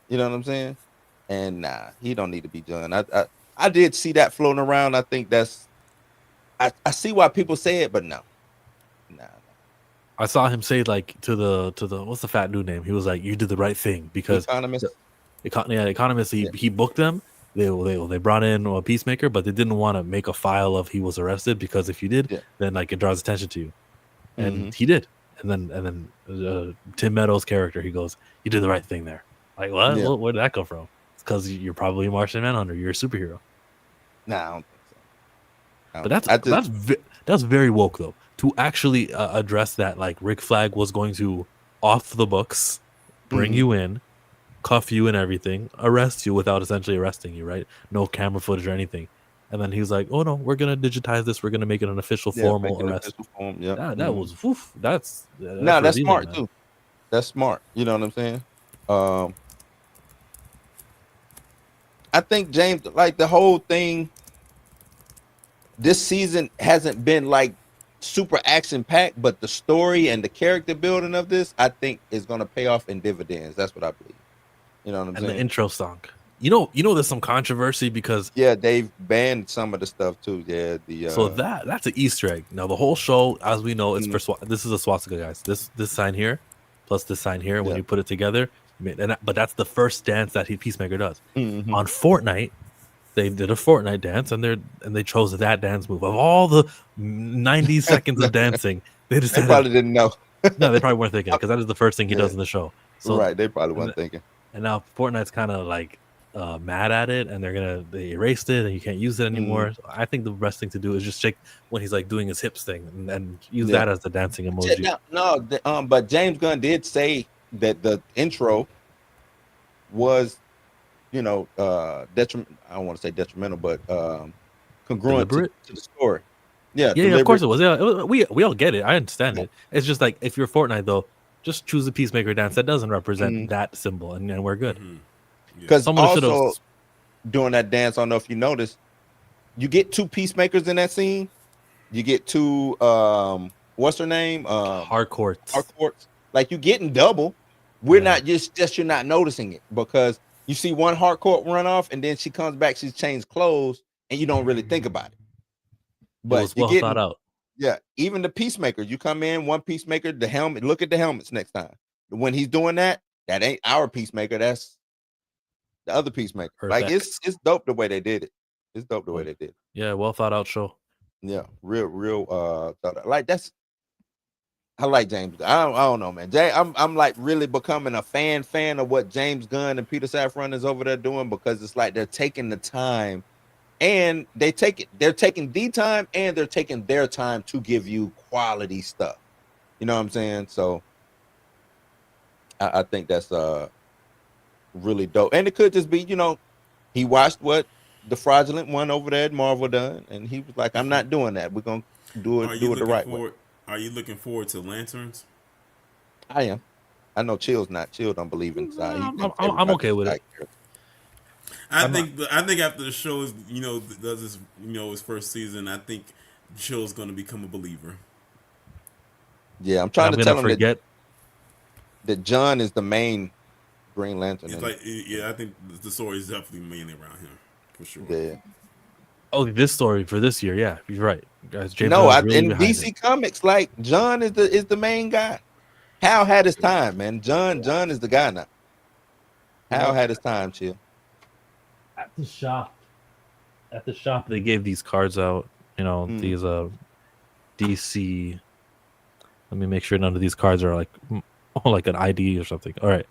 You know what I'm saying? And nah, he don't need to be done. I did see that floating around. I think that's I see why people say it, but no, nah.
I saw him say like to the what's the fat dude name? He was like, "You did the right thing," because
Economist.
the Economist
Yeah.
he booked them. They brought in a Peacemaker, but they didn't want to make a file of he was arrested because if you did,
Yeah.
then like it draws attention to you, and
Mhm.
he did. And then Tim Meadows' character, he goes, "You did the right thing there." Like what?
Yeah.
Where did that come from? It's because you're probably a Martian Manhunter. You're a superhero.
Nah, I don't think so.
But
I just
that's very woke though to actually address that. Like Rick Flag was going to off the books, bring
Mhm.
you in, cuff you and everything, arrest you without essentially arresting you, right? No camera footage or anything. And then he was like, "Oh no, we're gonna digitize this. We're gonna make it an official
make
formal
an
arrest."
official form. Yep.
That was woof. That's
No, that's
revealing,
smart
man.
too. That's smart. You know what I'm saying? Um, I think James, like the whole thing, this season hasn't been like super action packed, but the story and the character building of this, I think, is gonna pay off in dividends. That's what I believe. You know what I'm
And the
saying?
intro song. There's some controversy because
Yeah, they've banned some of the stuff too. Yeah, the
so that's an Easter egg. Now the whole show, as we know, is
Mhm.
for this is a swastika, guys. This sign here, plus this sign here. When
Yeah.
you put it together, but that's the first dance that Peacemaker does
Mhm.
on Fortnite. They did a Fortnite dance, and they chose that dance move of all the 90 seconds of dancing. They
They
decided
probably didn't know.
no, they probably weren't thinking because that is the first thing he
Yeah.
does in the show. So
Right, they probably
and,
weren't thinking.
and now Fortnite's kind of like mad at it, and they erased it, and you can't use it anymore. So I think the best thing to do is just check when he's like doing his hips thing, and use
Yeah.
that as the dancing emoji.
But James Gunn did say that the intro was, detriment. I don't want to say detrimental, but congruent
Deliberate?
to the story. Yeah,
Yeah, of course it
deliberate.
was. Yeah, we all get it. I understand
Yeah.
it. It's just like if you're Fortnite though, just choose a Peacemaker dance that doesn't represent
Mhm.
that symbol, and we're good.
Because
Someone should have.
also during that dance, I don't know if you noticed, you get two peacemakers in that scene. You get two what's her name?
Hardcore.
Harcourts. Like you getting double. We're
Yeah.
not just you're not noticing it because you see one Harcourt run off and then she comes back, she's changed clothes, and you don't really think about it.
It
But
was
you're
well thought
getting,
out.
yeah, even the peacemaker, you come in, one peacemaker, the helmet, look at the helmets next time. When he's doing that, that ain't our peacemaker, that's the other peacemaker.
Earth
Like
X.
it's dope the way they did it. It's dope the way they did it.
Yeah, well thought out show.
Yeah, real like that's I like James. I don't know, man. I'm like really becoming a fan of what James Gunn and Peter Safran is over there doing because it's like they're taking the time and they're taking the time and they're taking their time to give you quality stuff. You know what I'm saying? So I think that's really dope. And it could just be, he watched what the fraudulent one over there at Marvel done, and he was like, I'm not doing that. We're gonna do it the right way.
Are you looking forward to Lanterns?
I am. I know Chill's not. Chill don't believe in side.
I'm okay with it.
I think after the show is does this his first season, I think Chill's going to become a believer.
Yeah, I'm trying to tell him
forget
that John is the main Green Lantern.
It's like I think the story is definitely mainly around him for sure.
Yeah.
Oh, this story for this year, yeah, you're right, guys. James
No,
Gunn's really
in
behind
DC
it.
Comics, like John is the main guy. Hal had his time, man. John is the guy now. Hal had his time, Chill.
At the shop, they gave these cards out. These DC. Let me make sure none of these cards are like an ID or something. All right.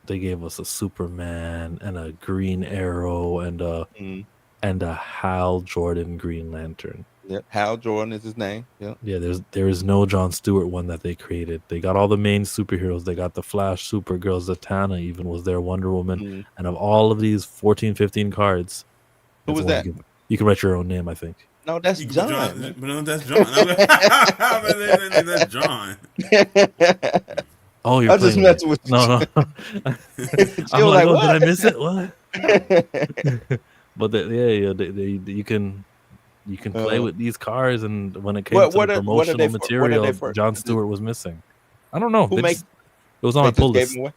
They gave us a Superman and a Green Arrow and a Hal Jordan Green Lantern.
Yep, Hal Jordan is his name. Yep.
Yeah, there is no John Stewart one that they created. They got all the main superheroes. They got the Flash, Supergirl, Zatanna even was there, Wonder Woman. And of all of these 14, 15 cards,
Who was that?
You can write your own name, I think.
No, that's
You can
John.
put
man.
but no, that's John. That's John.
Oh, you're
I just
playing
messing
me.
with you.
No.
She
I'm
was
like,
like,
oh, did I
what?
miss it? What? But you can play with these cars, and when it came to the
what are
promotional
they for? What are they
material,
for?
John Stewart was missing. I don't know.
Who
They
make?
just, it was on
They
a pull
just gave
list.
him away.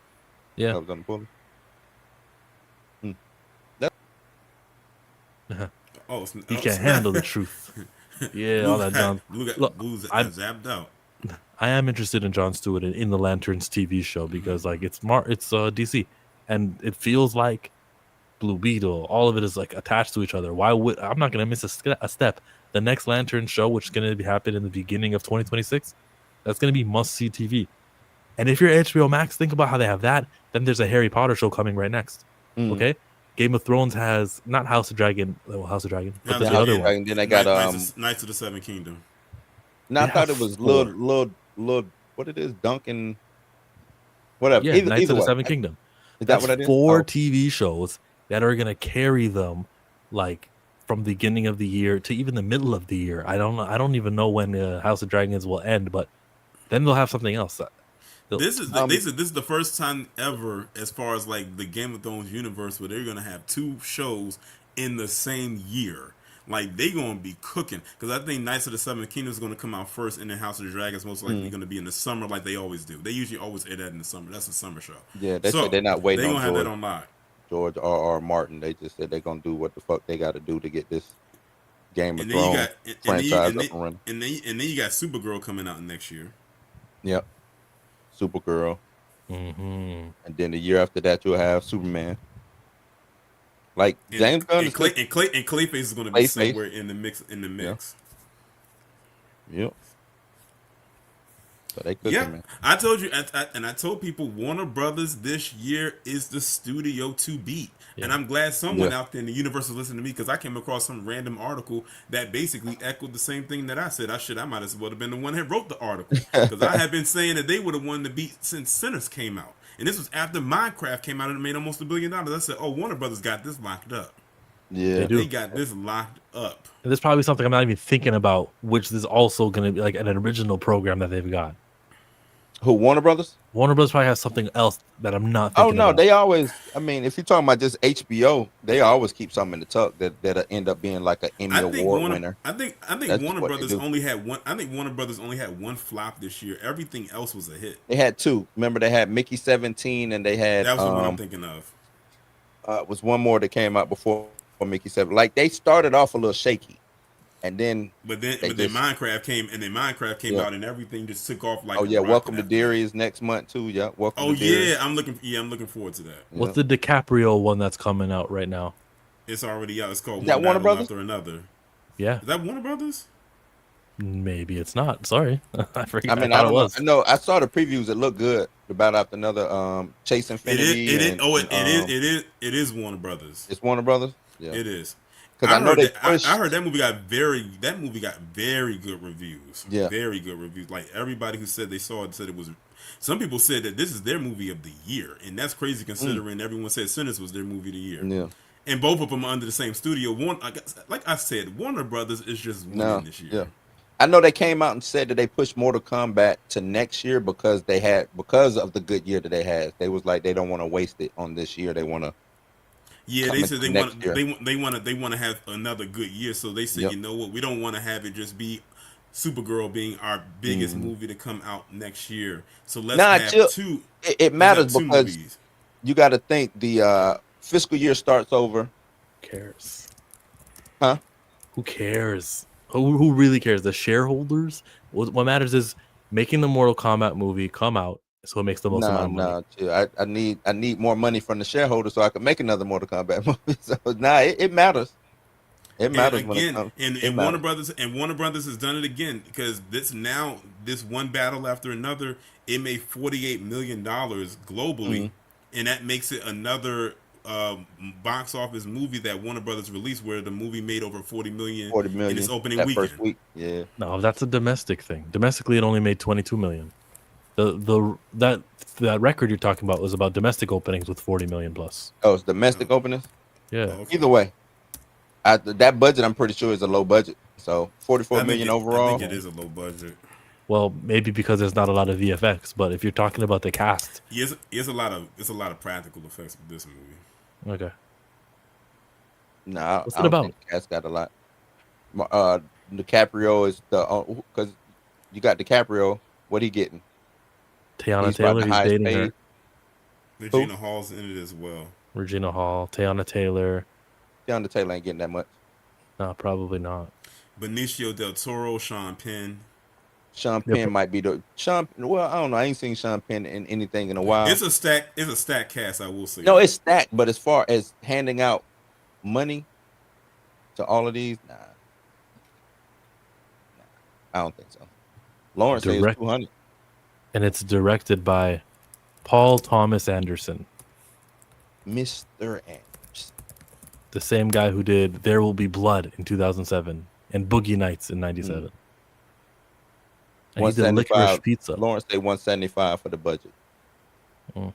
Yeah.
That was on the pull.
Oh,
You can't handle the truth. Yeah, all that John. Look,
Blue's
I'm-
zapped out.
I am interested in John Stewart in the Lanterns TV show because like it's DC, and it feels like Blue Beetle. All of it is like attached to each other. Why would I'm not gonna miss a step? The next Lantern show, which is gonna be happening in the beginning of 2026, that's gonna be must see TV. And if you're HBO Max, think about how they have that. Then there's a Harry Potter show coming right next. Okay, Game of Thrones has not House of Dragon, House of Dragon, but
Yeah,
there's
yeah,
the other
yeah.
one.
And then they got
Knights of the Seven Kingdom.
No, I
They
thought
have
it was
4.
little. What it is, Duncan. Whatever.
Yeah,
either,
Knights
either
of the
way.
Seven Kingdom.
Is that
That's
what it is?
4
Oh.
TV shows that are gonna carry them, like from the beginning of the year to even the middle of the year. I don't know. I don't even know when House of Dragons will end, but then they'll have something else.
This is they said this is the first time ever, as far as like the Game of Thrones universe, where they're gonna have 2 shows in the same year. Like they gonna be cooking, because I think Knights of the Seven Kingdoms is gonna come out first, and then House of the Dragons most likely gonna be in the summer, like they always do. They usually always air that in the summer. That's a summer show.
Yeah, they said they're not waiting
They
on
gonna have that on lock.
George R.R. Martin. They just said they're gonna do what the fuck they got to do to get this Game of
And then you
Thrones
got
franchise up and running.
and then you got Supergirl coming out next year.
Yep, Supergirl,
Mm-hmm.
and then the year after that you'll have Superman. Like
And,
James Gunn
and,
is
Clayface is gonna be
Clayface.
somewhere in the mix.
Yep. So they cooking,
Yeah,
man.
I told you, and I told people Warner Brothers this year is the studio to beat.
Yeah.
And I'm glad someone out there in the universe is listening to me, because I came across some random article that basically echoed the same thing that I said. I might as well have been the one that wrote the article, because I have been saying that they would have won the beat since Sinners came out. And this was after Minecraft came out and it made almost $1 billion. I said, oh, Warner Brothers got this locked up.
Yeah,
do.
They got this locked up.
And there's probably something I'm not even thinking about, which is also going to be like an original program that they've got.
Who, Warner Brothers?
Warner Bros. Probably has something else that I'm not
Oh
thinking
no,
about.
they always. I mean, if you're talking about just HBO, they always keep something in the tuck that'll end up being like an Emmy Award winner.
I think
That's
Warner
what they
Brothers
do.
only had one. I think Warner Brothers only had one flop this year. Everything else was a hit.
They had 2. Remember, they had Mickey 17, and they had
That was the one I'm thinking of.
was one more that came out before Mickey 7. Like they started off a little shaky, and then
But then Minecraft came, out, and everything just took off like.
oh yeah,
a rocket
Welcome to
after
Derry
that.
is next month too. Yeah, Welcome.
Oh
to Derry.
yeah, I'm looking forward to that.
What's the DiCaprio one that's coming out right now?
It's already out. It's called
Is that
One
Warner
Battle
Brothers?
After Another.
Yeah,
Is that Warner Brothers?
maybe it's not. Sorry, I forgot.
I mean,
I
I
thought
don't
it was.
know. I saw the previews. It looked good. The Battle After Another. Chase Infinity.
It is Warner Brothers.
It's Warner Brothers. Yeah,
It is.
because I know they
I
pushed.
heard that movie got very good reviews.
Yeah.
Very good reviews. Like everybody who said they saw it said it was. Some people said that this is their movie of the year, and that's crazy considering everyone said Sinners was their movie of the year.
Yeah.
And both of them are under the same studio. Like I said, Warner Brothers is just winning this year.
Yeah. I know they came out and said that they pushed Mortal Kombat to next year because of the good year that they had. They was like they don't want to waste it on this year. They want to.
Yeah, they said
next year.
they want to have another good year. So they said,
Yep.
you know what, we don't want to have it just be Supergirl being our biggest movie to come out next year. So let's have 2.
It matters
two
because
movies.
you got to think the fiscal year starts over.
Who cares?
Huh?
Who cares? Who really cares? The shareholders? What matters is making the Mortal Kombat movie come out so it makes the most amount of money.
Chill. I need more money from the shareholders so I can make another Mortal Kombat movie. So it matters. It matters
And
when it
again,
comes.
and
It
Warner
matters.
Brothers has done it again, because this One Battle After Another, it made $48 million globally, and that makes it another box office movie that Warner Brothers released, where the movie made over 40 million in its opening
that
weekend.
first week. Yeah.
No, that's a domestic thing. Domestically, it only made 22 million. That record you're talking about was about domestic openings with 40 million plus.
Oh, it's domestic openings.
Yeah.
Okay.
Either way, That budget, I'm pretty sure, is a low budget. So 44 million overall.
I think it is a low budget.
Well, maybe because there's not a lot of VFX, but if you're talking about the cast,
It's a lot of practical effects with this movie.
okay.
Nah,
What's
I
it
don't
about?
think the cast got a lot. DiCaprio is the because you got DiCaprio. What he getting?
Teyana
He's about
Taylor,
the
he's
highest
dating
paid.
her.
Regina Hall's in it as well.
Regina Hall, Teyana Taylor.
Tiana Taylor ain't getting that much.
No, probably not.
Benicio del Toro, Sean Penn.
Sean
Yep.
Penn might be the Sean. Well, I don't know. I ain't seen Sean Penn in anything in a while.
It's a stack cast, I will say.
No, it's stacked. But as far as handing out money to all of these, nah. I don't think so. Lawrence says
Direct-
200.
And it's directed by Paul Thomas Anderson,
Mr. Anderson.
the same guy who did There Will Be Blood in 2007 and Boogie Nights in 97. And he did
175.
Licorice Pizza.
Lawrence say 175 for the budget.
And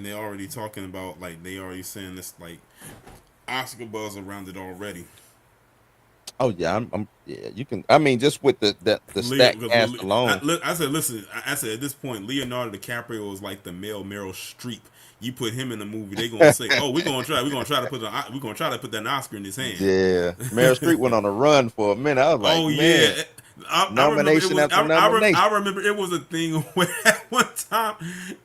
they're already talking about, like, they already saying this, like, Oscar buzz around it already.
Oh yeah, I'm yeah. You can. I mean, just with the stack cast alone.
I said, listen. I said at this point, Leonardo DiCaprio is like the male Meryl Streep. You put him in the movie, they gonna say, "Oh, we're gonna try to put that Oscar in his hand."
Yeah, Meryl Streep went on a run for a minute. I was like,
Oh
man.
yeah.
Nomination after nomination.
I remember it was a thing where at one time,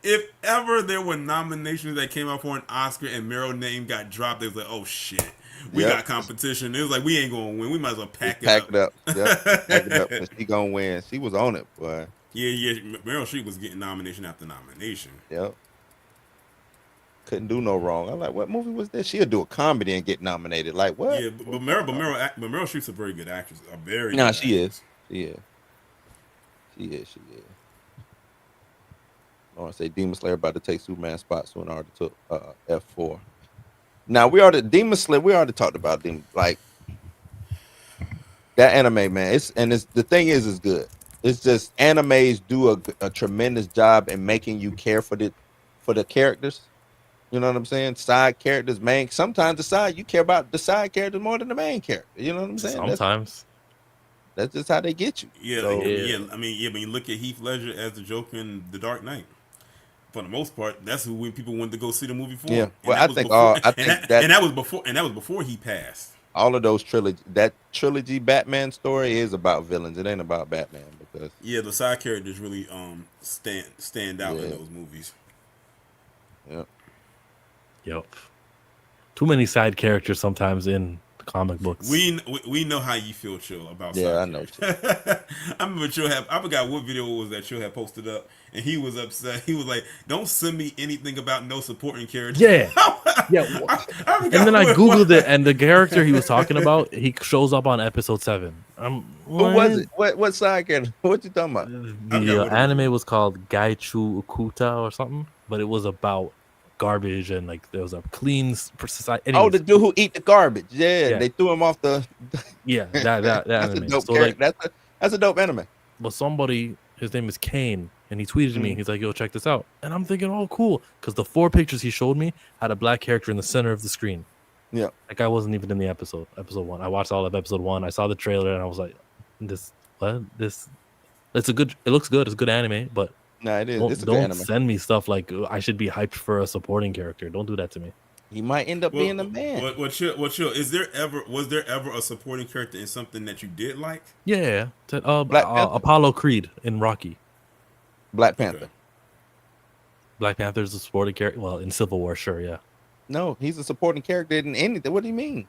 if ever there were nominations that came out for an Oscar and Meryl name got dropped, it was like, oh shit, we got competition. It was like, we ain't gonna win. We might as well pack it up.
Yep. Pack it up. She gonna win. She was on it, boy.
Yeah. Meryl Streep was getting nomination after nomination.
Yep. Couldn't do no wrong. I'm like, what movie was this? She'll do a comedy and get nominated. Like what?
Yeah, but Meryl Streep's a very good actress. A very
Nah,
good
she
actress.
is. She is. I want to say Demon Slayer about to take Superman's spot, so it already took F4. Now we already talked about them. Like that anime, man. The thing is good. It's just animes do a tremendous job in making you care for the characters. You know what I'm saying? Side characters, main. Sometimes you care about the side characters more than the main character. You know what I'm saying?
Sometimes.
That's just how they get you.
Yeah,
So,
I mean, when you look at Heath Ledger as the Joker in The Dark Knight, for the most part, that's who people wanted to go see the movie for.
Yeah, well,
that was before he passed.
All of those trilogy Batman story is about villains. It ain't about Batman because
the side characters really stand out in those movies.
Yep. Too many side characters sometimes in the comic books.
We know how you feel, Chill, about side
I know.
I remember I forgot what video it was that Chill had posted up, and he was upset. He was like, "Don't send me anything about no supporting characters."
Yeah. And then I googled it, and the character he was talking about, he shows up on episode 7.
Who was it? What side character? What you talking about?
The anime was called Gaichu Ukuta or something, but it was about garbage and like there was a clean society.
Oh, the dude who eat the garbage. Yeah. They threw him off the.
that
that's
anime.
a dope
So,
character. That's a dope anime.
But somebody, his name is Kane, and he tweeted me. He's like, "Yo, check this out," and I'm thinking, "Oh, cool," because the 4 pictures he showed me had a black character in the center of the screen.
Yeah,
that guy wasn't even in the episode 1. I watched all of episode 1. I saw the trailer, and I was like, "It looks good. It's a good anime, but."
No, it is.
Don't send me stuff like I should be hyped for a supporting character. Don't do that to me.
He might end up being a man.
Chill. Was there ever a supporting character in something that you did like?
Yeah. Apollo Creed in Rocky.
Black Panther.
Okay.
Black Panther's a supporting character. Well, in Civil War, sure, yeah.
No, he's a supporting character in anything. What do you mean?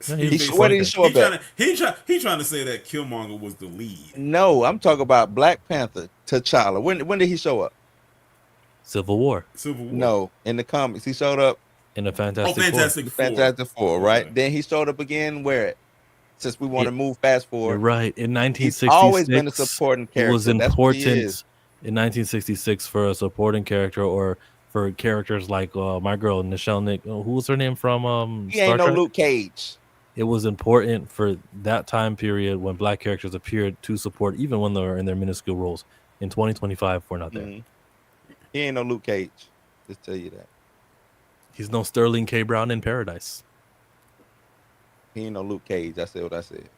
Yeah,
what did he show up at?
He trying to say that Killmonger was the lead.
No, I'm talking about Black Panther, T'Challa. When did he show up?
Civil War.
No, in the comics he showed up
in the Fantastic
Four.
Fantastic Four, right?
Okay.
Then he showed up again where? Since we want to move fast forward.
You're right. In 1966,
he's always been a supporting character.
It was important in 1966 for a supporting character or for characters like my girl Nichelle Nick. Who was her name from
He ain't
Star Trek?
Luke Cage.
It was important for that time period when black characters appeared to support, even when they were in their minuscule roles. In 2025, we're not there.
He ain't no Luke Cage. Just tell you that.
He's no Sterling K. Brown in Paradise.
He ain't no Luke Cage. I said what I said.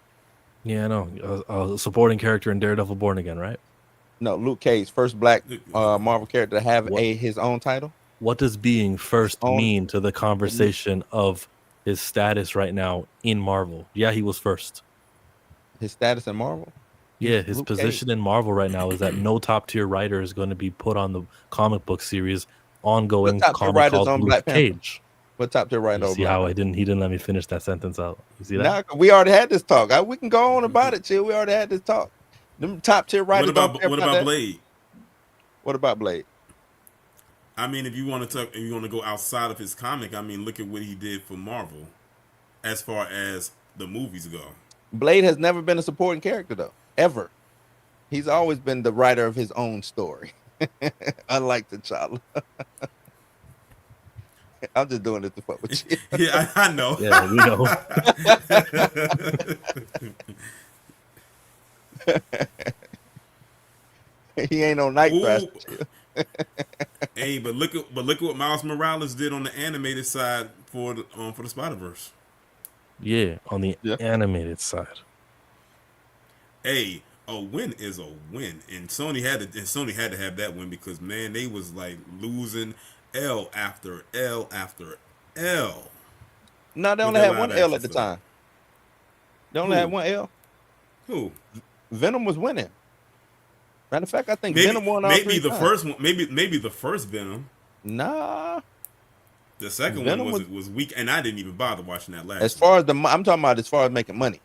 Yeah, I know. A supporting character in Daredevil Born Again, right?
No, Luke Cage, first black Marvel character to have his own title.
What does being first mean to the conversation of his status right now in Marvel? Yeah, he was first.
His status in Marvel?
Yeah, his position in Marvel right now is that no top tier writer is going to be put on the comic book series ongoing comic called Luke Cage.
What top tier writer?
You see how he didn't let me finish that sentence out. You see that?
Nah, we already had this talk. We can go on about it, chill. We already had this talk. Them top tier writers.
What about Blade?
What about Blade?
I mean, if you want to go outside of his comic, I mean, look at what he did for Marvel, as far as the movies go.
Blade has never been a supporting character though, ever. He's always been the writer of his own story, unlike T'Challa. I'm just doing it to fuck with you.
Yeah, I know.
Yeah, we know.
He ain't on Night Crash.
Hey, but look at what Miles Morales did on the animated side for the Spider-Verse.
Yeah, on the animated side.
Hey, a win is a win, and Sony had to have that win because man, they was like losing L after L after L.
No, they only had one L at the time. They only had one L.
Who?
Venom was winning. Matter of fact, I think Venom won all
maybe
three
the
times.
first one. Maybe the first Venom.
Nah.
The second
Venom
one was weak, and I didn't even bother watching that last.
As far as I'm talking about, as far as making money.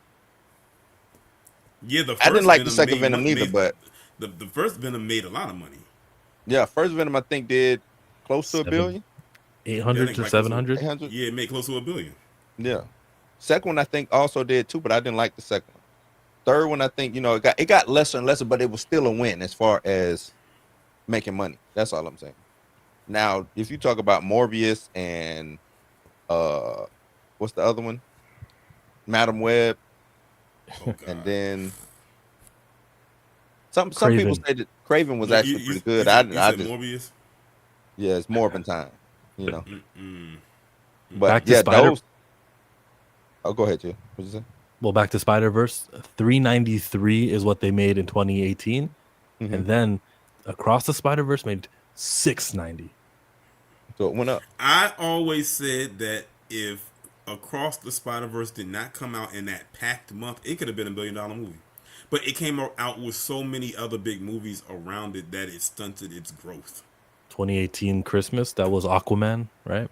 Yeah, the first
I didn't like
Venom
the second Venom either, but
the first Venom made a lot of money.
Yeah, first Venom I think did close to $1 billion.
800 to 700.
Yeah, it made close to $1 billion.
Yeah. Second one I think also did too, but I didn't like the second one. Third one I think it got lesser and lesser, but it was still a win as far as making money. That's all I'm saying. Now, if you talk about Morbius and what's the other one? Madam Web. And then some people say that Craven was actually pretty good. I just
Morbius.
Yeah, it's Morbin time, But
back to
yeah,
Spider-
those. Oh, go ahead, Jill. What'd you say?
Well, back to Spider-Verse, 393 is what they made in 2018, and then Across the Spider-Verse made 690.
So it went up.
I always said that if Across the Spider-Verse did not come out in that packed month, it could have been $1 billion movie. But it came out with so many other big movies around it that it stunted its growth.
2018 Christmas, that was Aquaman, right?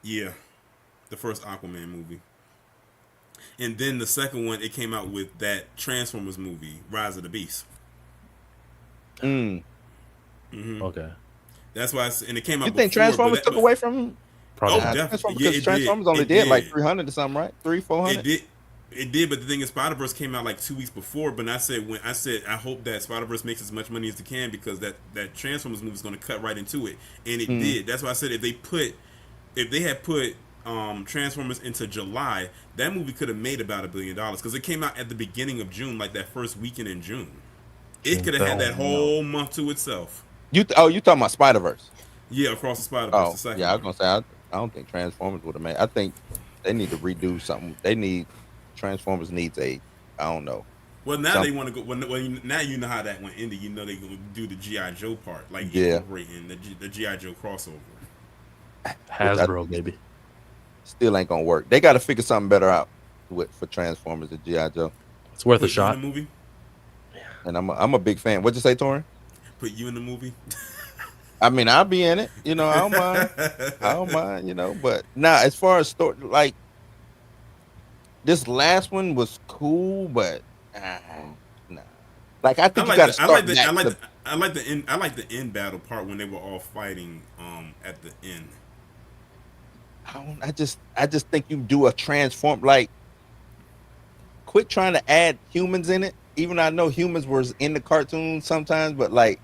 Yeah, the first Aquaman movie. And then the second one, it came out with that Transformers movie, Rise of the Beast.
Okay.
That's why, and it came out.
You think Transformers took away from him?
Probably.
Definitely.
Because Transformers only did like 300 or something, right? 400.
It did, but the thing is, Spider-Verse came out like 2 weeks before. But I said I hope that Spider-Verse makes as much money as it can because that Transformers movie is going to cut right into it, and it did. That's why I said if they had put Transformers into July, that movie could have made about $1 billion because it came out at the beginning of June, like that first weekend in June. It could have had that whole month to itself.
You talking about Spider-Verse?
Yeah, Across the Spider-Verse.
Yeah, I was gonna say I don't think Transformers would have made. I think they need to redo something. Transformers needs I don't know.
Well, now they want to go. Well, now you know how that went ended. You know they gonna do the G.I. Joe part, like incorporating the G.I. Joe crossover.
Hasbro, baby.
Still ain't gonna work. They got to figure something better out for Transformers and G.I. Joe.
It's worth a shot.
In the movie?
And I'm a big fan. What'd you say, Torin?
Put you in the movie?
I mean, I'll be in it. I don't mind. I don't mind. But now, as far as story, like this last one was cool, but nah. Like I think you got to start.
I like the end battle part when they were all fighting at the end.
I just think you do a transform, like quit trying to add humans in it. Even though I know humans was in the cartoon sometimes, but like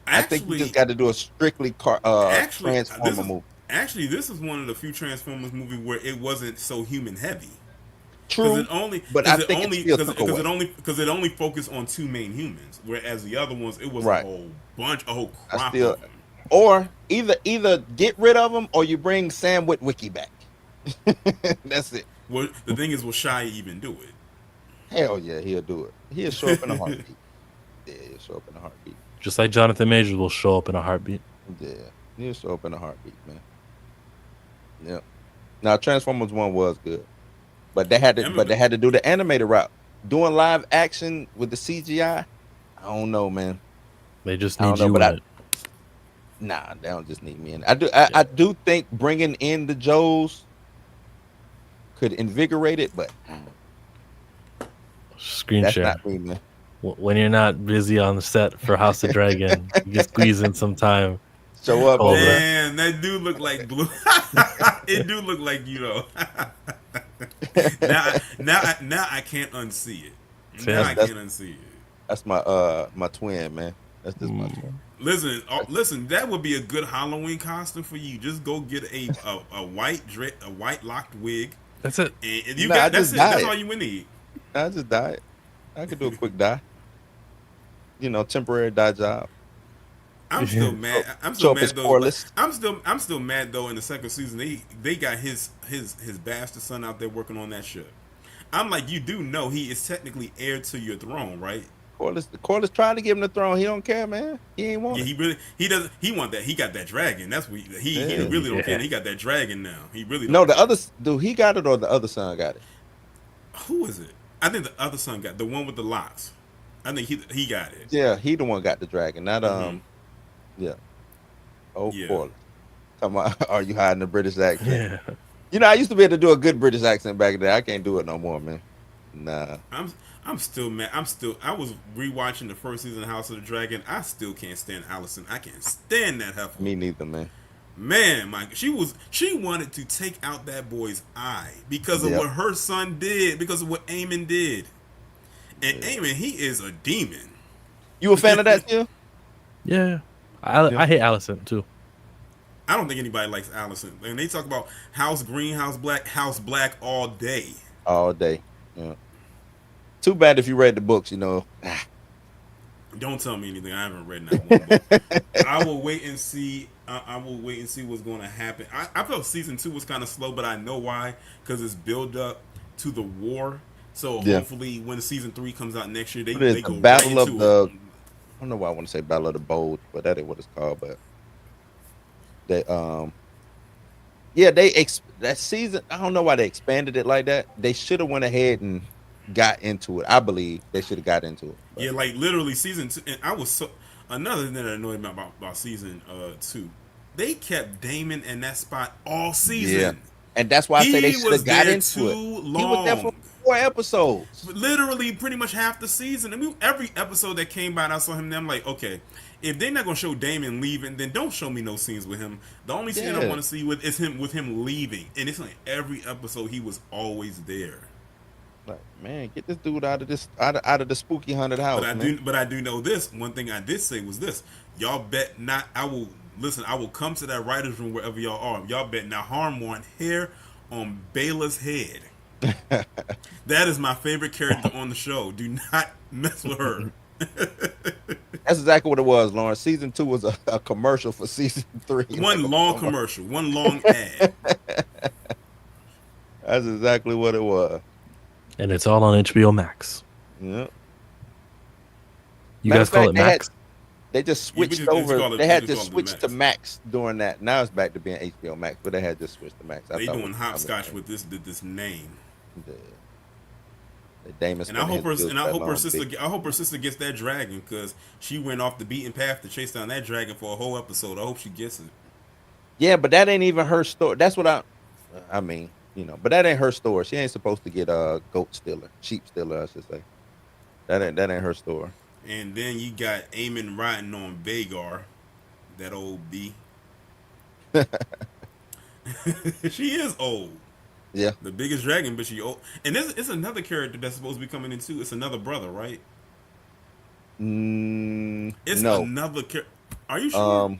I think you just got to do a strictly Transformer movie.
Actually, this is one of the few Transformers movies where it wasn't so human heavy.
True, because
it only focused on two main humans, whereas the other ones it was a whole crop of them.
Or either get rid of him or you bring Sam Witwicky back. That's it.
Well, the thing is, will Shia even do it?
Hell yeah, he'll do it. He'll show up in a heartbeat. Yeah, he'll show up in a heartbeat.
Just like Jonathan Majors will show up in a heartbeat.
Yeah, he'll show up in a heartbeat, man. Yeah. Now Transformers 1 was good. But they had to do the animated route. Doing live action with the CGI, I don't know, man.
They just need you in it.
Nah, they don't just need me in it. I do think bringing in the Joes could invigorate it, but
Screen
that's
share.
not me, man.
When you're not busy on the set for House of Dragon, you can squeeze in some time.
Show up,
man. That dude look like Blue. It do look like, you know. now I can't unsee it. Now I can't unsee it.
That's my twin, man. That's just my twin.
Listen. That would be a good Halloween costume for you. Just go get a white locked wig.
That's it.
And you got that's it. That's all you would need.
I just dye it. I could do a quick dye. You know, temporary dye job.
I'm still mad. I'm still mad though. I'm still mad though. In the second season, they got his bastard son out there working on that shit. I'm like, you do know he is technically heir to your throne, right?
Corliss tried to give him the throne. He don't care, man. He ain't want it.
He doesn't. He want that. He got that dragon. That's what he really don't care. He got that dragon now. He really don't
the other dude. He got it or the other son got it.
Who is it? I think the other son got the one with the locks. I think he got it.
Yeah, he the one got the dragon. Not yeah. Oh, yeah. Corliss. Talking about, are you hiding the British accent?
Yeah.
You know, I used to be able to do a good British accent back then. I can't do it no more, man. Nah.
I'm still mad. I was rewatching the first season of House of the Dragon. I still can't stand Allison. I can't stand that heifer.
Me neither, man.
Man, Mike, she wanted to take out that boy's eye because of what her son did, because of what Eamon did. And Eamon, he is a demon.
You a fan of that too?
Yeah. I hate Allison too.
I don't think anybody likes Allison. And they talk about House Green, House Black all day.
All day. Yeah. Too bad if you read the books, you know.
Don't tell me anything. I haven't read that one book. I will wait and see. I will wait and see what's going to happen. I felt season 2 was kind of slow, but I know why. Because it's build up to the war. So hopefully, when season 3 comes out next year, they go
battle
right
of the. I don't know why I want to say Battle of the Bold, but that ain't what it's called. But they that season. I don't know why they expanded it like that. They should have went ahead and got into it. I believe they should have got into it. But.
Yeah, like literally season 2. And I was another thing that annoyed me about season 2. They kept Damon in that spot all season. Yeah.
And that's why I say they should have got into it.
Long.
He was there for 4 episodes.
Literally, pretty much half the season. I mean, every episode that came by and I saw him there, I'm like, okay, if they're not gonna show Damon leaving, then don't show me no scenes with him. The only scene I want to see is him leaving. And it's like every episode he was always there.
Like, man, get this dude out of the spooky haunted house.
But I do know this. One thing I did say was this: y'all bet not. I will come to that writer's room wherever y'all are. Y'all bet not harm one hair on Bayla's head. That is my favorite character on the show. Do not mess with her.
That's exactly what it was, Lawrence. Season 2 was a commercial for season 3.
One long commercial, one long ad.
That's exactly what it was.
And it's all on HBO Max.
Yeah.
You guys call it Max?
They just switched over. They had just switched to Max during that. Now it's back to being HBO Max, but they had just switched to Max.
They doing hopscotch with this name.
And
I hope her sister gets that dragon, because she went off the beaten path to chase down that dragon for a whole episode. I hope she gets it.
Yeah, but that ain't even her story. That's what I mean, you know. But that ain't her story. She ain't supposed to get a sheep stealer, I should say. That ain't her story.
And then you got Eamon riding on Vagar, that old B. She is old.
Yeah.
The biggest dragon, but she old. And it's another character that's supposed to be coming in too. It's another brother, right? It's
no.
another character. Are you sure?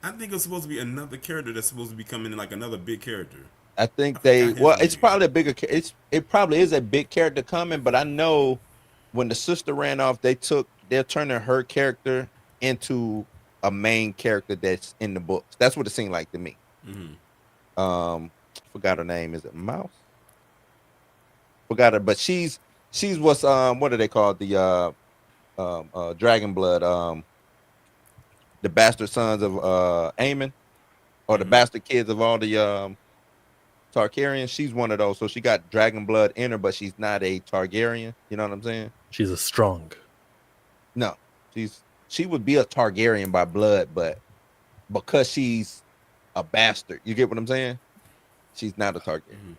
I think it's supposed to be another character that's supposed to be coming in, like another big character.
I think it's probably a bigger. It probably is a big character coming, but I know when the sister ran off, they're turning her character into a main character that's in the books. That's what it seemed like to me. Forgot her name. Is it Mouse? Forgot her, but she's what's what are they called? The Dragon Blood, the bastard sons of Aemon, or the bastard kids of all the Targaryens. She's one of those. So she got dragon blood in her, but she's not a Targaryen. You know what I'm saying?
She's a strong.
No, she would be a Targaryen by blood, but because she's a bastard, you get what I'm saying? She's not a Targaryen.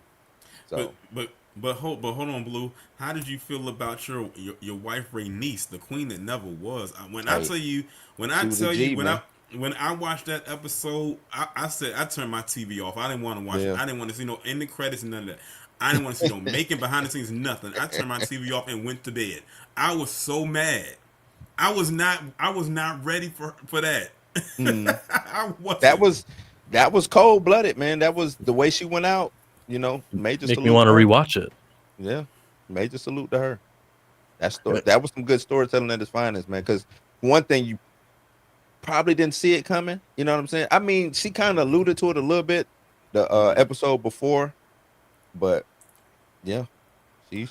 So,
but hold on, Blue. How did you feel about your wife Rhaenys, the queen that never was? When I watched that episode, I said I turned my TV off. I didn't want to watch it. I didn't want to see no end credits and none of that. I didn't want to see no making behind the scenes, nothing. I turned my TV off and went to bed. I was so mad. I was not ready for that. I wasn't. That was cold blooded, man. That was the way she went out. You know,
make me want to rewatch it.
Yeah, major salute to her. That was some good storytelling at its finest, man. Because one thing, you probably didn't see it coming. You know what I'm saying? I mean, she kind of alluded to it a little bit the episode before, but yeah, she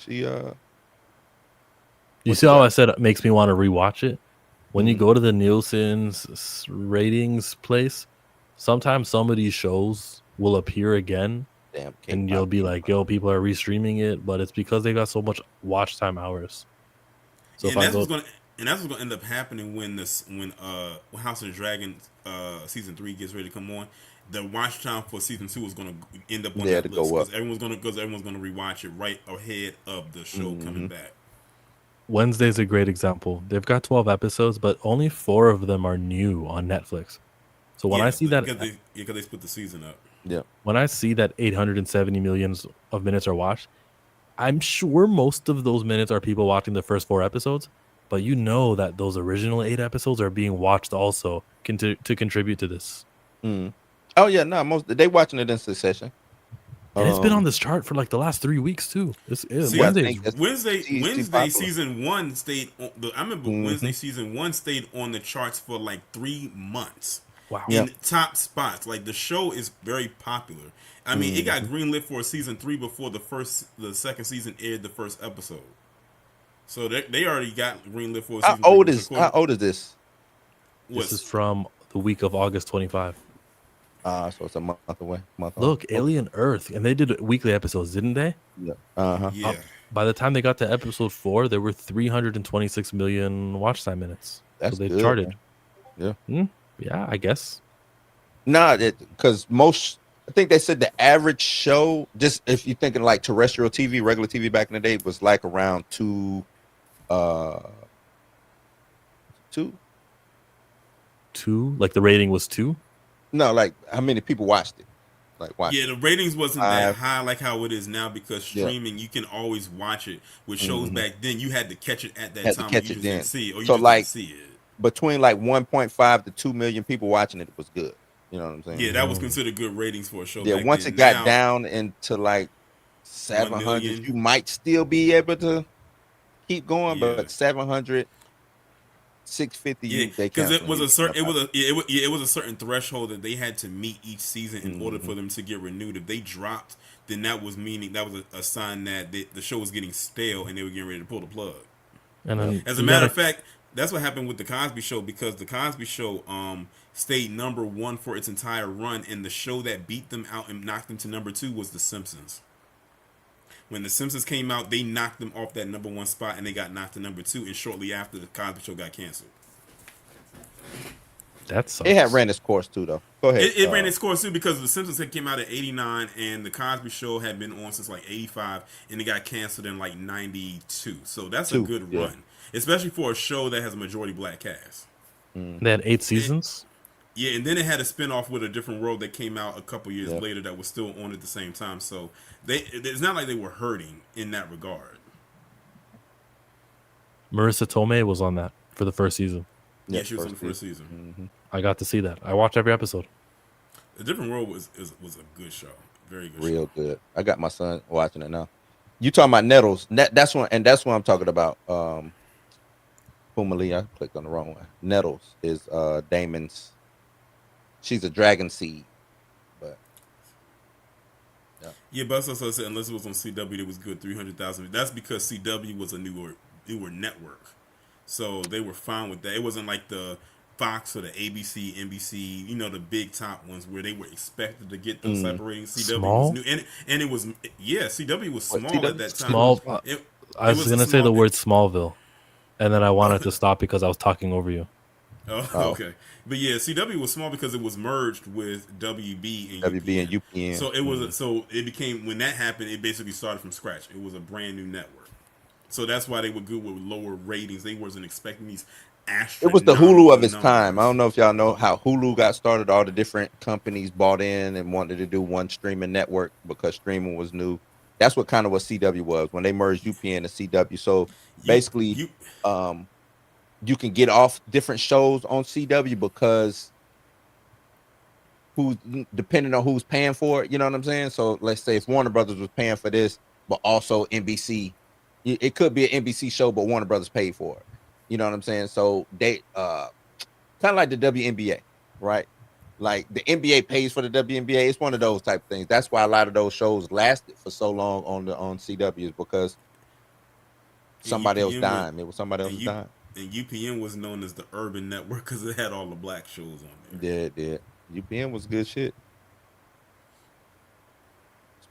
You see how I said it makes me want to rewatch it? When you go to the Nielsen's ratings place, sometimes some of these shows will appear again.
Damn,
and you'll be like, yo, people are restreaming it, but it's because they got so much watch time hours. So
and that's what's gonna end up happening when House of the Dragon season 3 gets ready to come on. The watch time for season 2 is gonna end up on that list because everyone's gonna rewatch it right ahead of the show coming back.
Wednesday's a great example. They've got 12 episodes, but only 4 of them are new on Netflix. So when I see that,
because they split the season up.
Yeah.
When I see that 870 million of minutes are watched, I'm sure most of those minutes are people watching the first 4 episodes, but you know that those original 8 episodes are being watched also to contribute to this.
Oh yeah, no, they watching it in succession.
And it's been on this chart for like the last 3 weeks too.
Wednesday season 1 stayed. I remember Wednesday season 1 stayed on the charts for like 3 months.
Wow.
In top spots. Like the show is very popular. I mean, it got greenlit for season 3 before the second season aired the first episode. So they already got greenlit for season 3.
How old is this?
This is from the week of August 25.
So it's a month away.
Look, Alien Earth, and they did weekly episodes, didn't they?
Yeah.
Yeah.
By the time they got to episode 4, there were 326 million watch time minutes.
That's
so they
good,
charted.
Man.
Yeah. Yeah, I guess.
Nah, because I think they said the average show, just if you're thinking like terrestrial TV, regular TV back in the day, was like around 2.
Like the rating was 2?
No, like how many people watched it?
The ratings wasn't that high like how it is now because streaming you can always watch it. With shows back then, you had to catch it at that time. Didn't see it.
Between like 1.5 to 2 million people watching it was good. You know what I'm saying?
Yeah, that was considered good ratings for a show.
Yeah, once it got down into like 700, you might still be able to keep going, but 700, 650,
because it was a certain threshold that they had to meet each season in order for them to get renewed. If they dropped, then that was a sign that the show was getting stale and they were getting ready to pull the plug.
And then,
as a matter of fact, that's what happened with the Cosby Show, because the Cosby Show stayed number 1 for its entire run, and the show that beat them out and knocked them to number 2 was The Simpsons. When The Simpsons came out, they knocked them off that number 1 spot, and they got knocked to number 2. And shortly after, the Cosby Show got canceled.
That sucks.
It had ran its course too, though. Go ahead.
It ran its course too because The Simpsons had came out in '89, and the Cosby Show had been on since like '85, and it got canceled in like '92. So that's a good run, especially for a show that has a majority black cast.
They had 8 seasons.
And then it had a spinoff with A Different World that came out a couple years later that was still on at the same time. So it's not like they were hurting in that regard.
Marissa Tomei was on that for the first season.
Yeah, she was on the first season.
I got to see that. I watched every episode.
A Different World was a good show. Very good.
Real good. I got my son watching it now. You talking about Nettles? That's what I'm talking about. Puma Lee, I clicked on the wrong one. Nettles is Damon's. She's a dragon seed, but
Yeah, but that's also said unless it was on CW, it was good 300,000. That's because CW was a newer network, so they were fine with that. It wasn't like the Fox or the ABC, NBC, the big top ones where they were expected to get those type of ratings. CW was
Small?
new, and it was CW was small
CW?
at that time.
Small. I
It
was
a
gonna say the
small-
word Smallville, and then I wanted to stop because I was talking over you.
Oh, okay. But yeah, CW was small because it was merged with WB and
WB and UPN.
So it was so it became, when that happened, it basically started from scratch. It was a brand new network. So that's why they were good with lower ratings. They wasn't expecting these
It was the Hulu of its
numbers.
time. I don't know if y'all know how Hulu got started. All the different companies bought in and wanted to do one streaming network because streaming was new. That's what CW was when they merged UPN and CW. So basically, you can get off different shows on CW because depending on who's paying for it, you know what I'm saying? So let's say if Warner Brothers was paying for this, but also NBC, it could be an NBC show, but Warner Brothers paid for it. You know what I'm saying? So they kind of like the WNBA, right? Like the NBA pays for the WNBA. It's one of those type of things. That's why a lot of those shows lasted for so long on CW, is because somebody else dime. It was somebody else's dime.
And UPN was known as the urban network because it had all the black shows on there.
Yeah, it did. UPN was good shit.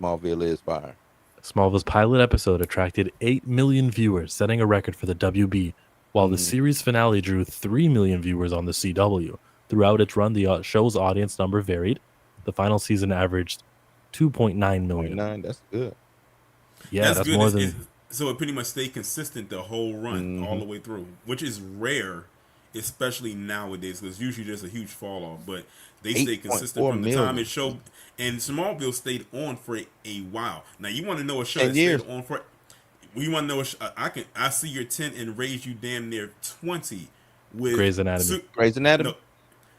Smallville is fire.
Smallville's pilot episode attracted 8 million viewers, setting a record for the WB, while the series finale drew 3 million viewers on the CW. Throughout its run, the show's audience number varied. The final season averaged 2.9 million.
0.9, that's good.
Yeah, that's more than...
So it pretty much stayed consistent the whole run, all the way through, which is rare, especially nowadays, because usually there's a huge fall off. But they stayed consistent from the time it showed, and Smallville stayed on for a while. Now you want to know a show that stayed on for? You want to know? I see your 10 and raise you damn near 20 with
Grey's Anatomy.
Grey's Anatomy.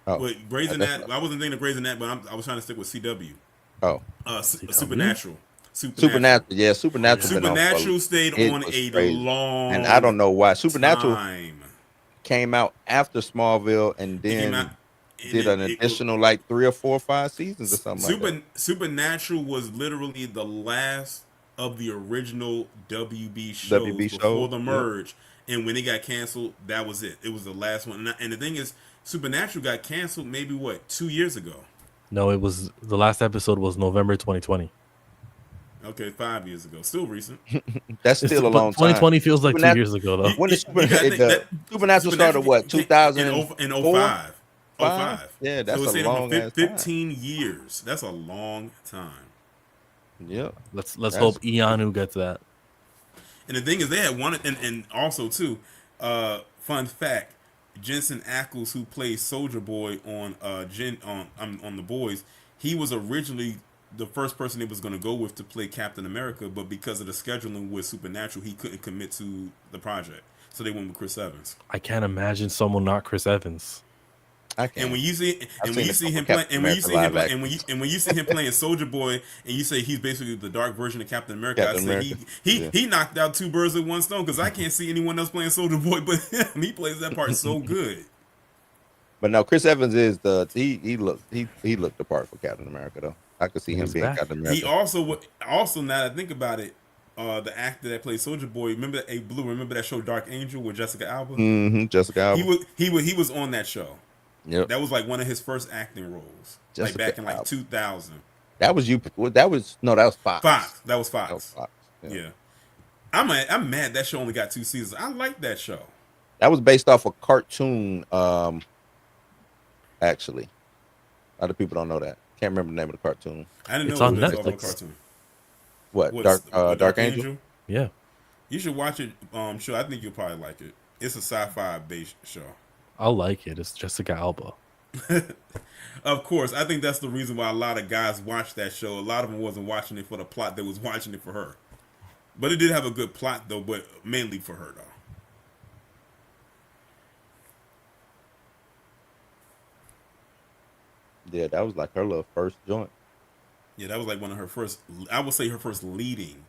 With Grey's Anatomy. I wasn't thinking of Grey's Anatomy, but I was trying to stick with CW. Supernatural.
Yeah, Supernatural
stayed on a long,
and I don't know why. Supernatural came out after Smallville, and then did an additional like 3 or 4 or 5 seasons or something like that.
Supernatural was literally the last of the original WB shows before the merge, and when it got canceled, that was it. It was the last one. And the thing is, Supernatural got canceled maybe 2 years ago.
No, it was the last episode was November 2020.
Okay, 5 years ago. Still recent.
That's still a long time.
2020 feels like 2 years ago, though.
When did Supernatural started? What, 2000?
In 05. 05.
Yeah, that's
so
a long ass
15 years. That's a long time.
Yeah.
Let's hope Ianu gets that.
And the thing is, they had one, and also too, fun fact, Jensen Ackles, who plays Soldier Boy on The Boys, he was originally the first person they was going to go with to play Captain America, but because of the scheduling with Supernatural, he couldn't commit to the project, so they went with Chris Evans.
I can't imagine someone not Chris Evans.
And when you see him playing Soldier Boy, and you say he's basically the dark version of Captain America, I say he knocked out 2 birds with 1 stone, because I can't see anyone else playing Soldier Boy but him. He plays that part so good.
But no, Chris Evans is he looked the part for Captain America though. I could see him being Captain America.
He also now that I think about it, the actor that played Soldier Boy, remember that show Dark Angel with Jessica Alba?
Mm-hmm, Jessica Alba.
He was on that show.
Yep.
That was like one of his first acting roles, Jessica back in like 2000.
That was Fox.
That was Fox. Yeah. I'm mad that show only got 2 seasons. I like that show.
That was based off a cartoon. Actually, a lot of people don't know that. Can't remember the name of the cartoon.
I didn't
know
it was
on
based off a cartoon.
What? Dark Angel?
Yeah.
You should watch it. Sure, I think you'll probably like it. It's a sci-fi based show.
I'll like it. It's Jessica Alba.
Of course, I think that's the reason why a lot of guys watch that show. A lot of them wasn't watching it for the plot; they was watching it for her. But it did have a good plot, though, but mainly for her, though.
Yeah, that was like her little first joint.
Yeah, that was like one of her first. I would say her first leading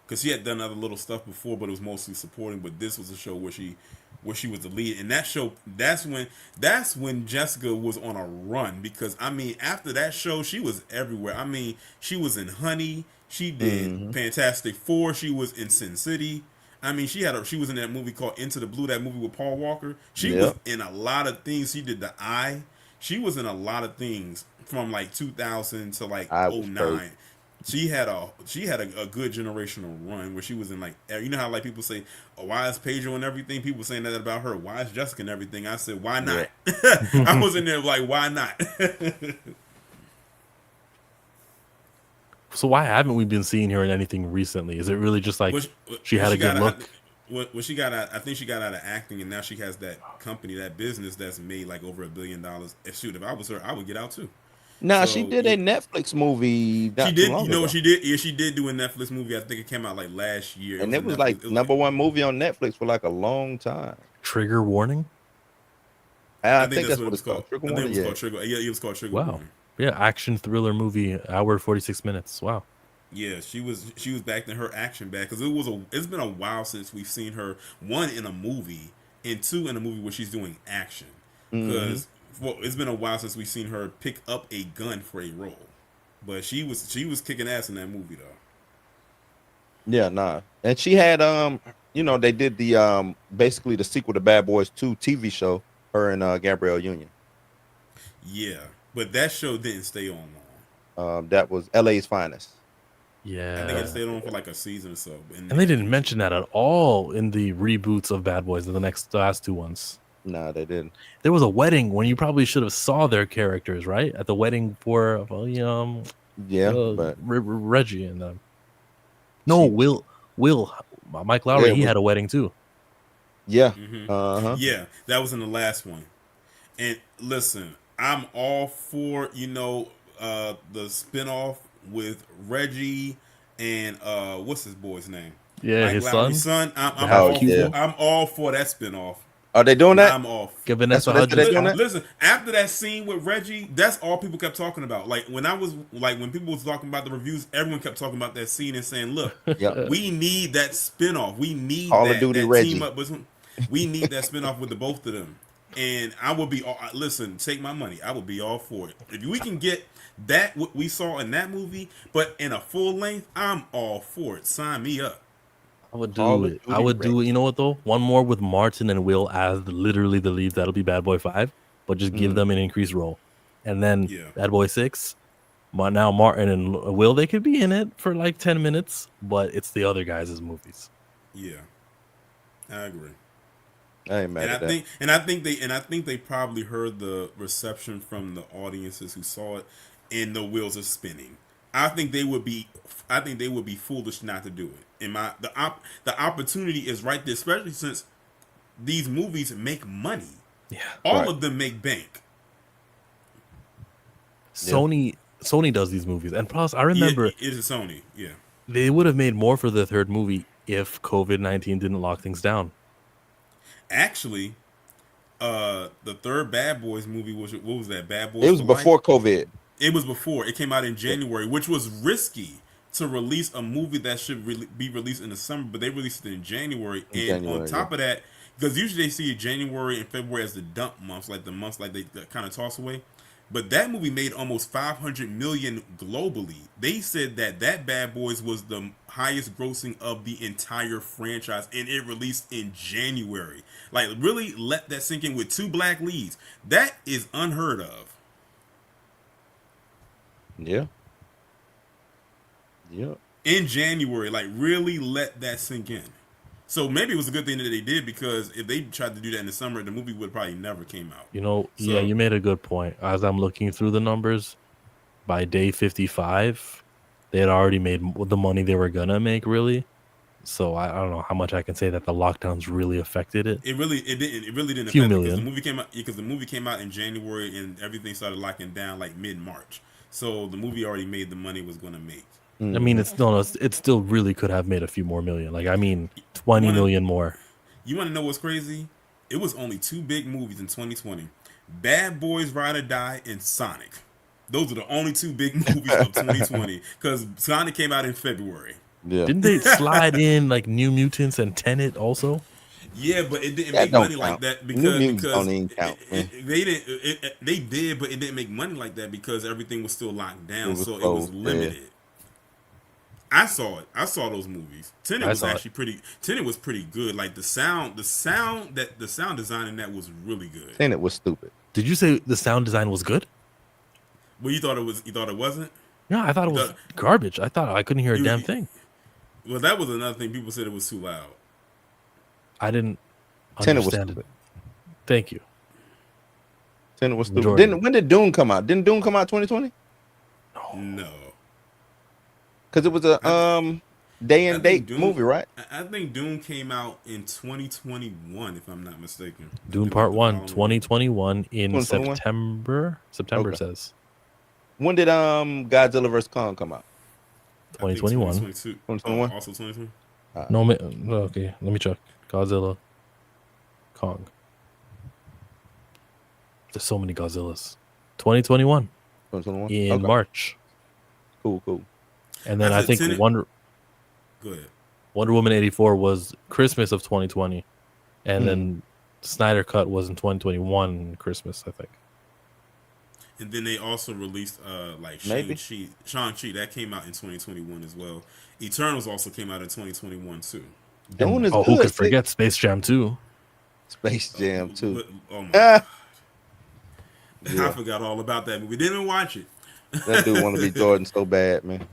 because she had done other little stuff before, but it was mostly supporting. But this was a show where she was the lead, and that show that's when Jessica was on a run, because I mean after that show she was everywhere. I mean she was in Honey, she did Fantastic Four, she was in Sin City. I mean she was in that movie called Into the Blue, that movie with Paul Walker. She was in a lot of things. She did The Eye. She was in a lot of things from like 2000 to like '09. She had a good generational run where she was in like, you know how like people say, oh, why is Pedro and everything? People saying that about her. Why is Jessica and everything? I said, why not? Yeah. I was in there like, why not?
So why haven't we been seeing her in anything recently? Is it really just like she had a good look?
She got out, I think she got out of acting, and now she has that company, that business that's made like over $1 billion. If I was her, I would get out too.
Nah, she did a Netflix movie.
She did. You know what she did? Yeah, she did do a Netflix movie. I think it came out like last year.
And it was like #1 movie on Netflix for like a long time.
Trigger Warning?
I think that's what it's called.
Trigger Warning. Yeah, it was called Trigger Warning.
Yeah, action thriller movie, hour 46 minutes. Wow.
Yeah, she was back in her action bag, because it's been a while since we've seen her, one, in a movie, and two, in a movie where she's doing action. Because it's been a while since we've seen her pick up a gun for a role, but she was kicking ass in that movie though.
Yeah, nah, and she had they did the basically the sequel to Bad Boys 2 TV show, her and Gabrielle Union.
Yeah, but that show didn't stay on long.
That was LA's Finest.
Yeah,
I think it stayed on for like a season or so.
And they didn't mention that at all in the reboots of Bad Boys, the last two ones.
No, they didn't.
There was a wedding when you probably should have saw their characters, right? At the wedding for Reggie and them. No, Will Mike Lowry, he had a wedding too.
Yeah.
Yeah, that was in the last one. And listen, I'm all for the spinoff with Reggie and what's his boy's name?
Yeah,
Mike
his
Lowry's
son.
I'm all for that spinoff.
Are they doing that?
I'm off.
Listen,
after that scene with Reggie, that's all people kept talking about. Like when people was talking about the reviews, everyone kept talking about that scene and saying, "Look, we need that spinoff. We need
Call of Duty Reggie.
Team up with him. We need that spinoff with the both of them." And I would be take my money. I would be all for it. If we can get that what we saw in that movie, but in a full length, I'm all for it. Sign me up.
I would do it. I would do it. You know what though? One more with Martin and Will as literally the leads. That'll be Bad Boy 5, but just give them an increased role. And then Bad Boy 6. Now Martin and Will, they could be in it for like 10 minutes, but it's the other guys' movies.
Yeah, I agree.
I ain't mad at that.
I think they probably heard the reception from the audiences who saw it, and the wheels are spinning. I think they would be foolish not to do it. The opportunity is right there, especially since these movies make money.
Yeah,
all of them make bank.
Sony does these movies, and plus I remember
it is Sony. Yeah,
they would have made more for the third movie if COVID-19 didn't lock things down.
Actually, the third Bad Boys movie was, what was that? Bad Boys.
It was before COVID.
It was before. It came out in January, which was risky to release a movie that should be released in the summer, but they released it in January. On top of that, because usually they see January and February as the dump months, like the months like they kind of toss away. But that movie made almost $500 million globally. They said that Bad Boys was the highest grossing of the entire franchise, and it released in January. Like, really let that sink in with 2 black leads. That is unheard of.
Yeah.
In January, like, really let that sink in. So maybe it was a good thing that they did, because if they tried to do that in the summer, the movie would probably never came out.
Yeah, you made a good point. As I'm looking through the numbers, by day 55, they had already made the money they were gonna make, really. So I don't know how much I can say that the lockdowns really affected it.
It really didn't affect
Few
it,
million.
because the movie came out in January and everything started locking down like mid-March. So the movie already made the money it was going to make.
I mean, it still really could have made a few more million. Like, I mean, 20 million more.
You want to know what's crazy? It was only 2 big movies in 2020. Bad Boys Ride or Die and Sonic. Those are the only 2 big movies of 2020, because Sonic came out in February.
Yeah,
Didn't they slide in like New Mutants and Tenet also?
Yeah, but it didn't
that
make
don't
money like
count.
that
New Mutants
because
don't even count, man.
they did, but it didn't make money like that because everything was still locked down,
It was
so it was
closed,
limited. I saw it. I saw those movies. Tenet
I
was
saw it.
actually pretty. Tenet was pretty good. Like the sound design in that was really good.
Tenet was stupid.
Did you say the sound design was good?
Well, you thought it was. You thought it wasn't.
Yeah, I thought it was garbage. I thought I couldn't hear a damn thing.
Well, that was another thing. People said it was too loud.
I didn't
Tenet was
understand it.
stupid.
Thank you.
Tenet was stupid.
Majority.
When did Dune come out? Didn't Dune come out 2020?
No.
Because it was a day and date
Dune,
movie, right?
I think Dune came out in 2021, if I'm not mistaken.
Dune
It
Part
was
1,
the following
2021 in
2021?
September. September
Okay.
says
When did Godzilla vs Kong come out?
I think
2021.
2021?
Also 2020.
No, okay. Let me check. Godzilla, Kong. There's so many Godzillas. 2021
2021?
in
Okay.
March,
Cool.
and then
I
I
said
think
Tenet-
Wonder
Go ahead.
Woman 84 was Christmas of 2020, and then Snyder Cut was in 2021 Christmas, I think.
And then they also released like
Maybe.
Shang-Chi that came out in 2021 as well. Eternals also came out in 2021 too.
Dune is
Who
good.
could forget Space Jam 2?
Space Jam too.
But, oh my
Ah,
God.
Yeah.
I forgot all about that movie. Didn't even watch it.
that dude want to be Jordan so bad, man.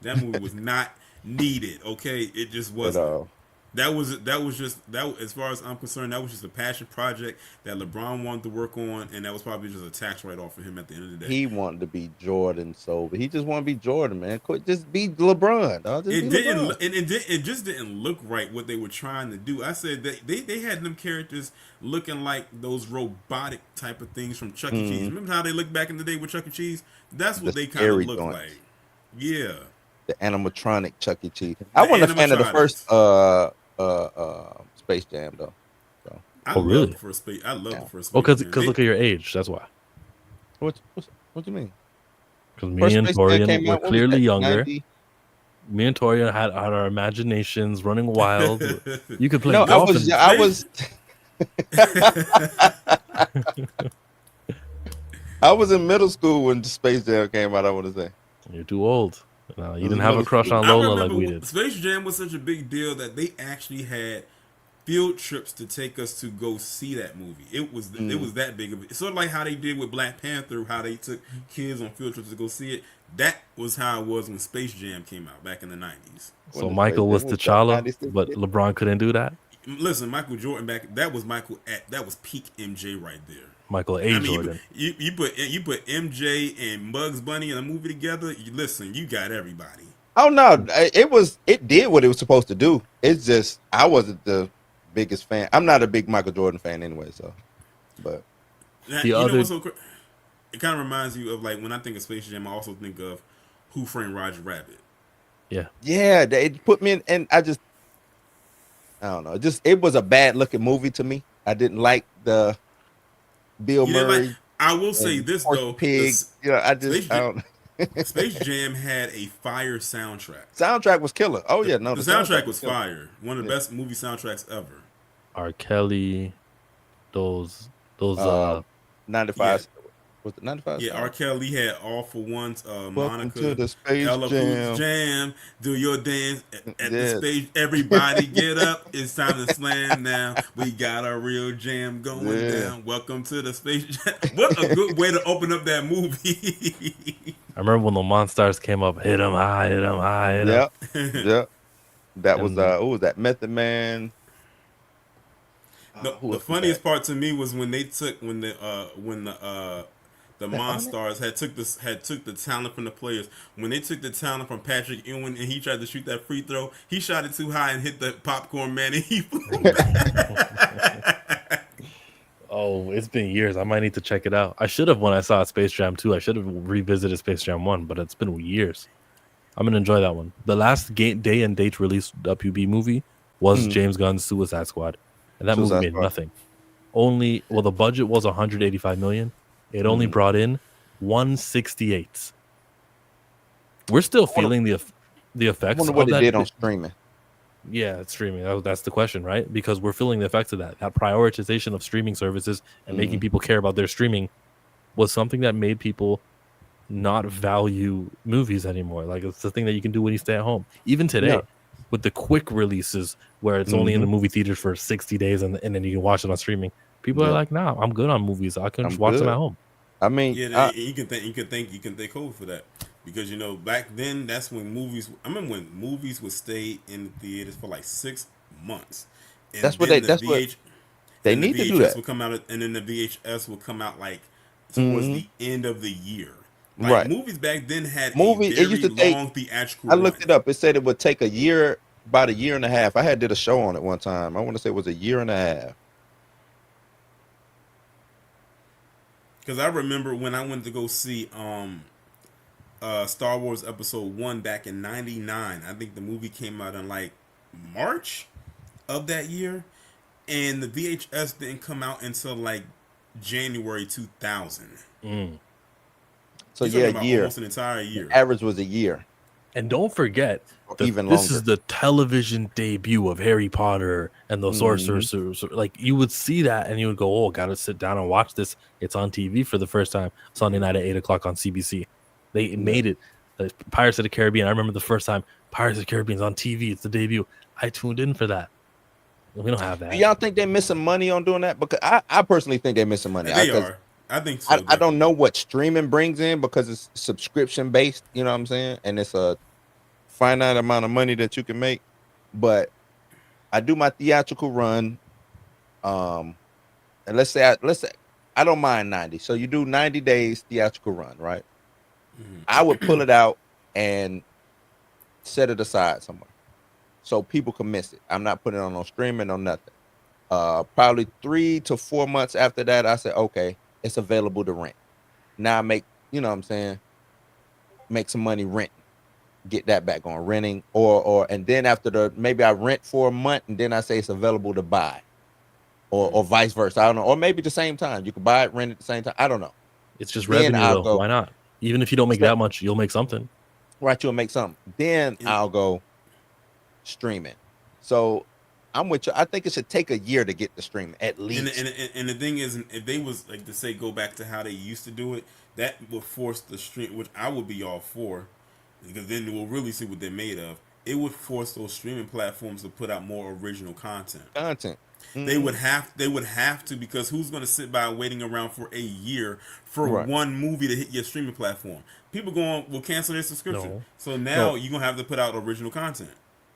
That movie was not needed. Okay, it just
But
wasn't. That was just as far as I'm concerned, that was just a passion project that LeBron wanted to work on, and that was probably just a tax write-off for him at the end of the day.
he wanted to be Jordan so, but he just want to be Jordan, man. Quit, just be LeBron. Dog. Just
It
be
didn't,
LeBron.
and it just didn't look right what they were trying to do. I said that they had them characters looking like those robotic type of things from Chuck E. Cheese. Remember how they looked back in the day with Chuck E. Cheese? That's what
The
they kind of
scary
look
joints.
like. Yeah.
The animatronic Chuck E. Cheese. I wasn't a fan of the first Space Jam though. So
I
Oh,
love
really?
the first Space. I love the first.
Oh,
Space
because
Jam.
look at your age. That's why.
what you mean?
Because
First
me and
Space Jam
Torian
came
were
out, what was
clearly
that,
younger.
90?
Me and Torian had our imaginations running wild. You could play
No,
golf.
I was I was in middle school when Space Jam came out. I want to say.
You're too old. No, you
was
didn't have a
middle
crush
school.
on
I
Lola like
remember
we did.
Space Jam was such a big deal that they actually had field trips to take us to go see that movie. It was that big of it. Sort of like how they did with Black Panther, how they took kids on field trips to go see it. That was how it was when Space Jam came out back in the 90s.
So
When
Michael was
Space Jam
T'Challa,
96
but
hit.
LeBron couldn't do that.
Listen, Michael Jordan that was peak MJ right there.
Michael A. Jordan.
You put MJ and Bugs Bunny in a movie together. Listen, you got everybody.
Oh no, it did what it was supposed to do. It's just I wasn't the biggest fan. I'm not a big Michael Jordan fan anyway, so but
Now,
The
you
other-
know what's so it kind of reminds you of like when I think of Space Jam, I also think of Who Framed Roger Rabbit.
yeah, they put me in and I don't know. It was a bad looking movie to me. I didn't like the Bill
You know,
Murray.
like, I will say
and
this
Porky
though,
Pig. I
Space
I don't.
Space Jam had a fire soundtrack.
Soundtrack was killer. Oh yeah, no,
The soundtrack was
killer.
fire. One of the
Yeah.
best movie soundtracks ever.
R. Kelly, those
95. Was it 95?
Yeah, R. Kelly had All for One's
Welcome
Monica.
to the Space
Ella
Jam.
Jam, do your dance at
Yes.
the space. Everybody get up! It's time to slam now. We got a real jam going
Yeah.
down. Welcome to the Space Jam. What a good way to open up that movie.
I remember when the Monstars came up, hit 'em high, hit 'em high, hit 'em.
Yep, yep. That was
And-
who was that? Method Man. Who
The
was
funniest
that?
part to me was when they took when the Monstars had took the talent from the players. When they took the talent from Patrick Ewing and he tried to shoot that free throw, he shot it too high and hit the popcorn man and he flew back.
Oh, it's been years. I might need to check it out. I should have when I saw Space Jam 2. I should have revisited Space Jam 1, but it's been years. I'm going to enjoy that one. The last day and date release WB movie was James Gunn's Suicide Squad. And that movie
Suicide
made
Squad.
nothing. The budget was 185 million. It only brought in 168. We're still feeling the the
I
effects
wonder what
of
it
that.
did on streaming.
Yeah, it's streaming. That's the question, right? Because we're feeling the effects of that. That prioritization of streaming services and making
Mhm.
people care about their streaming was something that made people not value movies anymore. Like it's the thing that you can do when you stay at home. Even
Yeah.
today, with the quick releases where it's only in the movie theaters for 60 days and then you can watch it on streaming. People are
Yeah.
like, nah, I'm good on movies. I can
I'm
just watch them
good.
at home.
I mean,
Yeah, you can thank COVID for that, because back then that's when movies. I remember when movies would stay in the theaters for like 6 months, and
that's what
then the
that's what
VH
they
and the
need to do
VHS
that.
would come out, and then the VHS would come out like towards
Mhm.
the end of the year. Like
Right.
movies back then had
Movie,
a
it used
very
to take.
long theatrical
I
run.
looked it up. It said it would take about a year and a half. I did a show on it one time. I want to say it was a year and a half.
Because I remember when I went to go see Star Wars Episode 1 back in '99. I think the movie came out in like March of that year, and the VHS didn't come out until like January 2000.
So
You're
yeah,
talking
a
about
year.
almost an entire year.
Average was a year,
And don't forget
or
that
even
this
longer.
is the television debut of Harry Potter and the Sorcerer's. Like you would see that and you would go, "Oh, gotta sit down and watch this." It's on TV for the first time Sunday night at 8 o'clock on CBC. They made it. Pirates of the Caribbean. I remember the first time Pirates of the Caribbean's on TV. It's the debut. I tuned in for that. We don't have that.
Do y'all think they're missing money on doing that? Because I personally think they're missing money.
They are. I think so.
I don't know what streaming brings in because it's subscription based. You know what I'm saying? And it's a finite amount of money that you can make. But I do my theatrical run. And let's say I don't mind 90. So you do 90 days theatrical run, right? I would pull it out and set it aside somewhere so people can miss it. I'm not putting it on no streaming or nothing. Probably 3 to 4 months after that, I said, okay, it's available to rent. Now I make, you know what I'm saying, make some money renting, get that back on renting, and then after maybe I rent for a month and then I say it's available to buy, or vice versa. I don't know, or maybe the same time you can buy it, rent at the same time. I don't know.
It's just
Then
revenue,
I'll
though.
go-
Why not? Even if you don't make that much, you'll make something.
Right, you'll make something. Then I'll go streaming. So I'm with you. I think it should take a year to get the streaming at least.
And the thing is, if they was like to say go back to how they used to do it, that would force the stream, which I would be all for, because then we'll really see what they're made of. It would force those streaming platforms to put out more original content. They would have to, because who's going to sit by waiting around for a year for one movie to hit your streaming platform? People will cancel their subscription.
No.
So now you're going to have to put out original content.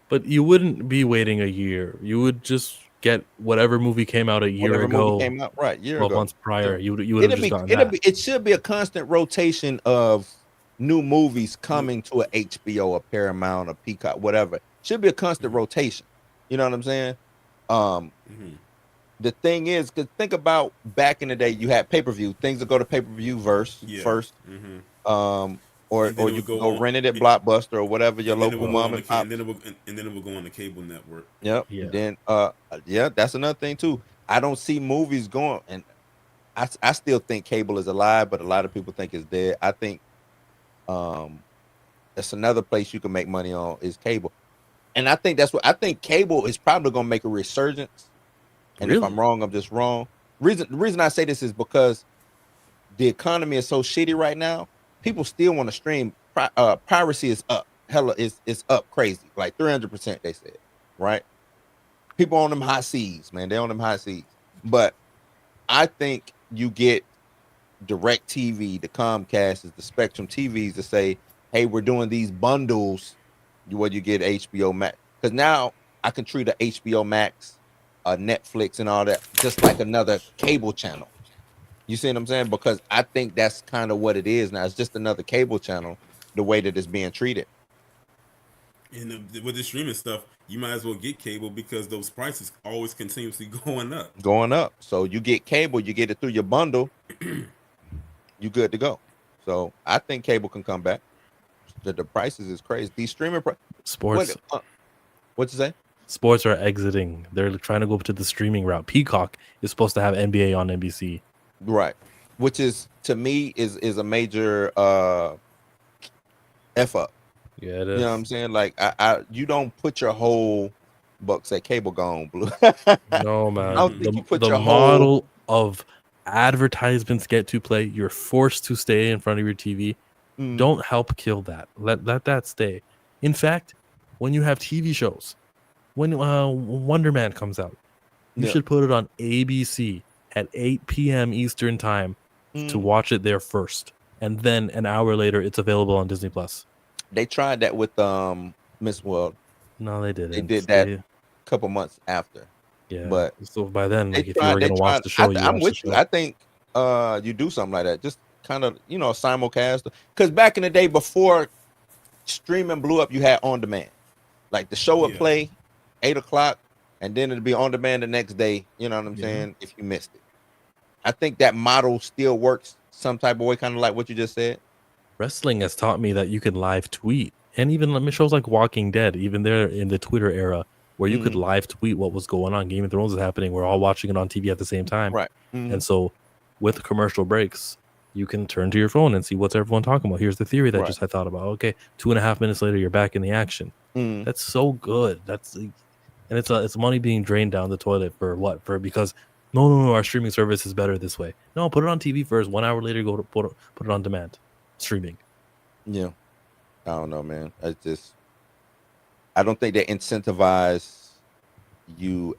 But you wouldn't be waiting a year. You would just get whatever movie came out a year ago.
Movie came out, right, year
12
ago.
months prior. You would have just gotten that.
It should be a constant rotation of new movies coming to a HBO, a Paramount, a Peacock, whatever. Should be a constant rotation. You know what I'm saying? The thing is, because think about back in the day, you had pay-per-view. Things that go to pay-per-view first. Or you can go rent it at Blockbuster or whatever your local mom and pop.
And then it will go on the cable network.
Yep.
Yeah.
And then that's another thing too. I don't see movies going, and I still think cable is alive, but a lot of people think it's dead. I think that's another place you can make money on is cable. And I think cable is probably gonna make a resurgence. And if I'm wrong, I'm just wrong. The reason I say this is because the economy is so shitty right now. People still want to stream. Piracy is up. Hella is up crazy, like 300%. They said, right? People on them high seas, man. They on them high seas. But I think you get Direct TV, the Comcast, the Spectrum TVs to say, hey, we're doing these bundles where you get HBO Max. Because now I can treat a HBO Max, Netflix, and all that just like another cable channel. You see what I'm saying? Because I think that's kind of what it is now. It's just another cable channel, the way that it's being treated.
And with the streaming stuff, you might as well get cable because those prices always continuously going up.
So you get cable, you get it through your bundle, you good to go. So I think cable can come back. The prices is crazy. These streaming
sports.
What'd you say?
Sports are exiting. They're trying to go to the streaming route. Peacock is supposed to have NBA on NBC.
Right. Which is, to me, is a major F up.
Yeah, it
You know what I'm
is.
saying? Like you don't put your whole bucks at cable gone blue.
No,
I
man.
don't think you put
The
your whole
model of advertisements get to play. You're forced to stay in front of your TV.
Mm,
Don't help kill that. Let that stay. In fact, when you have TV shows, when Wonder Man comes out, you
yeah.
should put it on ABC at 8 p.m. Eastern time to
Mm.
watch it there first, and then an hour later, it's available on Disney Plus.
They tried that with Miss World.
No, they
They
didn't.
did that a couple months after.
Yeah.
But
So by then,
they
like, if you were
they
gonna watch
tried
the show, you
I'm
watch the
with you.
show.
I think you do something like that. Just kind of, simulcast. Because back in the day before streaming blew up, you had on demand. Like the show would
Yeah.
play 8 o'clock, and then it'd be on demand the next day. You know what I'm
Yeah.
saying? If you missed it, I think that model still works some type of way, kind of like what you just said.
Wrestling has taught me that you can live tweet, and even shows like Walking Dead, even there in the Twitter era, where you could
Mhm.
live tweet what was going on. Game of Thrones is happening. We're all watching it on TV at the same time,
Right.
and so with commercial breaks, you can turn to your phone and see what's everyone talking about. Here's the theory that
Right.
I thought about. Okay, 2.5 minutes later, you're back in the action.
Mhm.
That's so good. That's like, and it's money being drained down the toilet for what? For because no, our streaming service is better this way. No, put it on TV first. 1 hour later, go to put it on demand streaming.
Yeah. I don't know, man. I don't think they incentivize you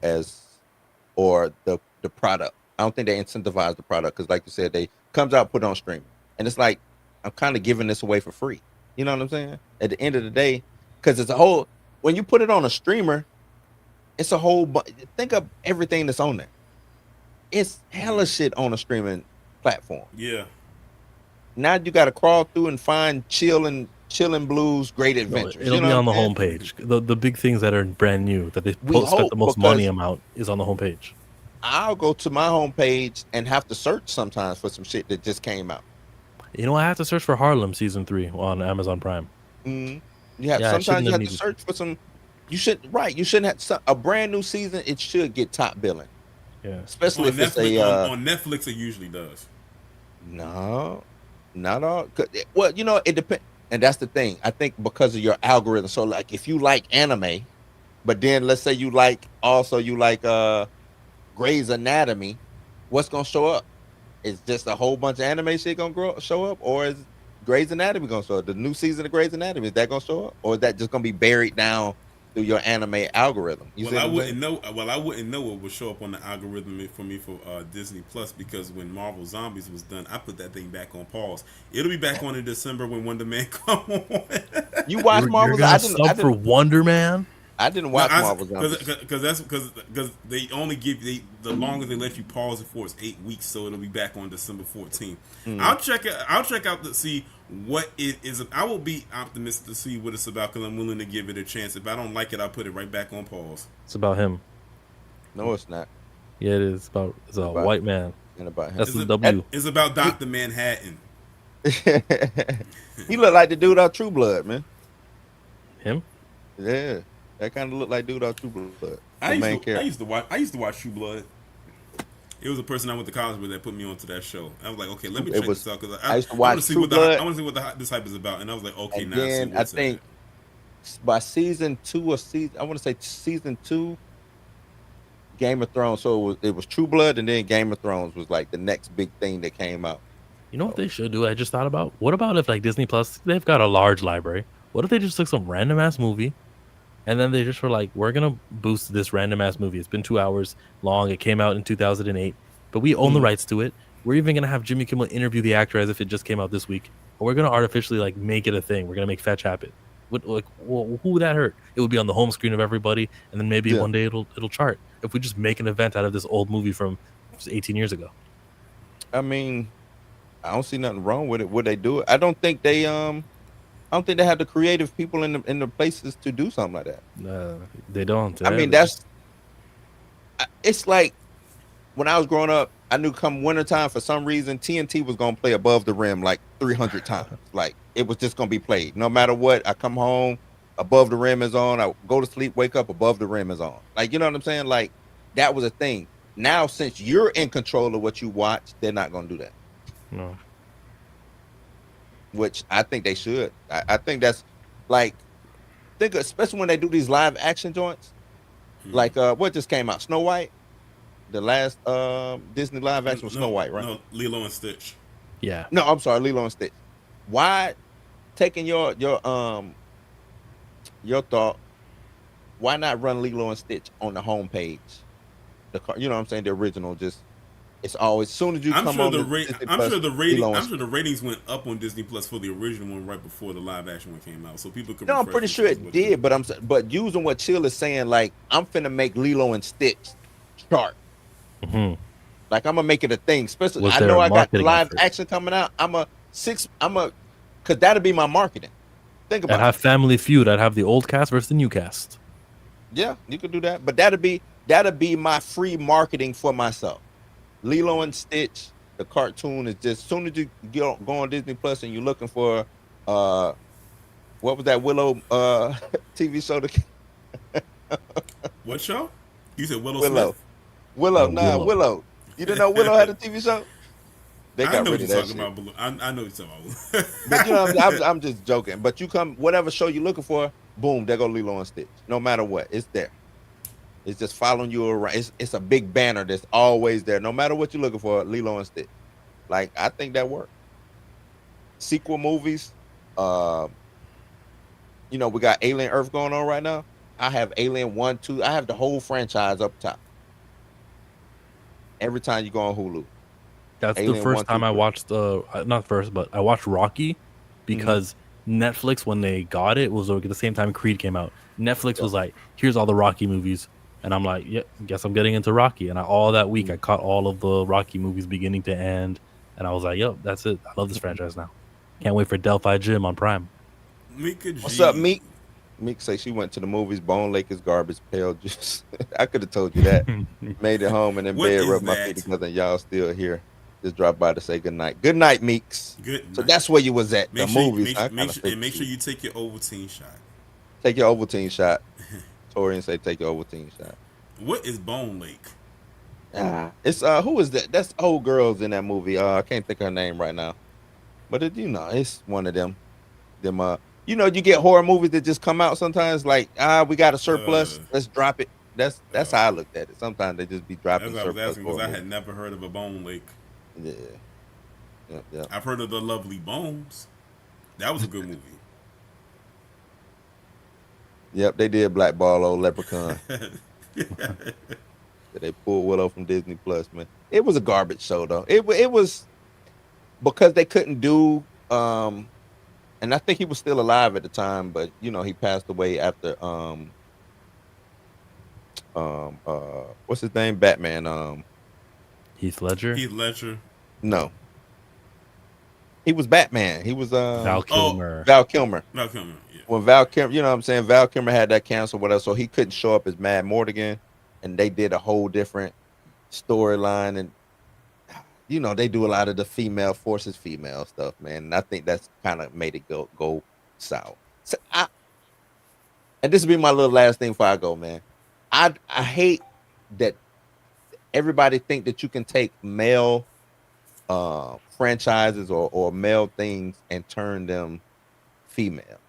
or the product. I don't think they incentivize the product because, like you said, they comes out, put it on streaming, and it's like I'm kind of giving this away for free. You know what I'm saying? At the end of the day, because it's a whole. When you put it on a streamer, it's a whole. Think of everything that's on there. It's hella shit on a streaming platform.
Yeah.
Now you got to crawl through and find chilling blues, great
No,
adventures.
it'll
You know
be
what
on the
I'm saying?
homepage. The big things that are brand new that they
We
spent
hope,
the most money
because
amount is on the homepage.
I'll go to my homepage and have to search sometimes for some shit that just came out.
You know, I have to search for Harlem season 3 on Amazon Prime.
Yeah,
Yeah, I
sometimes
shouldn't
you
have
have to
needed.
search for some. You shouldn't have a brand new season. It should get top billing,
Yeah,
especially
On
if it's
Netflix,
a
on Netflix, it usually does.
no, not all. Well, it depends, and that's the thing. I think because of your algorithm. So, like, if you like anime, but then let's say you like Grey's Anatomy, what's gonna show up? Is just a whole bunch of anime shit gonna show up, or is Grey's Anatomy gonna show up? The new season of Grey's Anatomy, is that gonna show up, or is that just gonna be buried down through your anime algorithm? You see
Well, I
what I'm
wouldn't
saying?
know. Well, I wouldn't know what would show up on the algorithm for me for Disney Plus, because when Marvel Zombies was done, I put that thing back on pause. It'll be back on in December when Wonder Man come on.
You watch
you're
Marvel's?
gonna sub for Wonder Man.
I didn't
No,
watch Marvel Zombies.
because they only give the longest they let you pause it for is 8 weeks, so it'll be back on December 14th. I'll check out to see what it is. I will be optimistic to see what it's about because I'm willing to give it a chance. If I don't like it, I'll put it right back on pause.
It's about him.
No, it's not.
Yeah, it is. It's a white man.
And about him.
That's the W.
It's about Dr. Manhattan.
He looked like the dude out True Blood, man.
Him?
Yeah, that kind of looked like dude out True Blood.
I
The main
used
character.
to watch True Blood. It was a person I went to college with that put me onto that show. I was like, okay, let me
It
check
was-
this out because
I used to
I
watch
want to see
True
what
Blood.
I want to see what this hype is about. And I was like, okay,
And
now I see
then I
what's
think by season 2 or I want to say season 2, Game of Thrones. So it was True Blood, and then Game of Thrones was like the next big thing that came out.
You know what they should do? I just thought about. What about if like Disney Plus? They've got a large library. What if they just took some random ass movie, and then they just were like, "We're gonna boost this random ass movie. It's been 2 hours long. It came out in 2008, but we own the rights to it. We're even gonna have Jimmy Kimmel interview the actor as if it just came out this week. Or we're gonna artificially like make it a thing. We're gonna make fetch happen. Who would that hurt? It would be on the home screen of everybody, and then maybe one day it'll chart. If we just make an event out of this old movie from 18 years ago.
I mean, I don't see nothing wrong with it. Would they do it? I don't think they have the creative people in the places to do something like that.
They don't.
I mean, it's like when I was growing up, I knew come wintertime, for some reason, TNT was going to play Above the Rim like 300 times. Like, it was just going to be played. No matter what, I come home, Above the Rim is on. I go to sleep, wake up, Above the Rim is on. Like, you know what I'm saying? Like, that was a thing. Now, since you're in control of what you watch, they're not going to do that.
No.
Which I think they should. I think that's Like, especially when they do these live action joints. Like what just came out? Snow White, the last Disney live action was Snow White, right?
No, Lilo and Stitch.
Yeah.
No, I'm sorry, Lilo and Stitch. Why taking your thought? Why not run Lilo and Stitch on the homepage? You know what I'm saying? The original, just it's always as soon as you come on.
I'm sure the ratings went up on Disney Plus for the original one right before the live action one came out, so people could.
No, I'm pretty sure it did, but using what Chill is saying, like I'm finna make Lilo and Stitch chart.
Mm-hmm.
Like I'm gonna make it a thing. Especially, I know I got live action coming out. Cause that'll be my marketing. Think about it.
I'd have Family Feud. I'd have the old cast versus the new cast.
Yeah, you could do that, but that'll be my free marketing for myself. Lilo and Stitch, the cartoon is just as soon as you go on Disney Plus and you're looking for what was that Willow TV show?
What show? You said Willow.
Smith? Willow. You didn't know Willow had a TV show? They got rid of that shit.
I know what you're talking about.
But I'm just joking. But you come, whatever show you're looking for, boom, there go Lilo and Stitch. No matter what, it's there. It's just following you around. It's a big banner that's always there. No matter what you're looking for, Lilo and Stitch. Like, I think that worked. Sequel movies. We got Alien Earth going on right now. I have Alien 1, 2. I have the whole franchise up top. Every time you go on Hulu.
That's Alien the first 1, time 2, I watched not first, but I watched Rocky because Netflix, when they got it, was like at the same time Creed came out. Netflix was like, here's all the Rocky movies. And I'm like, yeah, guess I'm getting into Rocky. And all that week, I caught all of the Rocky movies beginning to end. And I was like, yo, that's it. I love this franchise now. Can't wait for Delphi Gym on Prime.
What's up, Meek? Meek say she went to the movies. Bone Lake is garbage. Pale juice. I could have told you that. Made it home and in bed, rubbed my feet together. Y'all still here. Just drop by to say good night. Good night, Meeks.
Good night.
So that's where you was at.
Make
the
sure,
movies.
Make sure you take your Ovaltine shot.
Take your Ovaltine shot. Torian say take your Ovaltine shot.
What is Bone Lake?
It's who is that? That's old girls in that movie. I can't think of her name right now. But it's one of them. You get horror movies that just come out sometimes like, we got a surplus, let's drop it. That's how I looked at it. Sometimes they just be dropping surplus. I was asking
because I had never heard of a Bone Lake.
Yeah.
I've heard of The Lovely Bones. That was a good movie.
Yep, they did blackball old Leprechaun. They pulled Willow from Disney Plus, man. It was a garbage show though. It was because they couldn't do and I think he was still alive at the time, but he passed away after what's his name? Batman.
Heath Ledger.
No. He was Batman. He was
Val Kilmer.
Val Kilmer.
Yeah.
When Val Kilmer, you know what I'm saying? Val Kilmer had that cancer, whatever, so he couldn't show up as Mad Mortigan, and they did a whole different storyline, and they do a lot of the female stuff, man. And I think that's kind of made it go south. So and this will be my little last thing before I go, man. I hate that everybody think that you can take male franchises or male things and turn them female.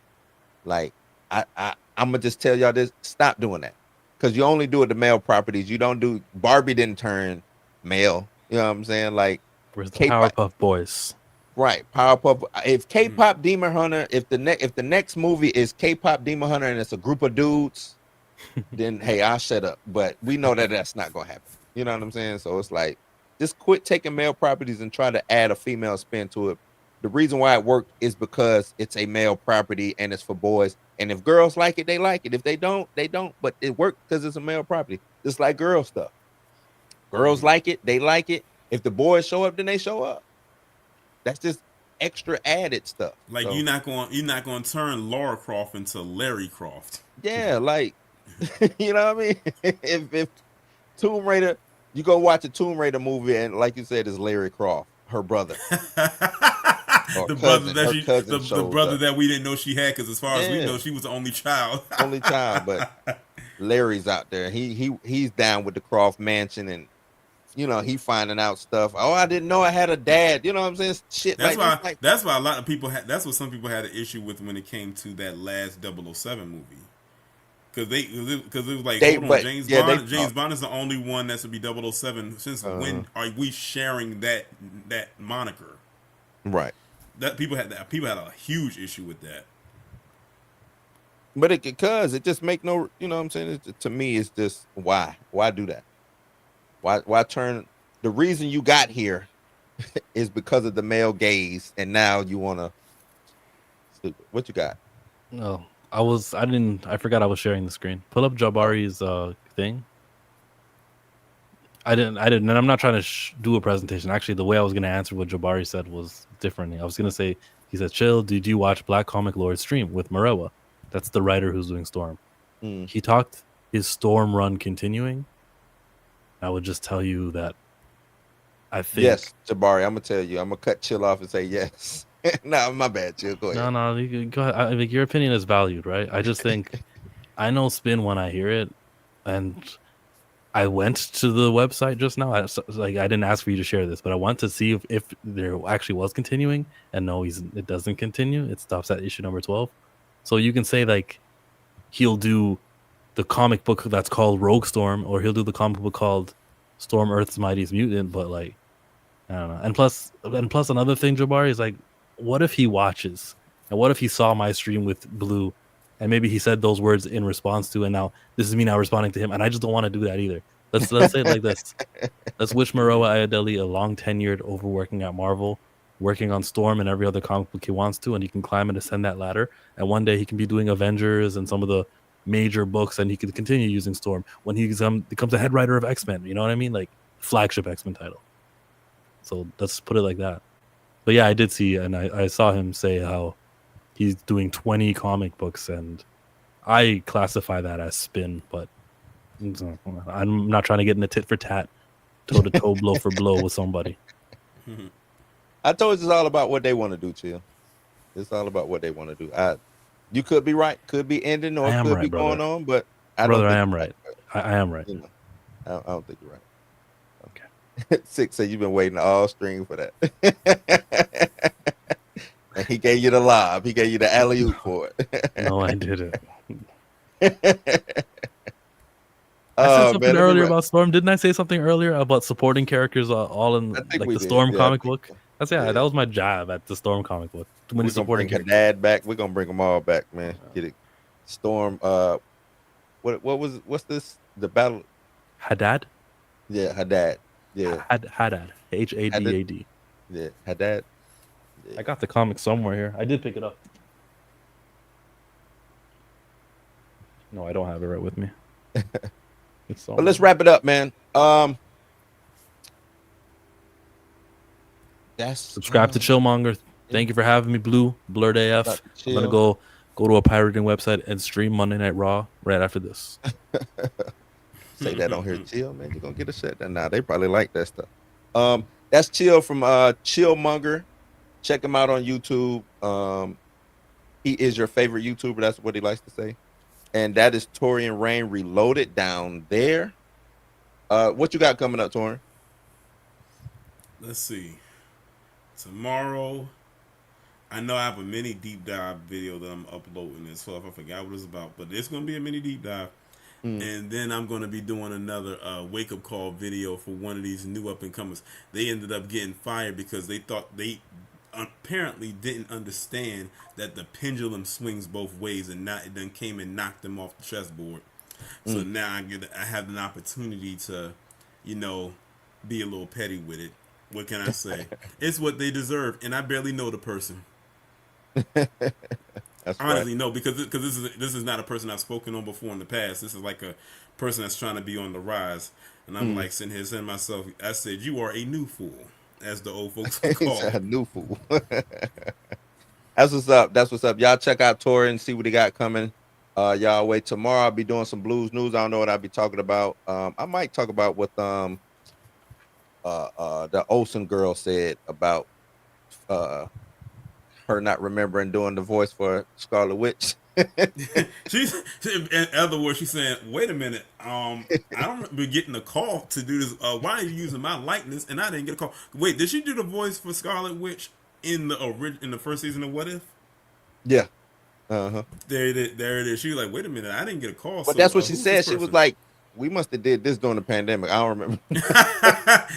Like I'm gonna just tell y'all this: stop doing that, because you only do it to male properties. You don't do Barbie didn't turn male. You know what I'm saying? Like,
where's the Powerpuff Boys?
Right, Powerpuff. If K-pop Demon Hunter, if the next movie is K-pop Demon Hunter and it's a group of dudes, then hey, I'll shut up. But we know that that's not gonna happen. You know what I'm saying? So it's like, just quit taking male properties and try to add a female spin to it. The reason why it worked is because it's a male property and it's for boys. And if girls like it, they like it. If they don't, they don't. But it worked because it's a male property. Just like girl stuff. Girls like it, they like it. If the boys show up, then they show up. That's just extra added stuff.
Like, so, you're not going to turn Lara Croft into Larry Croft.
Yeah, like you know what I mean? if Tomb Raider, you go watch a Tomb Raider movie and like you said, it's Larry Croft, her brother.
The brother that we didn't know she had, because as far as we know, she was the only child.
Only child, but Larry's out there. He's down with the Croft mansion and he finding out stuff. Oh, I didn't know I had a dad. You know what I'm saying? Shit
That's
like
why.
this. Like,
That's why a lot of people. That's what some people had an issue with when it came to that last 007 movie. Because it was like, hold on, James Bond is the only one that's to be 007. Since when are we sharing that moniker?
Right.
That people had a huge issue with that.
But it just make no, you know what I'm saying? To me, it's just why do that? Why turn the reason you got here is because of the male gaze, and now you wanna stupid. What you got?
No, I forgot I was sharing the screen. Pull up Jabari's thing. I didn't, and I'm not trying to do a presentation. Actually, the way I was going to answer what Jabari said was differently. I was going to say, he said, "Chill, did you watch Black Comic Lord stream with Marewa?" That's the writer who's doing Storm. He talked his Storm run continuing. I would just tell you that I think...
Yes, Jabari, I'm going to tell you. I'm going to cut Chill off and say yes. No, my bad, Chill. Go ahead.
No, go ahead. I mean, your opinion is valued, right? I just think I know spin when I hear it, and I went to the website just now. I didn't ask for you to share this, but I want to see if there actually was continuing. And no, it doesn't continue. It stops at issue number 12. So you can say like he'll do the comic book that's called Rogue Storm, or he'll do the comic book called Storm Earth's Mightiest Mutant. But like, I don't know. And plus another thing, Jabari, is like, what if he watches, and what if he saw my stream with Blue, and maybe he said those words in response to, and now this is me now responding to him, and I just don't want to do that either. Let's say it like this. Let's wish Marewa Ayadeli a long tenured overworking at Marvel, working on Storm and every other comic book he wants to, and he can climb and ascend that ladder. And one day he can be doing Avengers and some of the major books, and he can continue using Storm when he becomes a head writer of X-Men. You know what I mean? Like flagship X-Men title. So let's put it like that. But yeah, I did see, and I saw him say how he's doing 20 comic books, and I classify that as spin, but I'm not trying to get in a tit for tat, toe to toe, blow for blow with somebody.
I told you it's all about what they want to do, Chill. It's all about what they want to do. You could be right, could be ending, or could be going on, but I am
right. I am right.
You know, I don't think you're right. Okay. Six said you've been waiting all string for that. And he gave you the lob. He gave you the alley-oop for it.
No, I didn't. I said something earlier about Storm. Didn't I say something earlier about supporting characters all in like the Storm comic book? That was my job at the Storm comic book. When
we're supporting her dad back. We're gonna bring them all back, man. Get it. Storm. What's this? The battle.
Haddad.
Yeah, Haddad. Yeah.
Haddad. Haddad.
Yeah, Haddad.
I got the comic somewhere here. I did pick it up. No, I don't have it right with me.
But let's wrap it up, man.
Subscribe to Chillmonger. Thank you for having me, Blue. Blerd AF. I'm gonna go to a pirating website and stream Monday Night Raw right after this.
Say that on here, Chill, man. You're gonna get a set done now. They probably like that stuff. That's Chill from Chillmonger. Check him out on YouTube. He is your favorite YouTuber. That's what he likes to say. And that is Torian Rain Reloaded down there. What you got coming up, Torian?
Let's see. Tomorrow, I know I have a mini deep dive video that I'm uploading as well. If I forgot what it's about, but it's going to be a mini deep dive. And then I'm going to be doing another wake up call video for one of these new up and comers. They ended up getting fired because they thought they apparently didn't understand that the pendulum swings both ways, and it then came and knocked them off the chessboard. So now I have an opportunity to, be a little petty with it. What can I say? It's what they deserve, and I barely know the person.
That's
honestly, no, because this is not a person I've spoken on before in the past. This is like a person that's trying to be on the rise, and I'm like sitting here saying to myself, I said, "You are a new fool," as the old folks would call it.
A new fool. That's what's up. That's what's up. Y'all check out Tori and see what he got coming. Y'all wait tomorrow. I'll be doing some blues news. I don't know what I'll be talking about. I might talk about what the Olsen girl said about her not remembering doing the voice for Scarlet Witch.
In other words, she's saying, "Wait a minute, I don't remember getting a call to do this. Why are you using my likeness?" And I didn't get a call. Wait, did she do the voice for Scarlet Witch in the first season of What If?
Yeah. Uh-huh.
There it is. She was like, "Wait a minute, I didn't get a call."
But
So
that's what she
who's
said.
this
She was
person?
like, "We must have did this during the pandemic." I don't remember.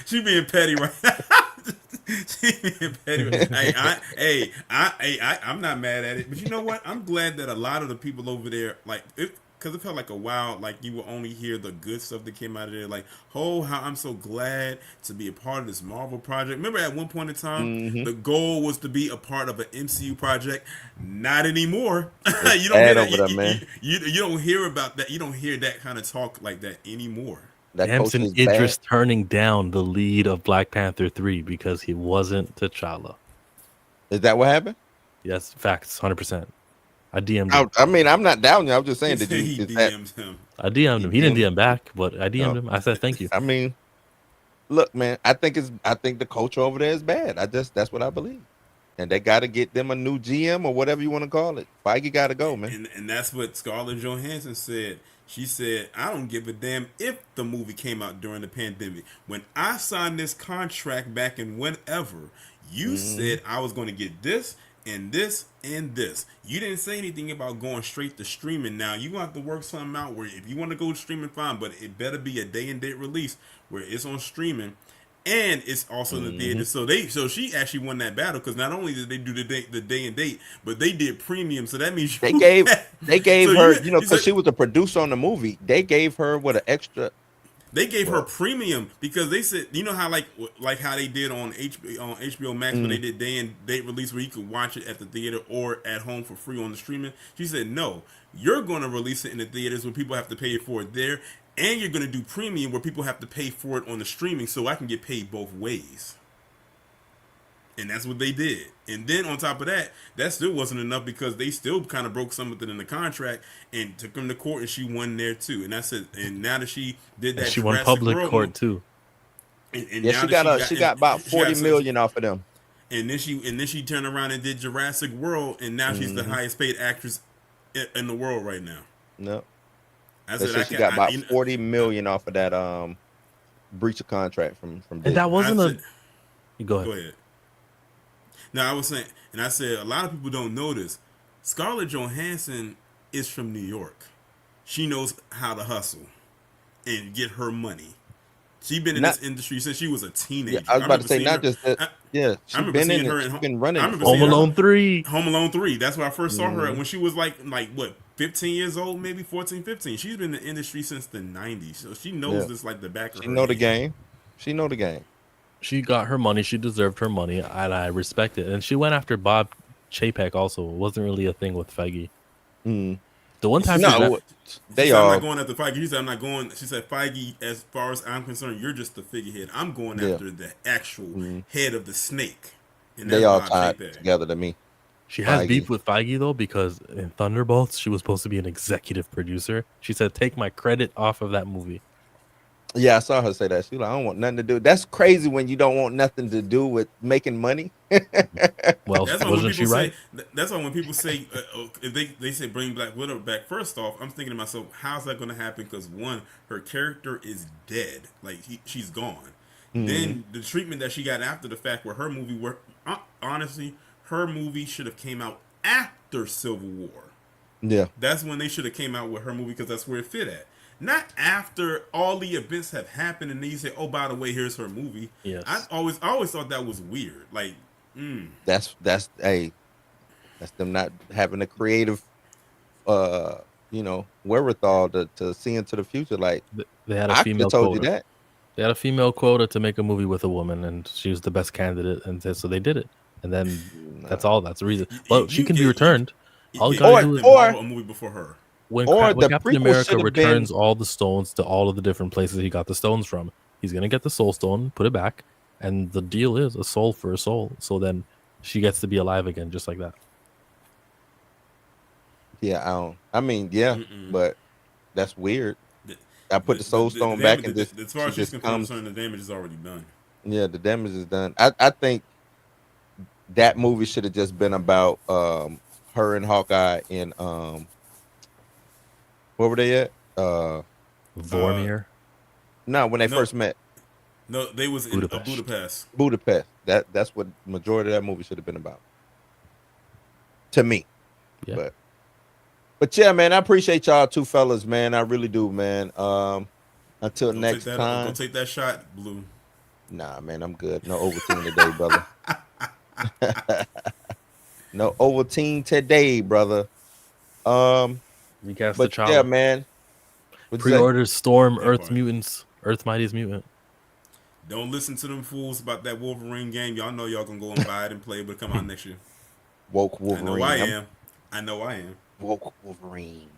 She being petty, right? She being petty. I'm not mad at it, but you know what? I'm glad that a lot of the people over there, like, because it felt like a while, like you will only hear the good stuff that came out of there. Like, oh, how I'm so glad to be a part of this Marvel project. Remember, at one point in time, the goal was to be a part of an MCU project. Not anymore. You don't hear
Bad
that.
over there, man.
You don't hear about that. You don't hear that kind of talk like that anymore.
That culture
Samson
is bad.
Idris turning down the lead of Black Panther 3 because he wasn't T'Challa.
Is that what happened?
Yes, facts, 100%. I DM'd him.
I mean, I'm not doubting you. I'm just saying,
He
did you?
he
Is that,
DM'd him.
I DM'd him. He didn't DM back, but I DM'd
Oh.
him. I said thank you.
I mean, look, man. I think the culture over there is bad. That's what I believe, and they got to get them a new GM or whatever you want to call it. Feige got to go, man.
And that's what Scarlett Johansson said. She said, "I don't give a damn if the movie came out during the pandemic. When I signed this contract back in whenever, you said I was going to get this and this and this. You didn't say anything about going straight to streaming. Now you gonna have to work something out where if you want to go streaming, fine, but it better be a day and date release where it's on streaming." And it's also in the theater, so she actually won that battle because not only did they do the day and date, but they did premium. So that means
They gave
So
her,
you-
because
so-
she was a producer on the movie. They gave her an extra.
They gave her premium because they said, you know how like how they did on HBO Max when they did day and date release where you could watch it at the theater or at home for free on the streaming. She said, no, you're going to release it in the theaters where people have to pay for it there, and you're going to do premium where people have to pay for it on the streaming, so I can get paid both ways. And that's what they did. And then on top of that, that still wasn't enough because they still kind of broke something in the contract and took them to court, and she won there too. And that's it. And now that she did that,
And she won
Jurassic
public
World
court
movie,
too.
and
Yeah,
now
she got about 40 million off of them.
And then she turned around and did Jurassic World, and now she's the highest paid actress in the world right now.
No,
I
they
said
said she got about 40 million off of that breach of contract from Disney.
And that wasn't Go ahead.
Go ahead. Now I was saying, and I said a lot of people don't know this. Scarlett Johansson is from New York. She knows how to hustle and get her money. She's been in this industry since she was a teenager.
Yeah, I was about to say not just that. Yeah, she's been in it. She's been running.
Home Alone 3.
Home Alone 3. That's where I first saw her when she was like what, 15 years old, maybe 14, 15. She's been in the industry since the 90s, so she knows this like the back of her
She know the
hand.
game. She know the game.
She got her money. She deserved her money, and I respect it. And she went after Bob Chapek also. It wasn't really a thing with Feige. The one time
they
she said,
are.
I'm not going after Feige. She said, I'm not going. She said, Feige, as far as I'm concerned, you're just the figurehead. I'm going after the actual head of the snake. And
They
that's
all
Bob
tied
Chapek.
together to me.
She has
Feige.
beef with Feige though, because in Thunderbolts she was supposed to be an executive producer. She said, "Take my credit off of that movie."
Yeah, I saw her say that. She like, I don't want nothing to do. That's crazy when you don't want nothing to do with making money.
Well,
That's why when
wasn't she
people
right?
say. That's why when people say if they say bring Black Widow back. First off, I'm thinking to myself, how's that going to happen? Because one, her character is dead. Like she's gone. Then the treatment that she got after the fact, where her movie, honestly, her movie should have came out after Civil War.
Yeah,
That's when they should have came out with her movie because that's where it fit at. Not after all the events have happened and then you say, "Oh, by the way, here's her movie."
Yes.
I always thought that was weird. Like,
that's them not having a creative, wherewithal to see into the future. Like,
They had a
I could
female
have told you
quota.
that.
They had a female quota to make a movie with a woman, and she was the best candidate, and so they did it. And then that's all. That's the reason. But she can be returned. All you gotta do is
a movie before her.
when
or the
Captain
prequel
America
should have
returns
been-
all the stones to all of the different places he got the stones from, he's gonna get the soul stone, put it back, and the deal is a soul for a soul. So then she gets to be alive again, just like that.
Yeah, but that's weird. I put the soul stone back and just
as far as
she
she's
just
concerned,
comes.
the damage is already done.
Yeah, the damage is done. I think that movie should have just been about her and Hawkeye in where were they at?
Vormir.
No, when they
No.
first met.
No, they was in
Budapest.
Budapest.
That's what majority of that movie should have been about. To me.
Yeah.
But yeah, man, I appreciate y'all two fellas, man. I really do, man. Until next time.
Go take that shot, Blue.
Nah, man, I'm good. No Ovaltine today, brother. No Ovaltine today, brother.
Recast the
But
child.
yeah, man. What'd you say?
Pre-order Storm,
That
Earth's
part.
Mutants, Earth Mightiest Mutant.
Don't listen to them fools about that Wolverine game. Y'all know y'all gonna go and buy it and play it, but come out next year.
Woke Wolverine.
I know I am.
Woke Wolverine.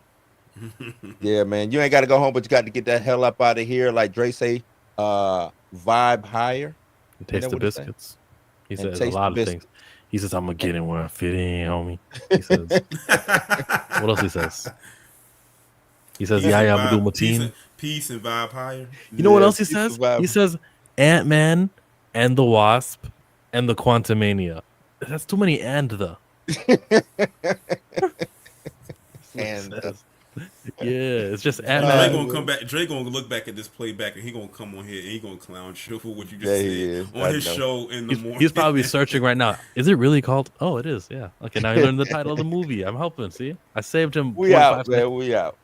Yeah, man. You ain't got to go home, but you got to get that hell up out of here. Like Dre say, vibe higher.
And Taste the
what he say?
Biscuits. He
And
says a
Taste
lot
the
of things. He says, I'm going to get in where I fit in, homie. He says, what else he says? He says, yeah, I'm going to do my team.
Peace and vibe higher.
You know what
Yeah,
else he
peace and
says?
vibe.
He says, Ant-Man and the Wasp and the Quantumania. That's too many the.
And
Yeah, it's just
Dre
Ant-Man.
gonna come back. Dre gonna look back at this playback and he gonna come on here and he gonna clown you for what you just
Yeah,
said
he is.
on
I
his
know.
show in the morning.
He's probably searching right now. Is it really called? Oh, it is. Yeah. Okay, now you learned the title of the movie. I'm helping. See, I saved him.
we out, man. We out.